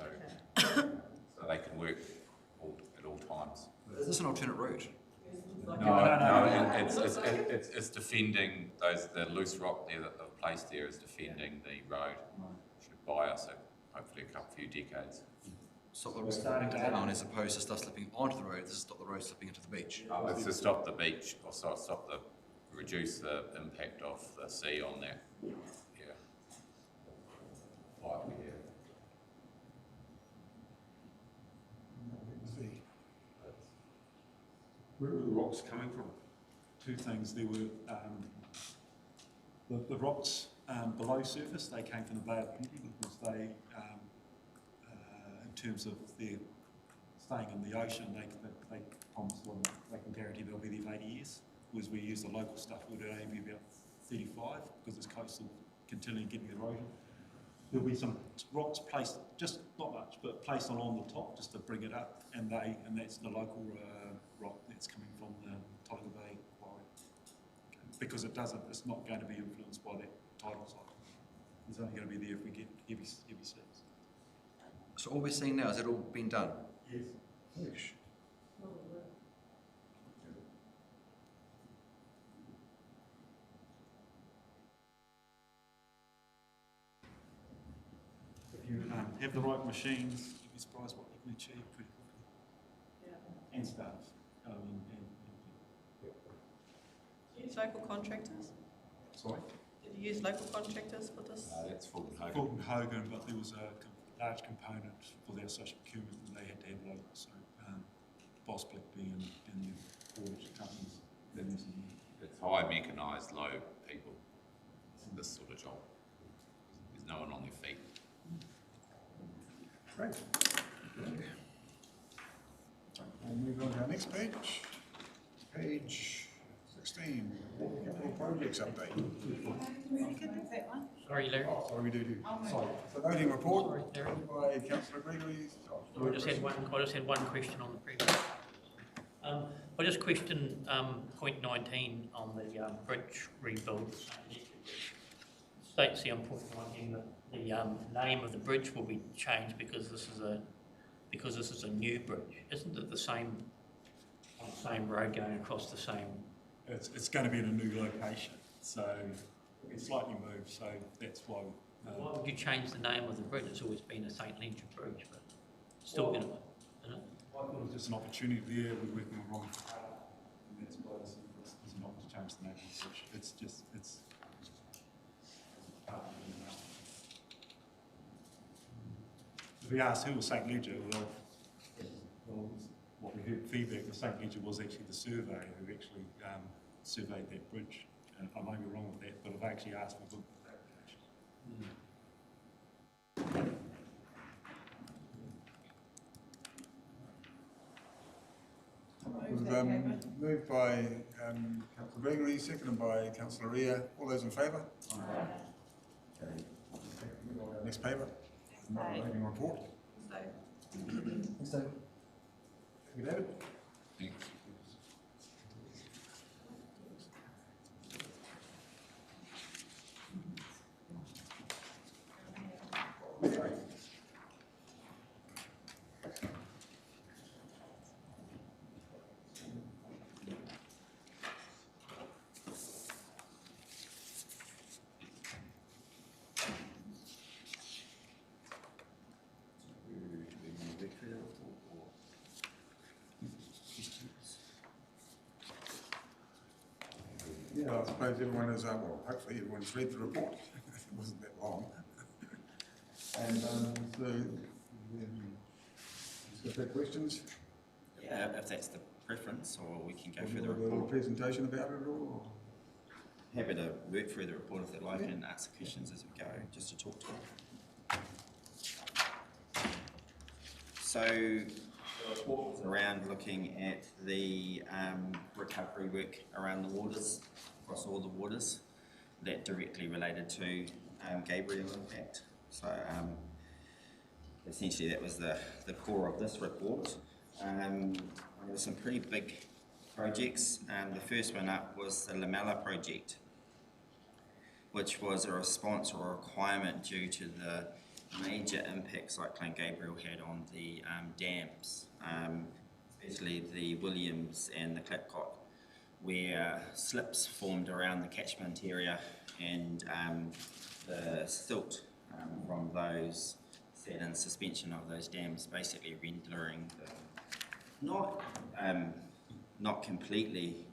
they can work at all times. Is this an alternate route? No, it's defending the loose rock there that they've placed there is defending the road. Should buy us hopefully a few decades. Stop the road slipping down as opposed to stuff slipping onto the road. This is stop the road slipping into the beach. It's to stop the beach, or reduce the impact of the sea on that. Yeah. Likely, yeah. Where were the rocks coming from? Two things. There were the rocks below surface. They came from the Bay of Plenty because they, in terms of their staying in the ocean, they promised they can guarantee they'll be there for 80 years. was we use the local stuff, it would only be about 35 because it's coastal, continuing getting erosion. There'll be some rocks placed, just not much, but placed along the top just to bring it up, and that's the local rock that's coming from the Tolaga Bay quarry. Because it's not going to be influenced by that tidal cycle. It's only going to be there if we get heavy seas. So all we're seeing now, is it all been done? Yes. If you have the right machines, you'd be surprised what you can achieve pretty quickly. And staff. Use local contractors? Sorry? Did you use local contractors for this? That's Fulton Hogan. Fulton Hogan, but there was a large component for their social procurement that they had to have local. So Boss Blackby and the haulage companies. It's high mechanised, low people. This sort of job. There's no one on their feet. Great. We'll move on to our next page. Page 16, capital projects update. Sorry, Larry. Oh, sorry, we do. Sorry. The voting report by Councillor Gregory. I just had one question on the previous. I just questioned point 19 on the bridge rebuild. States here on point 19 that the name of the bridge will be changed because this is a new bridge. Isn't it the same road going across the same? It's going to be in a new location, so it's slightly moved. So that's why. Why would you change the name of the bridge? It's always been a St. Leger Bridge, but still going to. I thought it was just an opportunity there. We're working on wrong, and that's why there's an opportunity to change the name of the bridge. It's. If we asked who was St. Leger, well, what we heard feedback was St. Leger was actually the surveyor who actually surveyed that bridge. And I may be wrong with that, but I've actually asked for good clarification. Moved by Councillor Gregory, seconded by Councillor Ria. All those in favour? Okay. Next paper. Voting report. Thanks, David. Thank you, David. Thanks. Yeah, I suppose everyone has, well, hopefully everyone's read the report. It wasn't that long. And so, if there are questions? Yeah, if that's the preference, or we can go through the A little report. presentation about it all? Happy to work through the report if they like and ask questions as we go, just to talk to them. So, the report was around looking at the recovery work around the waters, across all the waters, that directly related to Gabriel impact. So essentially that was the core of this report. There were some pretty big projects. The first one up was the Lamella project, which was a response or a requirement due to the major impact Cyclone Gabriel had on the dams, especially the Williams and the Clapcott, where slips formed around the catchment area, and the silt from those set in suspension of those dams, basically rendering them not completely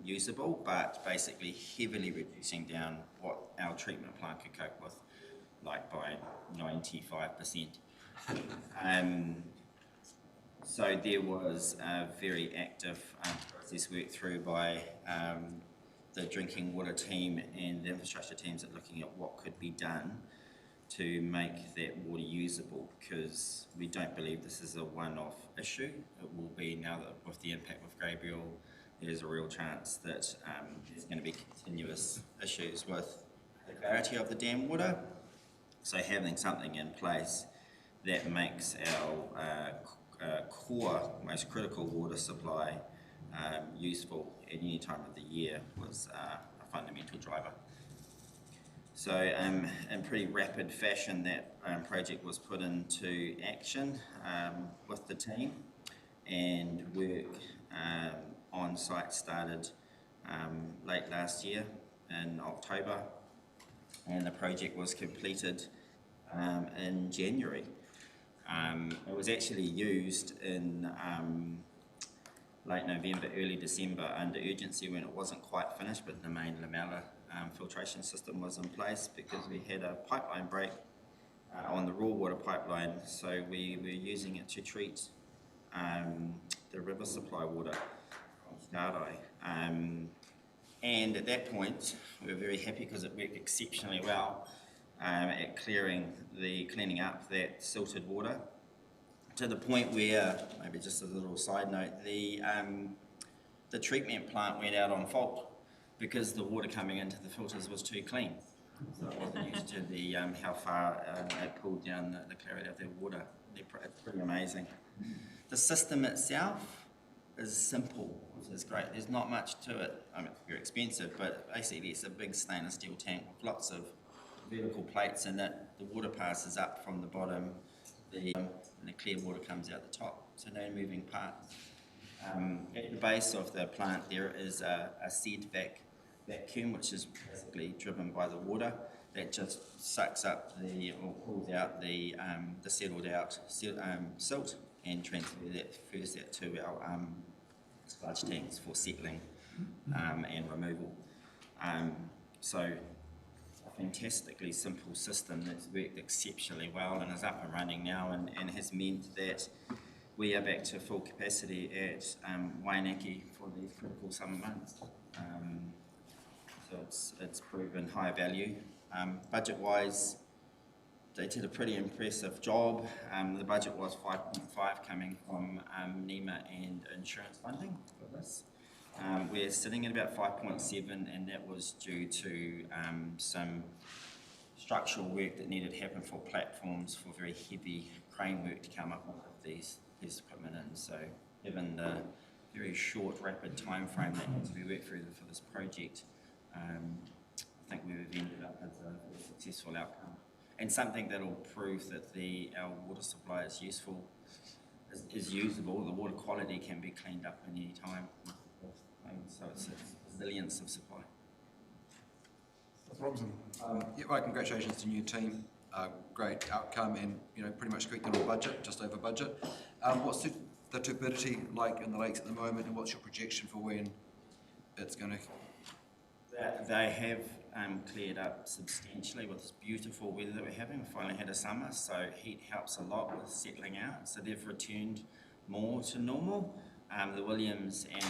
usable, but basically heavily reducing down what our treatment plant could cope with, like by 95%. So there was a very active process worked through by the drinking water team and the infrastructure teams at looking at what could be done to make that water usable, because we don't believe this is a one-off issue. It will be now that with the impact of Gabriel, there's a real chance that there's going to be continuous issues with the clarity of the dam water. So having something in place that makes our core, most critical water supply useful at any time of the year was a fundamental driver. So in pretty rapid fashion, that project was put into action with the team, and work on site started late last year in October, and the project was completed in January. It was actually used in late November, early December under urgency when it wasn't quite finished, but the main Lamella filtration system was in place because we had a pipeline break on the raw water pipeline, so we were using it to treat the river supply water from Skardai. And at that point, we were very happy because it worked exceptionally well at cleaning up that silted water, to the point where, maybe just as a little side note, the treatment plant went out on fault because the water coming into the filters was too clean. So it wasn't used to the how far it pulled down the clarity of their water. It's pretty amazing. The system itself is simple, which is great. There's not much to it. I mean, it's very expensive, but basically it's a big stainless steel tank with lots of vertical plates in it. The water passes up from the bottom, and the clear water comes out the top, so no moving parts. At the base of the plant there is a seed vacuum, which is basically driven by the water, that just sucks up or pulls out the settled out silt and transfers that to our sludge tanks for settling and removal. So a fantastically simple system that's worked exceptionally well and is up and running now, and has meant that we are back to full capacity at Wainaki for these critical summer months. So it's proven high value. Budget-wise, they did a pretty impressive job. The budget was 5.5 coming from NEMA and insurance funding for this. We're sitting at about 5.7, and that was due to some structural work that needed to happen for platforms for very heavy crane work to come up with these equipment in. So given the very short, rapid time frame that needs to be worked through for this project, I think we've ended up with a successful outcome, and something that will prove that our water supply is useful, is usable. The water quality can be cleaned up at any time, so it's a resilience of supply. Robson. Congratulations to your team. Great outcome, and pretty much corrected on budget, just over budget. What's the turbidity like in the lakes at the moment, and what's your projection for when it's going to? They have cleared up substantially with this beautiful weather that we're having. We finally had a summer, so heat helps a lot with settling out. So they've returned more to normal. The Williams and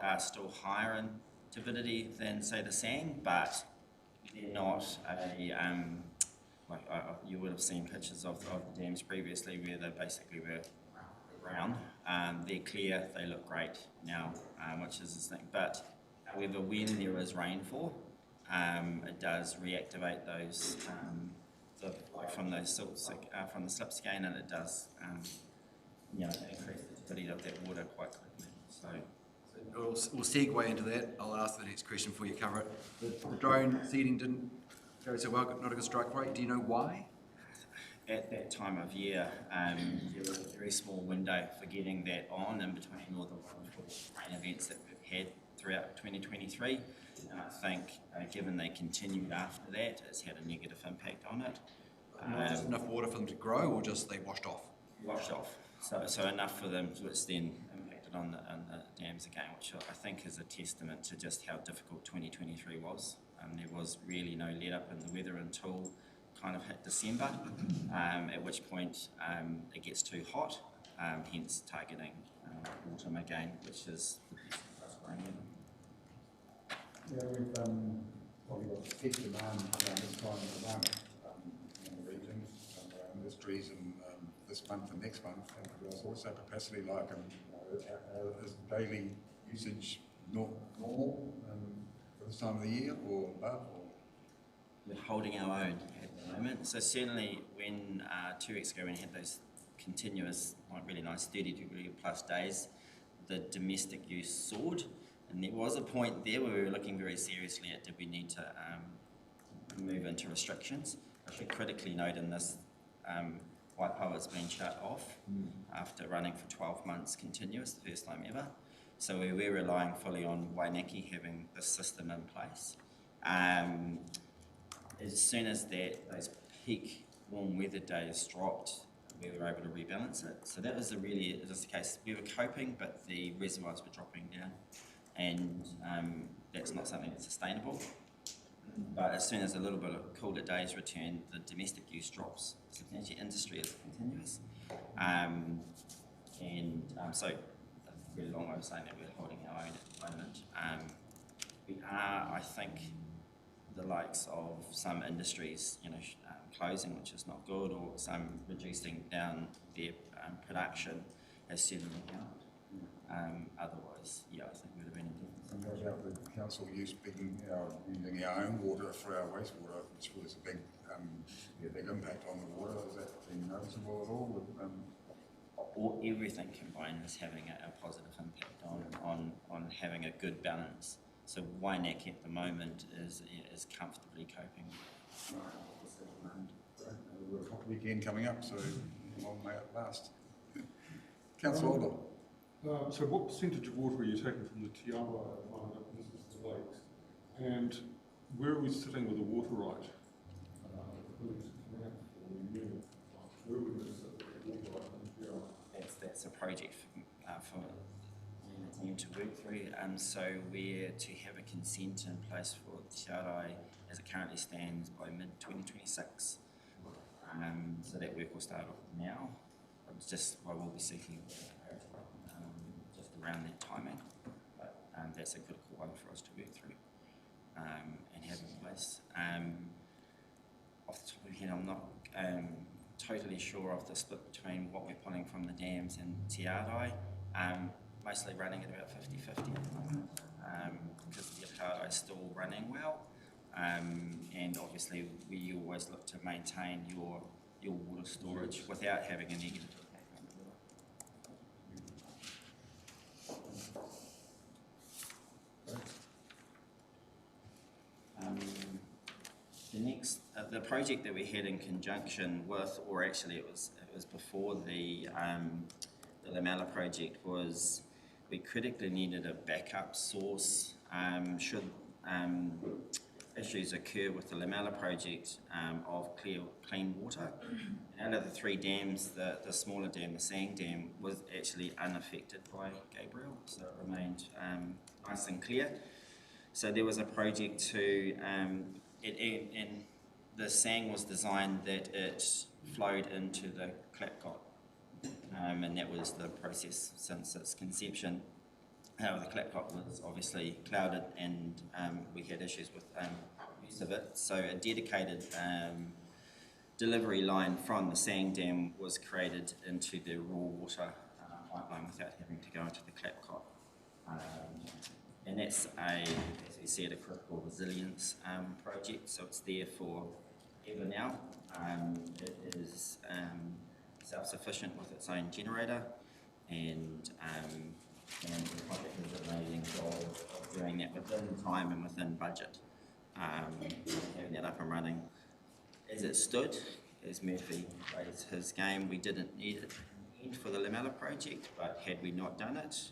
are still higher in turbidity than, say, the Sang, but they're not you would have seen pictures of the dams previously where they basically were brown. They're clear, they look great now, which is the thing. But however, when there is rainfall, it does reactivate those from those silts, from the slips again, and it does increase the turbidity of that water quite quickly. So we'll segue into that. I'll ask the next question before you cover it. The drone seeding didn't go so well, not a good strike rate. Do you know why? At that time of year, there was a very small window for getting that on in between all the wonderful rain events that we've had throughout 2023. And I think, given they continued after that, it's had a negative impact on it. Just enough water for them to grow, or just they washed off? Washed off. So enough for them, which then impacted on the dams again, which I think is a testament to just how difficult 2023 was. There was really no let up in the weather until kind of hit December, at which point it gets too hot, hence targeting autumn again, which is the best for us. Yeah, we've probably got peak demand around this time at the moment in the region, around industries, and this month and next month. And what's our capacity like, and is daily usage normal for this time of the year or above? Or? We're holding our own at the moment. So certainly when 2 weeks ago when we had those continuous, like really nice 30-degree plus days, the domestic use soared. And there was a point there where we were looking very seriously at did we need to move into restrictions. I should critically note in this, Waipawa's been shut off after running for 12 months continuous, the first time ever. So we were relying fully on Waineki having this system in place. As soon as those peak warm weather days dropped, we were able to rebalance it. So that was just the case. We were coping, but the reservoirs were dropping down. And that's not something that's sustainable. But as soon as a little bit of cooler days return, the domestic use drops. So the industry is continuous. So a really long way of saying that we're holding our own at the moment. We are, I think, the likes of some industries, closing, which is not good, or some reducing down their production has certainly helped. Otherwise, I think we would have been in different. What about the council using our own water for our wastewater, which was a big impact on the water? Has that been noticeable at all? Everything combined is having a positive impact on having a good balance. So Waineki at the moment is comfortably coping. We've got a hot weekend coming up, so long may it last. Councillor Alder. So what percentage of water are you taking from the Tiawa this is the lakes? And where are we sitting with the water right? Where are we going to sit with the water right in Tiawa? That's a project for the team to work through. So we're to have a consent in place for Tiarai as it currently stands by mid-2026. So that work will start off now. It's just we'll be seeking just around that timing. But that's a critical one for us to work through and have in place. Off the top of my head, I'm not totally sure of the split between what we're pulling from the dams and Tiarai. Mostly running at about 50-50 at the moment because the Tiarai is still running well. And obviously we always look to maintain your water storage without having a negative impact on the water. The project that we had in conjunction with, or actually it was before the Lamella project, was we critically needed a backup source should issues occur with the Lamella project of clean water. And out of the 3 dams, the smaller dam, the Sang Dam, was actually unaffected by Gabriel, so it remained nice and clear. So there was a project to, and the Sang was designed that it flowed into the Clapcot, and that was the process since its conception. However, the Clapcot was obviously clouded and we had issues with use of it. So a dedicated delivery line from the Sang Dam was created into the raw water pipeline without having to go into the Clapcot. And that's as we said, a critical resilience project. So it's there for ever now. It is self-sufficient with its own generator, and the project is an amazing job of doing that within time and within budget. Having that up and running as it stood, as Murphy raised his game, we didn't need it for the Lamella project, but had we not done it,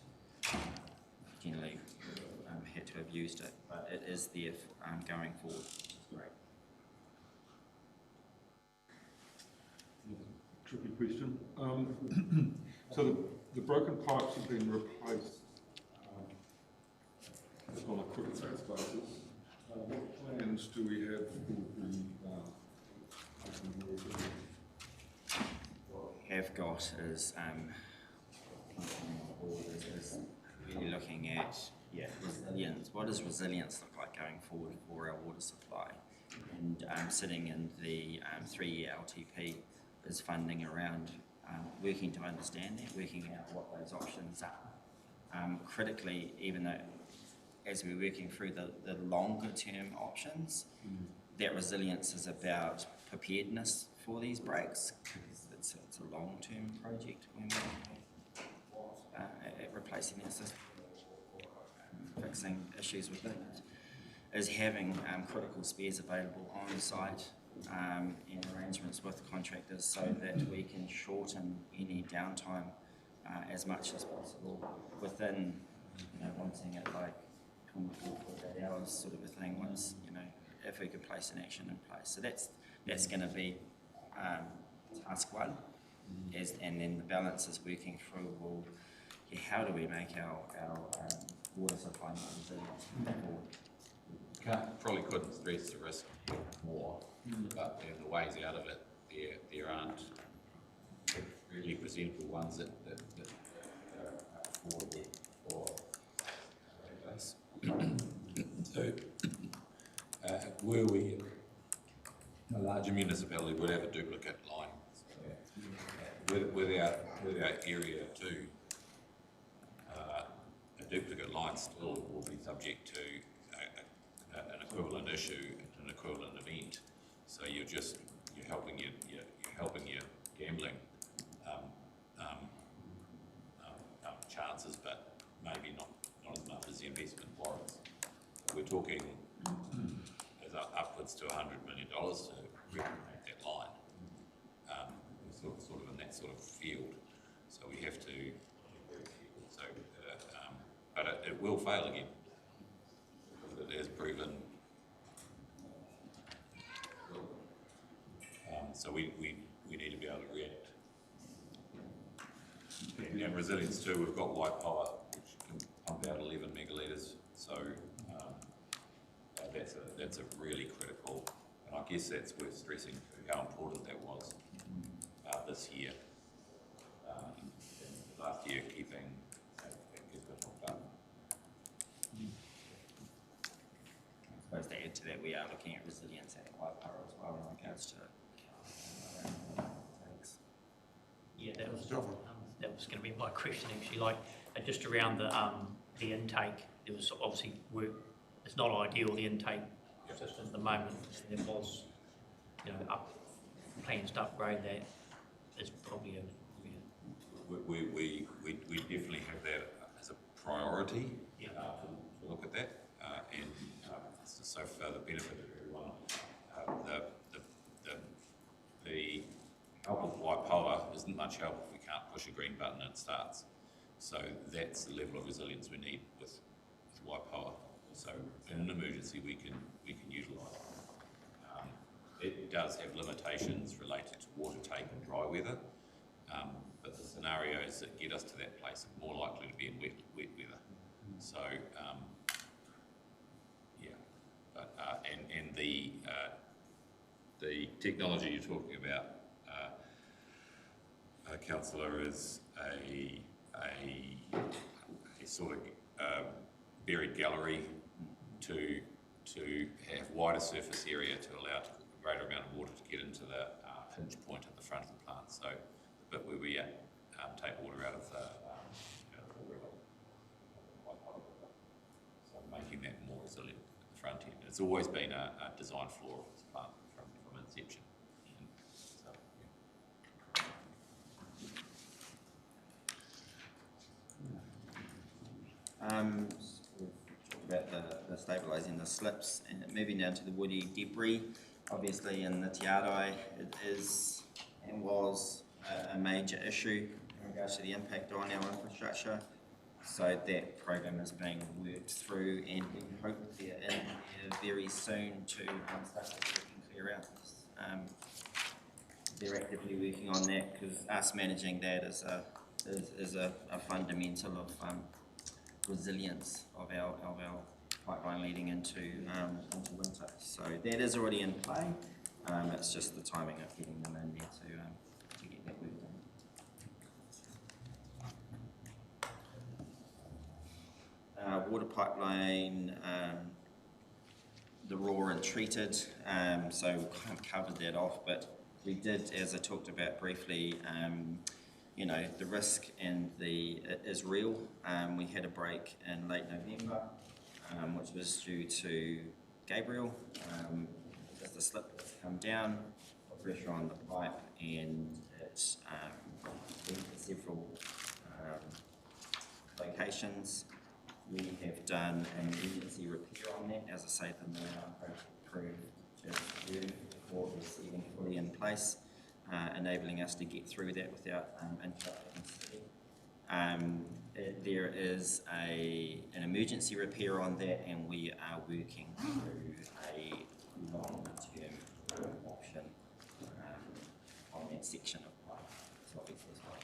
generally had to have used it. But it is there going forward, which is great. Tricky question. So the broken pipes have been replaced on a quick fix basis. What plans do we have for the What we have got is really looking at resilience. What does resilience look like going forward for our water supply? And sitting in the 3-year LTP is funding around working to understand that, working out what those options are. Critically, even though as we're working through the longer term options, that resilience is about preparedness for these breaks, because it's a long-term project when we're at replacing that system, fixing issues within it, is having critical spares available on site and arrangements with contractors so that we can shorten any downtime as much as possible within, wanting it like 24, 48 hours sort of a thing once, if we could place an action in place. So that's going to be task one, and then the balance is working through, how do we make our water supply more resilient? Probably couldn't stress the risk more, but the ways out of it, there aren't really presentable ones that are affordable for us. So, were we a larger municipality, would have a duplicate line. With our area too, a duplicate line still will be subject to an equivalent issue and an equivalent event. So you're helping your gambling chances, but maybe not as much as the investment warrants. We're talking upwards to $100 million to recreate that line. We're sort of in that sort of field, so we have to be very careful. So, but it will fail again. It has proven. So we need to be able to react. And resilience too, we've got white power, which can pump out 11 megalitres. So that's a really critical, and I guess that's worth stressing how important that was this year. Last year, keeping it hooked up. I suppose to add to that, we are looking at resilience at white power as well in regards to Yeah, that was going to be my question actually. Just around the intake, there was obviously work. It's not ideal, the intake system at the moment. There was, plans to upgrade that. Is probably We definitely have that as a priority to look at that, and so for the benefit of everyone, the help of white power isn't much help if we can't push a green button and it starts. So that's the level of resilience we need with white power. So in an emergency we can utilise. It does have limitations related to water take and dry weather, but the scenarios that get us to that place are more likely to be in wet weather. So and the technology you're talking about, Councillor, is a sort of buried gallery to have wider surface area to allow a greater amount of water to get into the hinge point at the front of the plant. So the bit where we take water out of the river, so making that more resilient at the front end. It's always been a design flaw of this plant from inception. So, we've talked about the stabilising the slips and moving down to the woody debris. Obviously in the Te Arai it is and was a major issue in regards to the impact on our infrastructure. So that program is being worked through, and we hope they're in here very soon to start working clear out. They're actively working on that because us managing that is a fundamental of resilience of our pipeline leading into winter. So that is already in play. It's just the timing of getting them in there to get that work done. Water pipeline, the raw and treated, so we kind of covered that off, but we did, as I talked about briefly, the risk and it is real. We had a break in late November which was due to Gabriel. As the slip has come down, put pressure on the pipe, and it went to several locations. We have done an emergency repair on that. As I say, the Moana approved just really before it was even fully in place, enabling us to get through that without interrupting. There is an emergency repair on that, and we are working through a long-term option on that section of pipe. So obviously as well.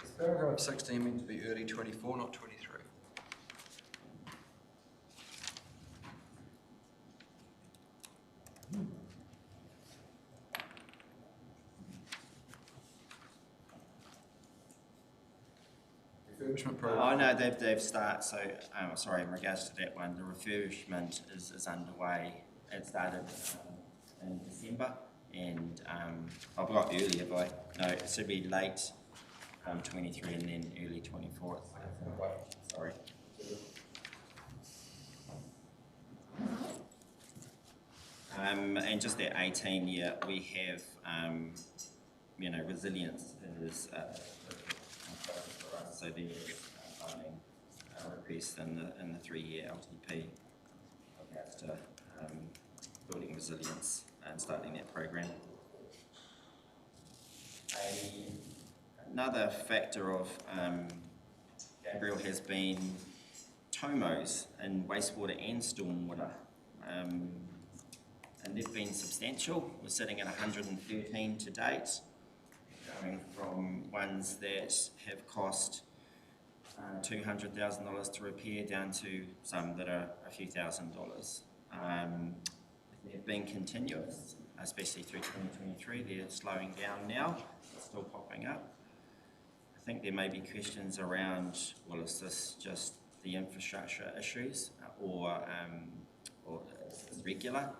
Is paragraph 16 meant to be early 24, not 23? Refurbishment program. Oh no, they've started. So sorry, in regards to that one, the refurbishment is underway. It started in December, and I've got earlier, but no, it should be late 23 and then early 24. Sorry. And just that 18 year, we have resilience is for us. So the funding request in the 3-year LTP regards to building resilience and starting that program. Another factor of Gabriel has been TOMOs in wastewater and stormwater. And they've been substantial. We're sitting at 113 to date, going from ones that have cost $200,000 to repair down to some that are a few $1,000s. They've been continuous, especially through 2023. They're slowing down now, but still popping up. I think there may be questions around, well, is this just the infrastructure issues or is this regular?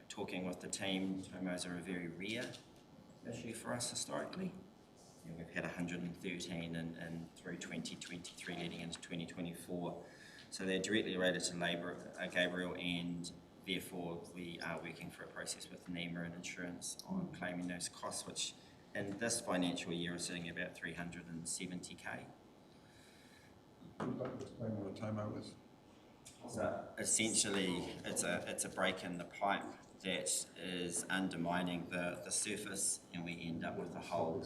Talking with the team, TOMOs are a very rare issue for us historically. We've had 113 and through 2023 leading into 2024. So they're directly related to Gabriel, and therefore we are working for a process with NEMA and insurance on claiming those costs, which in this financial year are sitting at about 370k. Explain what a TOMO is. So essentially, it's a break in the pipe that is undermining the surface, and we end up with a hole.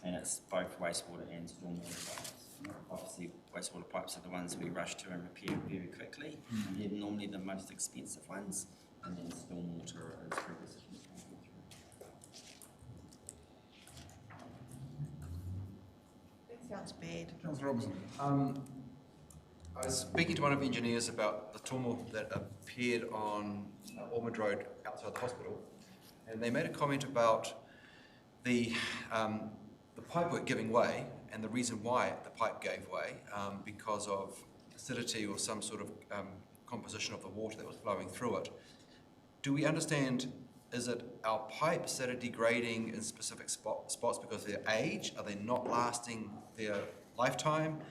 And it's both wastewater and stormwater pipes. Obviously, wastewater pipes are the ones we rush to and repair very quickly. And they're normally the most expensive ones, and then stormwater is progressively coming through. That sounds bad. Councillor Robinson. I was speaking to one of the engineers about the tomo that appeared on Ormond Road outside the hospital, and they made a comment about the pipework giving way, and the reason why the pipe gave way because of acidity or some sort of composition of the water that was flowing through it. Do we understand, is it our pipes that are degrading in specific spots because of their age? Are they not lasting their lifetime?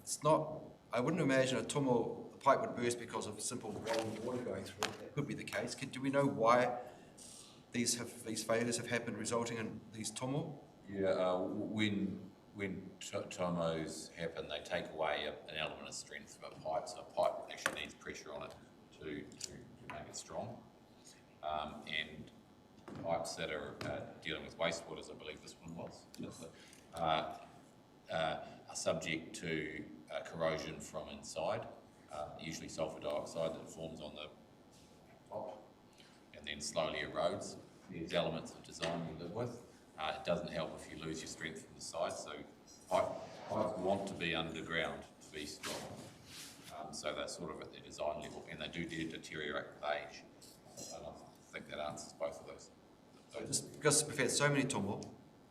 It's not. I wouldn't imagine a tomo, the pipe would burst because of simple volume of water going through it. That could be the case. Do we know why these failures have happened, resulting in these tomo? Yeah, when TOMOs happen, they take away an element of strength from a pipe, so a pipe actually needs pressure on it to make it strong. And pipes that are dealing with wastewaters, I believe this one was, are subject to corrosion from inside, usually sulfur dioxide that forms on the top and then slowly erodes. There's elements of design we live with. It doesn't help if you lose your strength from the side, so pipes want to be underground to be strong. So they're sort of at their design level, and they do deteriorate with age. And I think that answers both of those. So just because we've had so many tomo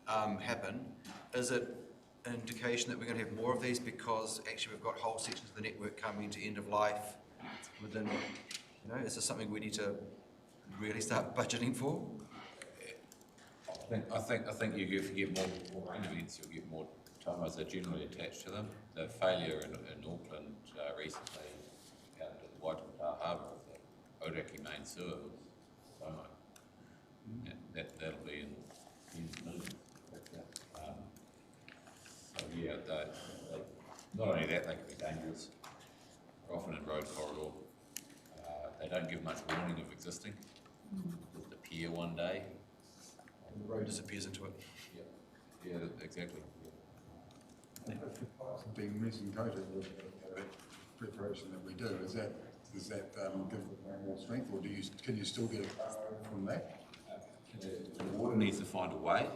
happen, is it an indication that we're going to have more of these because actually we've got whole sections of the network coming to end of life within, is this something we need to really start budgeting for? I think if you get more rain events, you'll get more Tomos are generally attached to them. The failure in Auckland recently out at the Waitata Harbour of the Ōraki main sewer was Tomo. That'll be in tens of millions. So yeah, not only that, they can be dangerous. They're often in road corridor. They don't give much warning of existing. Just appear one day. And the road disappears into it. Yeah, exactly. Being meeting coated with the preparation that we do, does that give it more strength, or can you still get it from that? The water needs to find a way.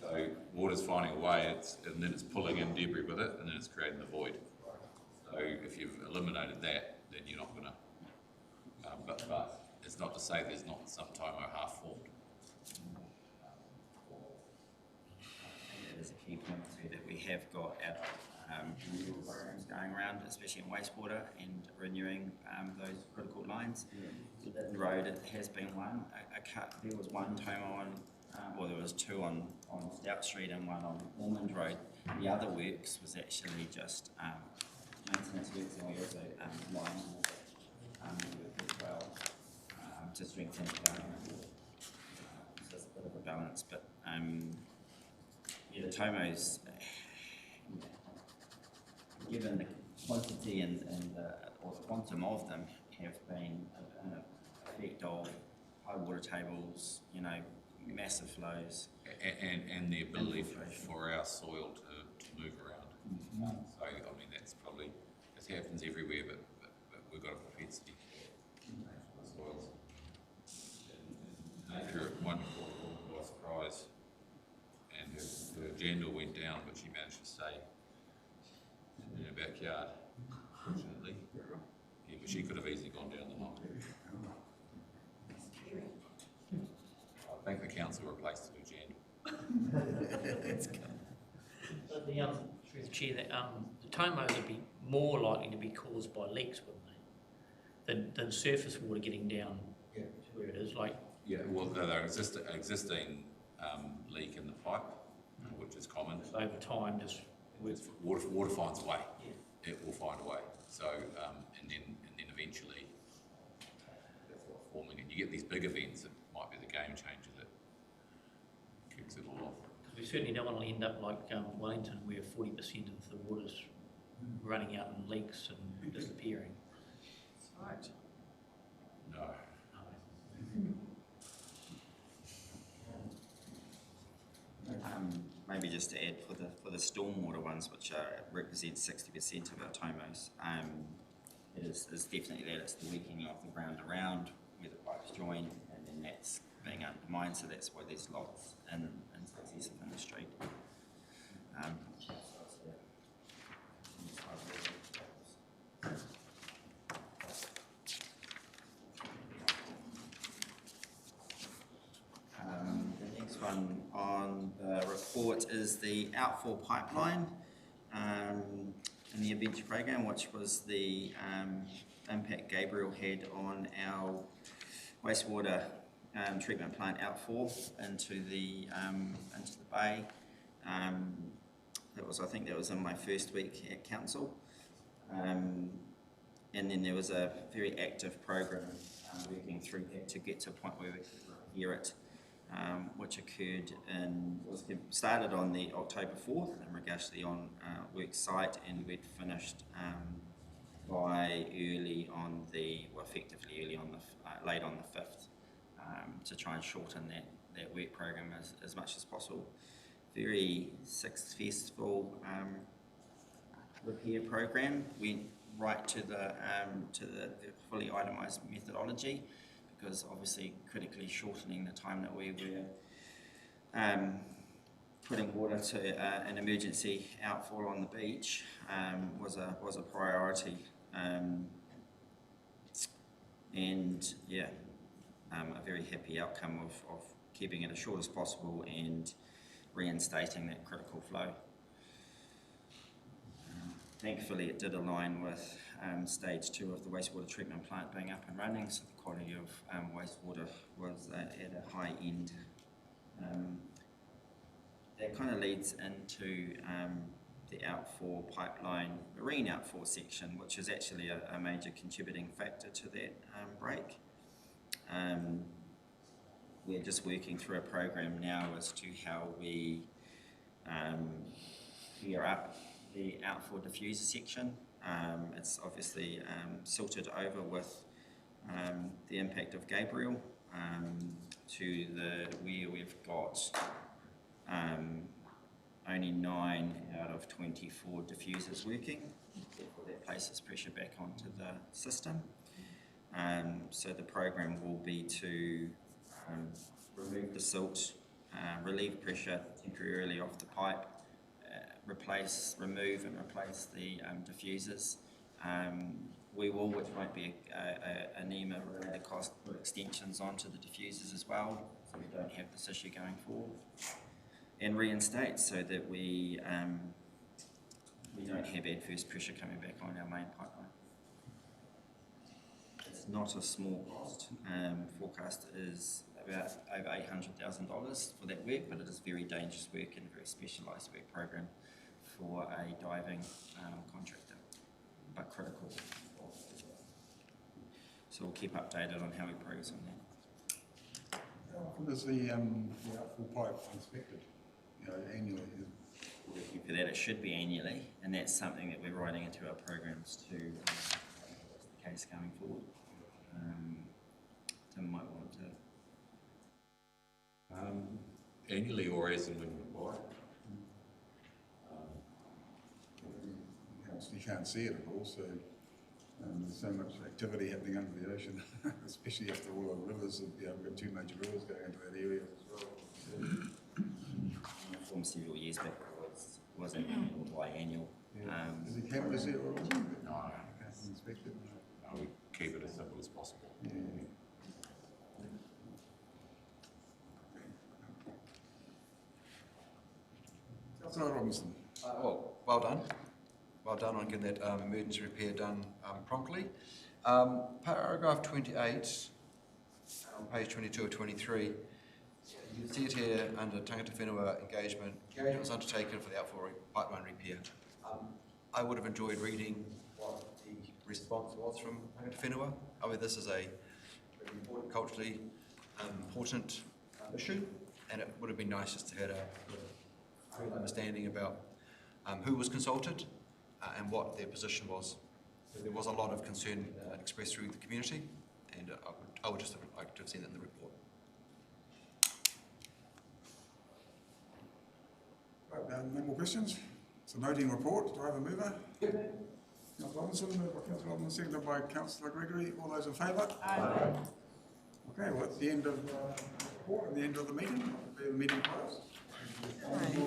So water's finding a way, and then it's pulling in debris with it, and then it's creating the void. So if you've eliminated that, then you're not going to. But it's not to say there's not some Tomo half formed. It is a key point too that we have got our renewal programs going around, especially in wastewater, and renewing those critical lines. The road, it has been one. There was one Tomo on, well, there was two on Stout Street and one on Ormond Road. The other works was actually just maintenance works, and we also lined as well to strengthen the balance. So it's a bit of a balance, but yeah, the Tomos, given the quantity and or the quantum of them, have been an effect of high water tables, massive flows. And the ability for our soil to move around. So, I mean, that's probably, it happens everywhere, but we've got a propensity for soils. Nature at one point was surprised, and her gender went down, but she managed to stay in her backyard, fortunately. Yeah, but she could have easily gone down the hill. I think the council replaced her gender. But through the chair, the Tomos would be more likely to be caused by leaks, wouldn't they? Than surface water getting down to where it is, like. Yeah, well, they're existing leak in the pipe, which is common. Over time, just water finds a way. Yeah. It will find a way. So, and then eventually, that's what's forming. And you get these big events that might be the game changer that kicks it all off. We certainly don't want to end up like Wellington, where 40% of the water's running out in leaks and disappearing. Right. No. Maybe just to add for the stormwater ones, which represent 60% of our Tomos, it is definitely that it's the weakening of the ground around where the pipes join, and then that's being undermined. So that's why there's lots in successive in the street. The next one on the report is the outfall pipeline in the adventure program, which was the impact Gabriel had on our wastewater treatment plant outfall into the bay. I think that was in my first week at council. And then there was a very active program working through that to get to a point where we could hear it, which started on the October 4th in regards to the work site, and we'd finished by effectively late on the 5th, to try and shorten that work program as much as possible. Very successful repair program. Went right to the fully itemised methodology, because obviously critically shortening the time that we were putting water to an emergency outfall on the beach was a priority, and yeah, a very happy outcome of keeping it as short as possible and reinstating that critical flow. Thankfully, it did align with stage 2 of the wastewater treatment plant being up and running, so the quality of wastewater was at a high end. That that kind of leads into the outfall pipeline, marine outfall section, which is actually a major contributing factor to that break. We're just working through a program now as to how we gear up the outfall diffuser section. It's obviously silted over with the impact of Gabriel to where we've got only 9 out of 24 diffusers working. Therefore, that places pressure back onto the system. So the program will be to remove the silt, relieve pressure temporarily off the pipe, remove and replace the diffusers. We will, which won't be a NEMA related cost, put extensions onto the diffusers as well, so we don't have this issue going forward. And reinstate so that we don't have adverse pressure coming back on our main pipeline. It's not a small cost. Forecast is about over $800,000 for that work, but it is very dangerous work and a very specialised work program for a diving contractor, but critical. So we'll keep updated on how we progress on that. How often is the outfall pipe inspected? Annually? Working for that, it should be annually, and that's something that we're writing into our programs to that's the case going forward. Tim might want to. Annually or as and when required. You can't see it at all, so there's so much activity happening under the ocean, especially after all the rivers. We've got 2 major rivers going into that area as well. From several years back was an annual biannual. Is the cameras there or anything? No. Inspected? No, we keep it as simple as possible. Yeah. Councillor Robinson. Well done. Well done on getting that emergency repair done promptly. Paragraph 28, on page 22 or 23, you see it here under tangata whenua engagement. Engagement was undertaken for the outfall pipeline repair. I would have enjoyed reading what the response was from tangata whenua. I mean, this is a very important, culturally important issue, and it would have been nice just to have a full understanding about who was consulted and what their position was. So there was a lot of concern expressed through the community, and I would just have liked to have seen that in the report. Right, no more questions? It's a noting report. Do I have a mover? Councillor Robinson, moved by Councillor Robinson, seconded by Councillor Gregory. All those in favour? Aye. Okay, well, that's the end of the report and the end of the meeting. The meeting closed.